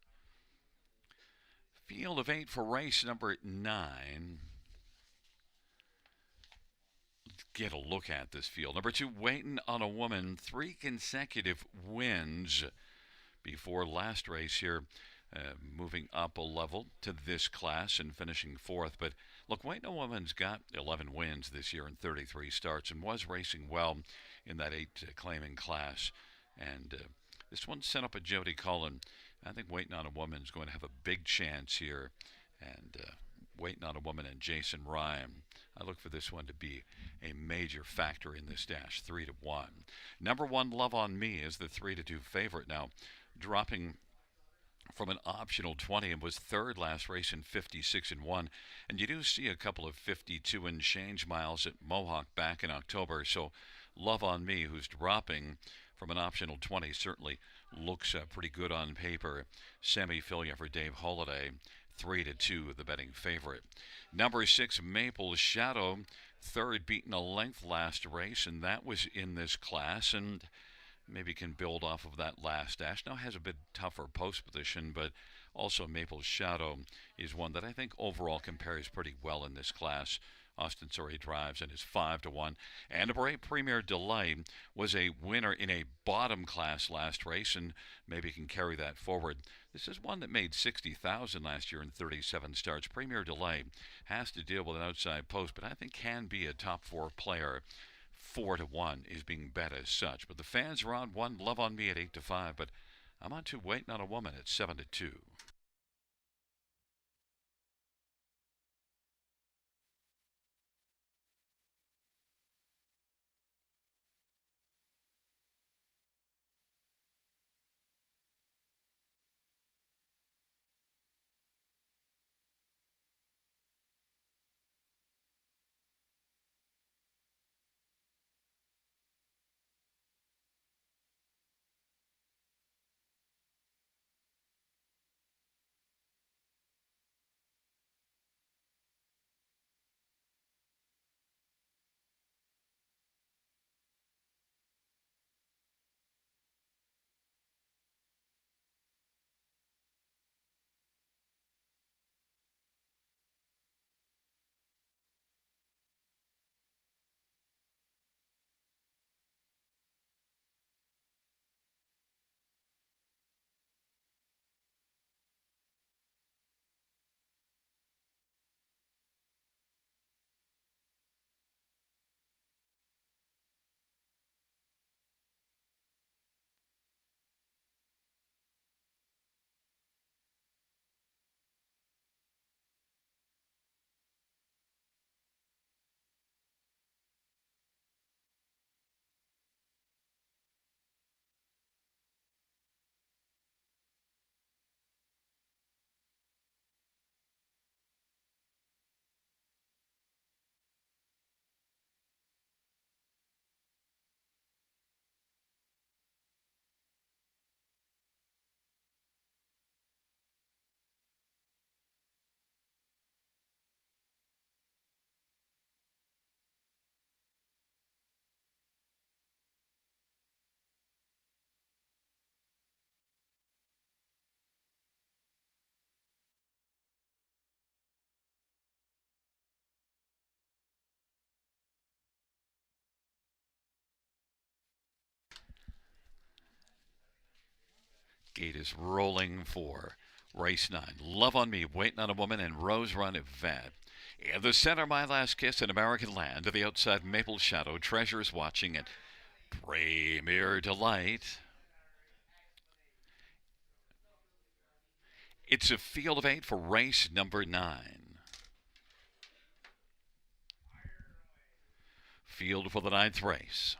Field of 8 for race number 9. Let's get a look at this field. Number 2, Waiting on a Woman. 3 consecutive wins before last race here. Moving up a level to this class and finishing 4th. But look, Waiting on a Woman's got 11 wins this year in 33 starts and was racing well in that 8 claiming class. And this one sent up a Jody Cullen. I think Waiting on a Woman's going to have a big chance here. And Waiting on a Woman and Jason Ryan. I look for this one to be a major factor in this dash, 3-1. Number 1, Love on Me, is the 3-2 favorite now, dropping from an optional 20 and was 3rd last race in 56-1. And you do see a couple of 52 and change miles at Mohawk back in October. So Love on Me, who's dropping from an optional 20, certainly looks pretty good on paper. Sammy Fillion for Dave Holiday, 3-2, the betting favorite. Number 6, Maple Shadow, 3rd, beaten a length last race, and that was in this class, and maybe can build off of that last dash. Now has a bit tougher post position, but also Maple Shadow is one that I think overall compares pretty well in this class. Austin Sorry drives and is 5-1. And number 8, Premier Delight, was a winner in a bottom class last race and maybe can carry that forward. This is one that made $60,000 last year in 37 starts. Premier Delight has to deal with an outside post, but I think can be a top 4 player. 4-1 is being bet as such. But the fans are on 1, Love on Me at 8-5, but I'm on 2, Waiting on a Woman at 7-2. Gate is rolling for race 9. Love on Me, Waiting on a Woman, and Rose Run Yvette. In the center, My Last Kiss in American Land. To the outside, Maple Shadow, Treasures Watching, and Premier Delight. It's a field of 8 for race number 9. Field for the 9th race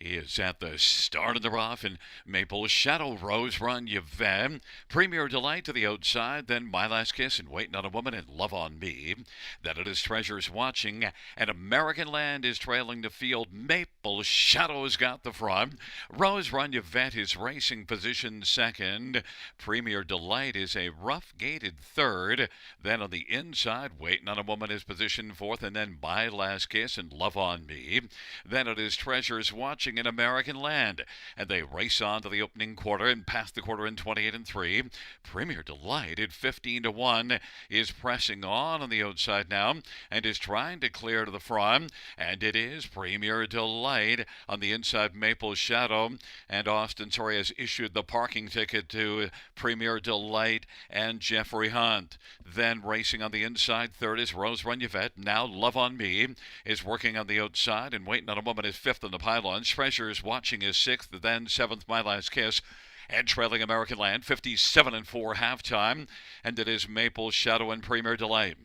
is at the start of the rough, and Maple Shadow, Rose Run Yvette, Premier Delight to the outside, then My Last Kiss and Waiting on a Woman and Love on Me. Then it is Treasures Watching, and American Land is trailing the field. Maple Shadow's got the front. Rose Run Yvette is racing position second. Premier Delight is a rough gated third. Then on the inside, Waiting on a Woman is position fourth, and then My Last Kiss and Love on Me. Then it is Treasures Watching in American Land, and they race on to the opening quarter and past the quarter in 28 and 3. Premier Delight at 15 to 1 is pressing on the outside now and is trying to clear to the front, and it is Premier Delight on the inside. Maple Shadow and Austin Sorry has issued the parking ticket to Premier Delight and Jeffrey Hunt. Then racing on the inside, third is Rose Run Yvette. Now Love on Me is working on the outside, and Waiting on a Woman is fifth on the pylons. Treasures Watching is sixth, then seventh My Last Kiss, and trailing American Land 57 and 4 halftime, and it is Maple Shadow and Premier Delight.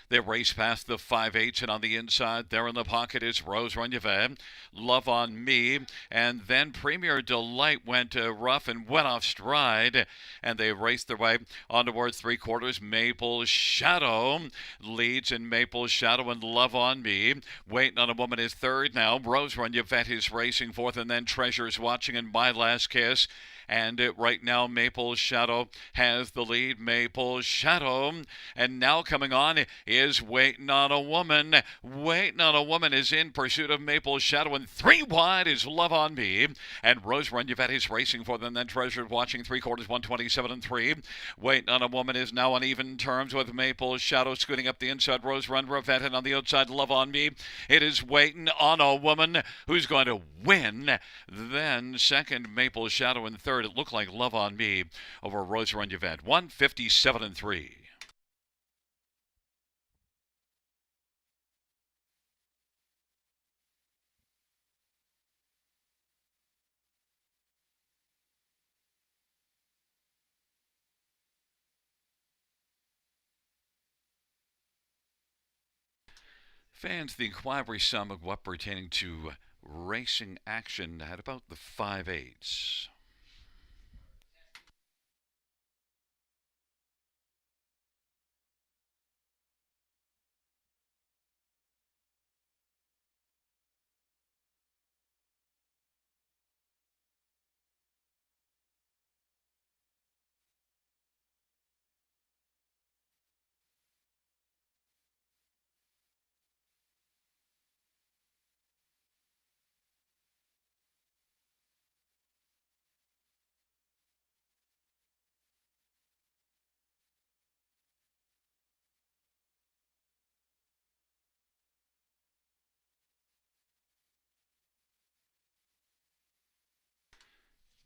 They race past the 5/8, and on the inside, there in the pocket is Rose Run Yvette, Love on Me, and then Premier Delight went rough and went off stride, and they raced their way on towards three quarters. Maple Shadow leads, and Maple Shadow and Love on Me. Waiting on a Woman is third now. Rose Run Yvette is racing fourth, and then Treasures Watching and My Last Kiss. And right now, Maple Shadow has the lead. Maple Shadow. And now coming on is Waiting on a Woman. Waiting on a Woman is in pursuit of Maple Shadow. And three wide is Love on Me. And Rose Run Yvette is racing for them. Then Treasured Watching, three quarters, 127 and 3. Waiting on a Woman is now on even terms with Maple Shadow, scooting up the inside. Rose Run Yvette, and on the outside, Love on Me. It is Waiting on a Woman who's going to win. Then second, Maple Shadow, and third, it looked like Love on Me over Rose Run Yvette. 157 and 3. Fans, the inquiry sum of what pertaining to racing action at about the 5/8.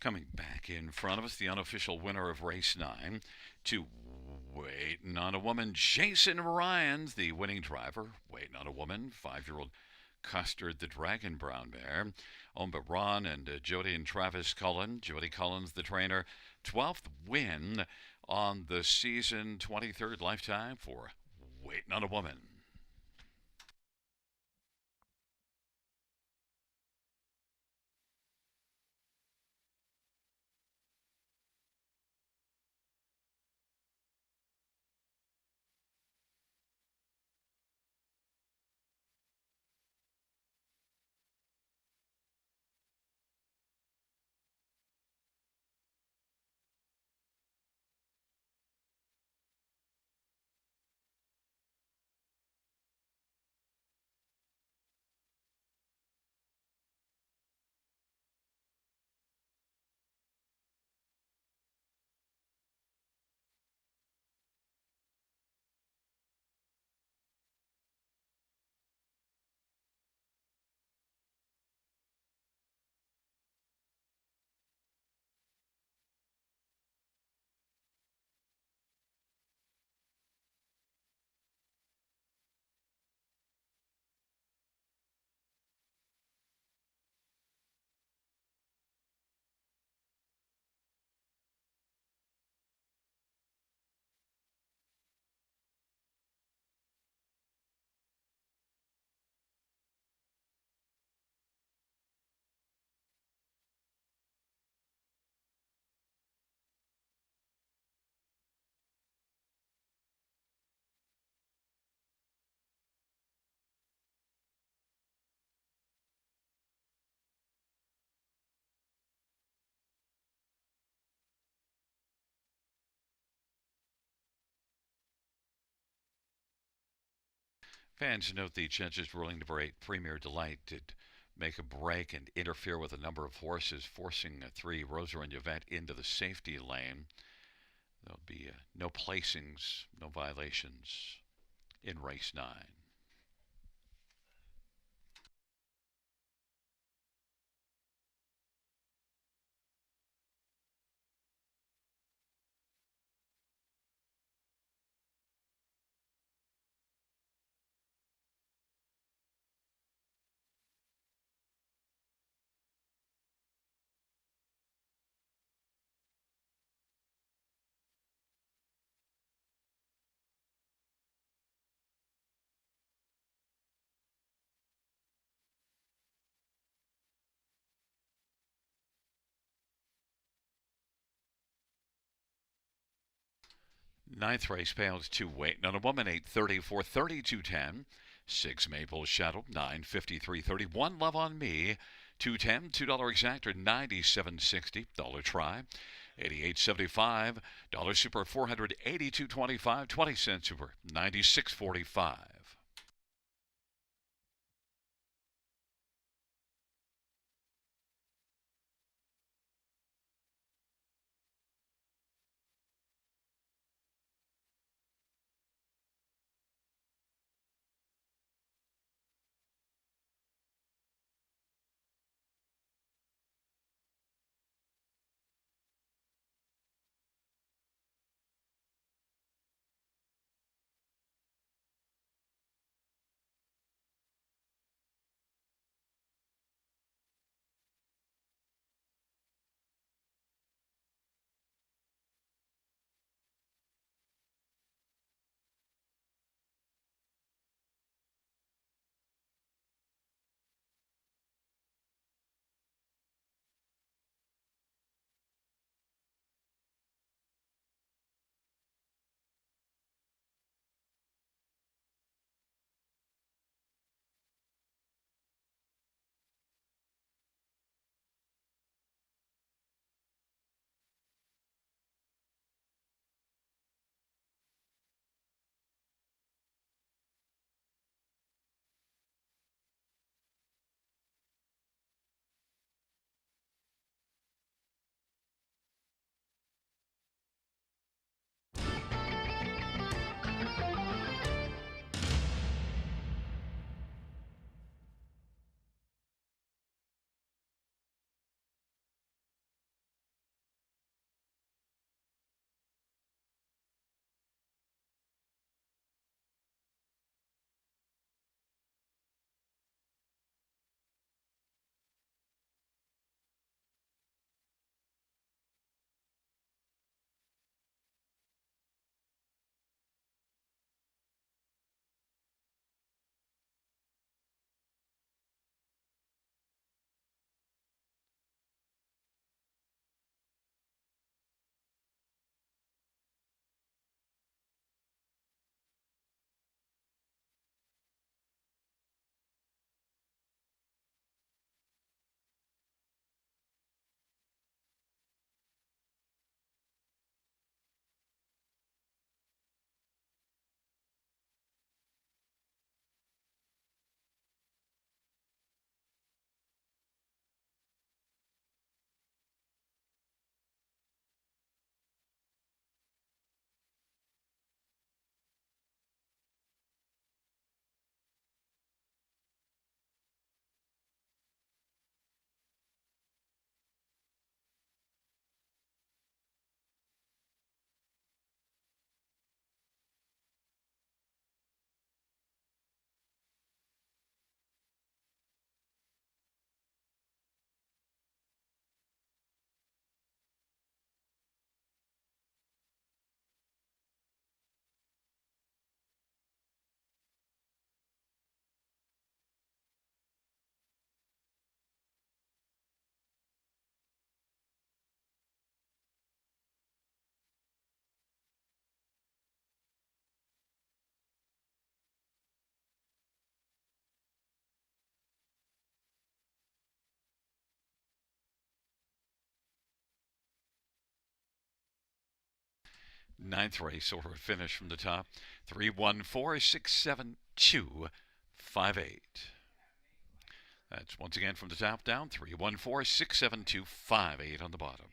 Coming back in front of us, the unofficial winner of race 9 to Waiting on a Woman. Jason Ryan's the winning driver. Waiting on a Woman, 5-year-old Custard the Dragon Brown Mare. Owned by Ron and Jody and Travis Cullen. Jody Cullen's the trainer. 12th win on the season, 23rd lifetime for Waiting on a Woman. Fans note the judge's ruling to break Premier Delight did make a break and interfere with a number of horses, forcing a three Rosarun Yvette into the safety lane. There'll be no placings, no violations in race 9. Ninth race, payouts 2 weight. None a woman, 8:34, 32:10. 6 Maple Shadow, 9:53.30. 1 Love on Me, 210. $2 exactor, 97.60. Dollar try, 88.75. Dollar super, 482.25. 20-cent super, 96.45. Ninth race, so we're finished from the top. 314-672-58. That's once again from the top down. 314-672-58 on the bottom.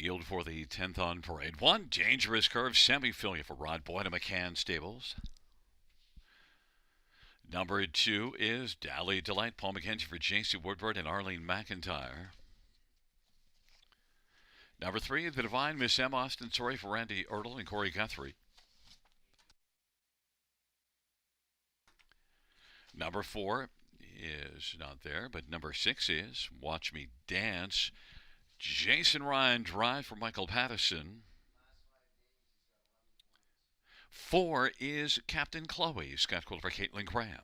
Field for the 10th on parade. One dangerous curve semi-filia for Rod Boyd and McCann Stables. Number 2 is Dally Delight, Paul McKenzie for J.C. Woodward and Arlene McIntyre. Number 3, The Divine Miss M. Austin Sorry for Randy Ertl and Corey Guthrie. Number 4 is not there, but number 6 is Watch Me Dance. Jason Ryan Drive for Michael Pattison. 4 is Captain Chloe, Scott Cole for Caitlin Graham.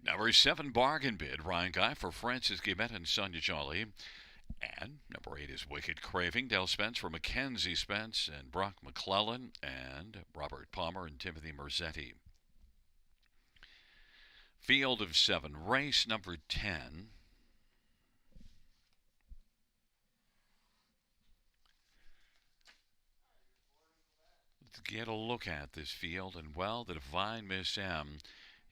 Number 7, Bargain Bid, Ryan Guy for Francis Guillemette and Sonia Jolly. And number 8 is Wicked Craving, Dale Spence for Mackenzie Spence and Brock McClellan and Robert Palmer and Timothy Merzetti. Field of 7, race number 10. Let's get a look at this field, and well, the Divine Miss M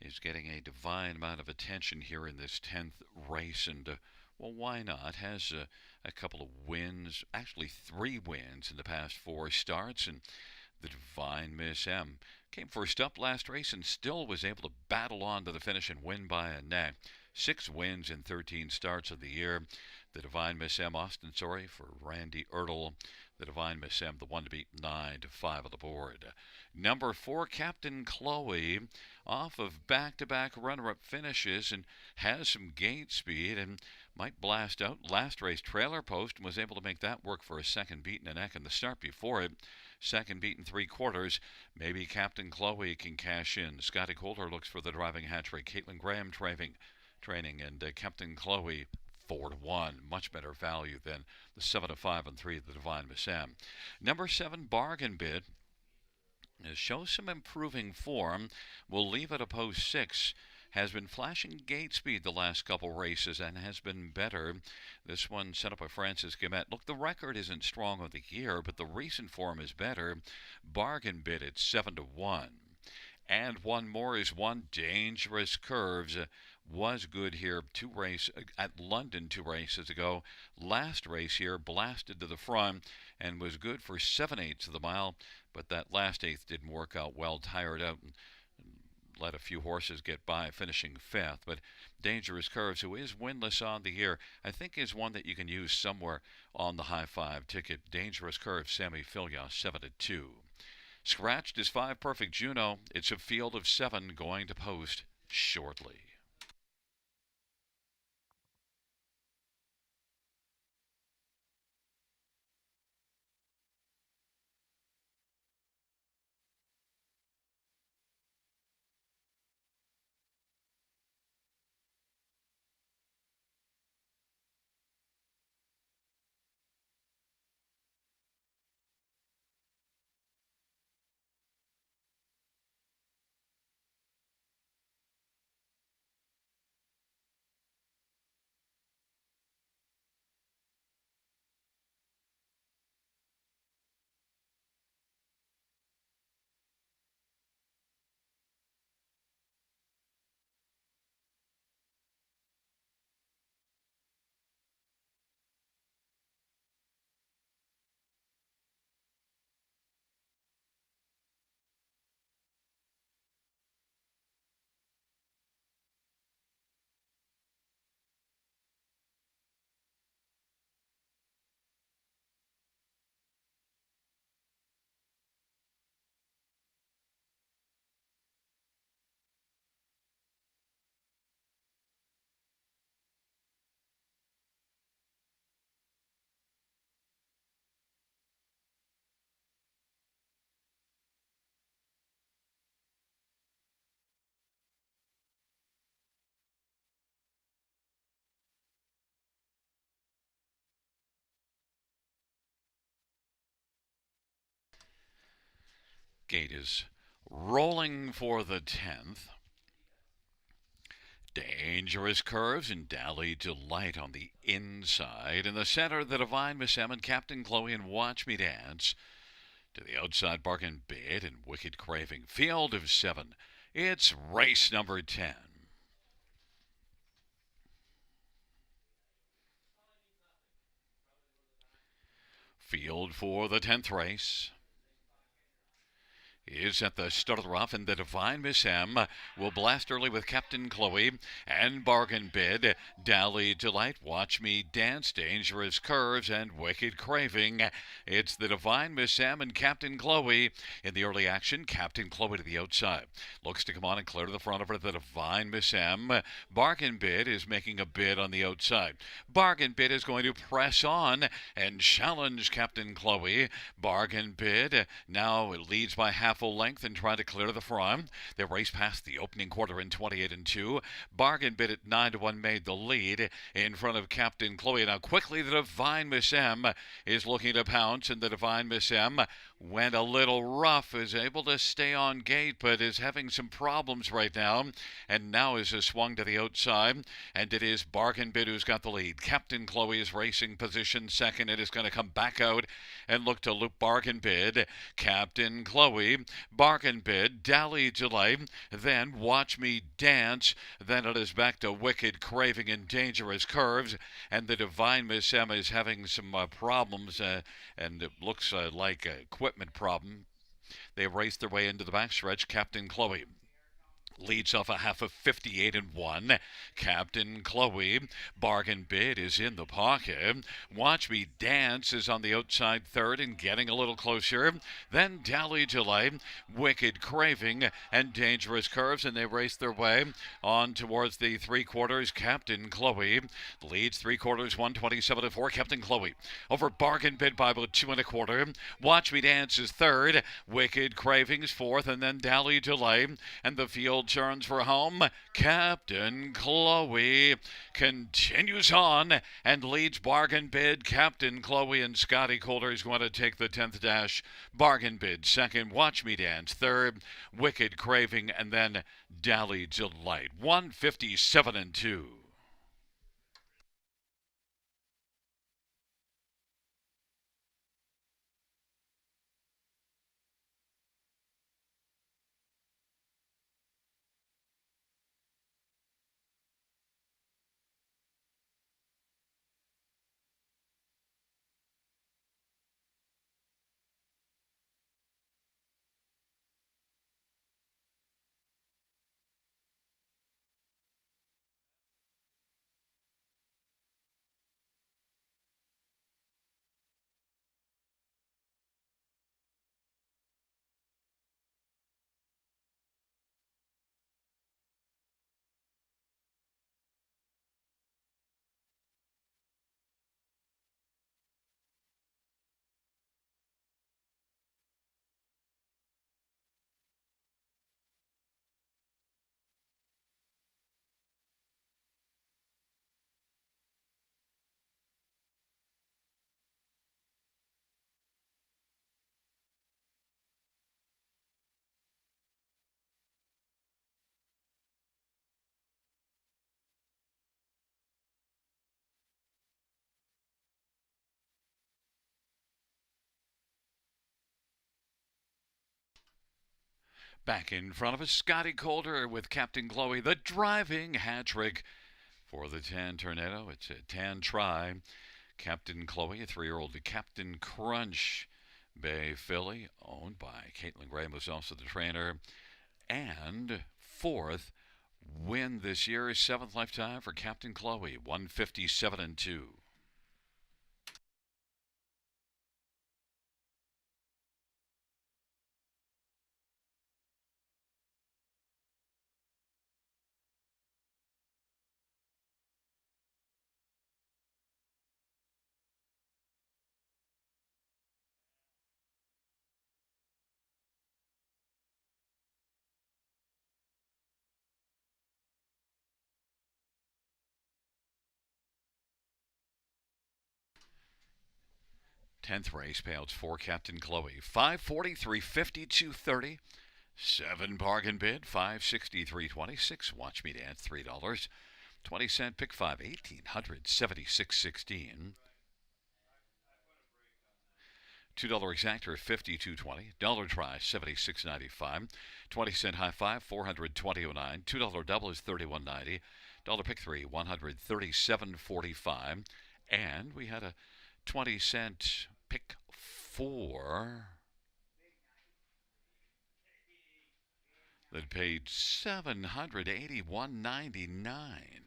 is getting a divine amount of attention here in this 10th race, and well, why not? Has a couple of wins, actually 3 wins in the past 4 starts, and the Divine Miss M came first up last race and still was able to battle on to the finish and win by a neck. 6 wins in 13 starts of the year. The Divine Miss M, Austin Sorry for Randy Ertl. The Divine Miss M, the one to beat, 9-5 on the board. Number 4, Captain Chloe, off of back-to-back runner-up finishes and has some gate speed and might blast out last race trailer post and was able to make that work for a second beat and a neck in the start before it. Second beat in 3/4. Maybe Captain Chloe can cash in. Scotty Coulter looks for the driving hat trick. Caitlin Graham training, and Captain Chloe 4-1. Much better value than the 7-5 and 3 of the Divine Miss M. Number 7, Bargain Bid, shows some improving form. We'll leave it a post 6. Has been flashing gate speed the last couple races and has been better. This one set up by Francis Guillemette. Look, the record isn't strong of the year, but the recent form is better. Bargain Bid at 7-1. And one more is one, Dangerous Curves. Was good here at London 2 races ago. Last race here blasted to the front and was good for 7/8 of the mile, but that last eighth didn't work out well, tired out and let a few horses get by, finishing 5th. But Dangerous Curves, who is winless on the year, I think is one that you can use somewhere on the high 5 ticket. Dangerous Curves, Sammy Filios, 7-2. Scratched is 5 Perfect Juno. It's a field of 7 going to post shortly. Gate is rolling for the 10th. Dangerous Curves and Dally Delight on the inside. In the center, the Divine Miss M and Captain Chloe and Watch Me Dance. To the outside, Bargain Bid and Wicked Craving. Field of 7. It's race number 10. Field for the 10th race is at the start of the rough, and the Divine Miss M will blast early with Captain Chloe and Bargain Bid, Dally Delight, Watch Me Dance, Dangerous Curves, and Wicked Craving. It's the Divine Miss M and Captain Chloe in the early action. Captain Chloe to the outside. Looks to come on and clear to the front of her. The Divine Miss M. Bargain Bid is making a bid on the outside. Bargain Bid is going to press on and challenge Captain Chloe. Bargain Bid now leads by half half full length and try to clear the front. They race past the opening quarter in 28-2. Bargain Bid at 9-1 made the lead in front of Captain Chloe. Now quickly the Divine Miss M is looking to pounce, and the Divine Miss M went a little rough, is able to stay on gate, but is having some problems right now, and now is a swung to the outside, and it is Bargain Bid who's got the lead. Captain Chloe is racing position second. It is going to come back out and look to loop Bargain Bid. Captain Chloe, Bargain Bid, Dally Delight, then Watch Me Dance, then it is back to Wicked Craving and Dangerous Curves, and the Divine Miss Emma is having some problems, and it looks like a equipment problem. They race their way into the backstretch. Captain Chloe leads off a half of 58-1. Captain Chloe, Bargain Bid is in the pocket. Watch Me Dance is on the outside third and getting a little closer. Then Dally Delight, Wicked Craving, and Dangerous Curves, and they race their way on towards the three quarters. Captain Chloe leads three quarters, 127-4. Captain Chloe over Bargain Bid by about 2 1/4. Watch Me Dance is third. Wicked Cravings fourth, and then Dally Delight, and the field turns for home. Captain Chloe continues on and leads Bargain Bid. Captain Chloe and Scotty Coulter is going to take the 10th dash. Bargain Bid second, Watch Me Dance third, Wicked Craving, and then Dally Delight. 157-2. Back in front of us, Scotty Coulter with Captain Chloe, the driving hat trick for the Tan Tornado. It's a Tan try. Captain Chloe, a 3-year-old Captain Crunch Bay filly, owned by Caitlin Graham, was also the trainer. And fourth win this year, 7th lifetime for Captain Chloe, 157-2. Tenth race, payouts for Captain Chloe. 540, 350, 230. 7 Bargain Bid, 560, 326. Watch Me Dance, $3. 20-cent pick 5, 1800, 76.16. $2 exactor, 52.20. Dollar try, 76.95. 20-cent high five, 420.09. $2 double is 31.90. Dollar pick 3, 137.45. And we had a 20-cent pick 4 that paid $781.99.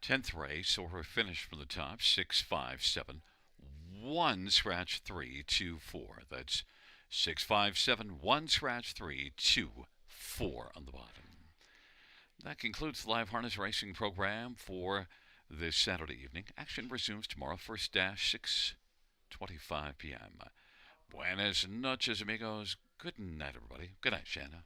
10th race, or we're finished from the top. 6, 5, 7, 1, scratch 3, 2, 4. That's 6, 5, 7, 1, scratch 3, 2, 4 on the bottom. That concludes the live harness racing program for this Saturday evening. Action resumes tomorrow, first dash, 6:25 p.m. Buenas noches, amigos. Good night, everybody. Good night, Shanna.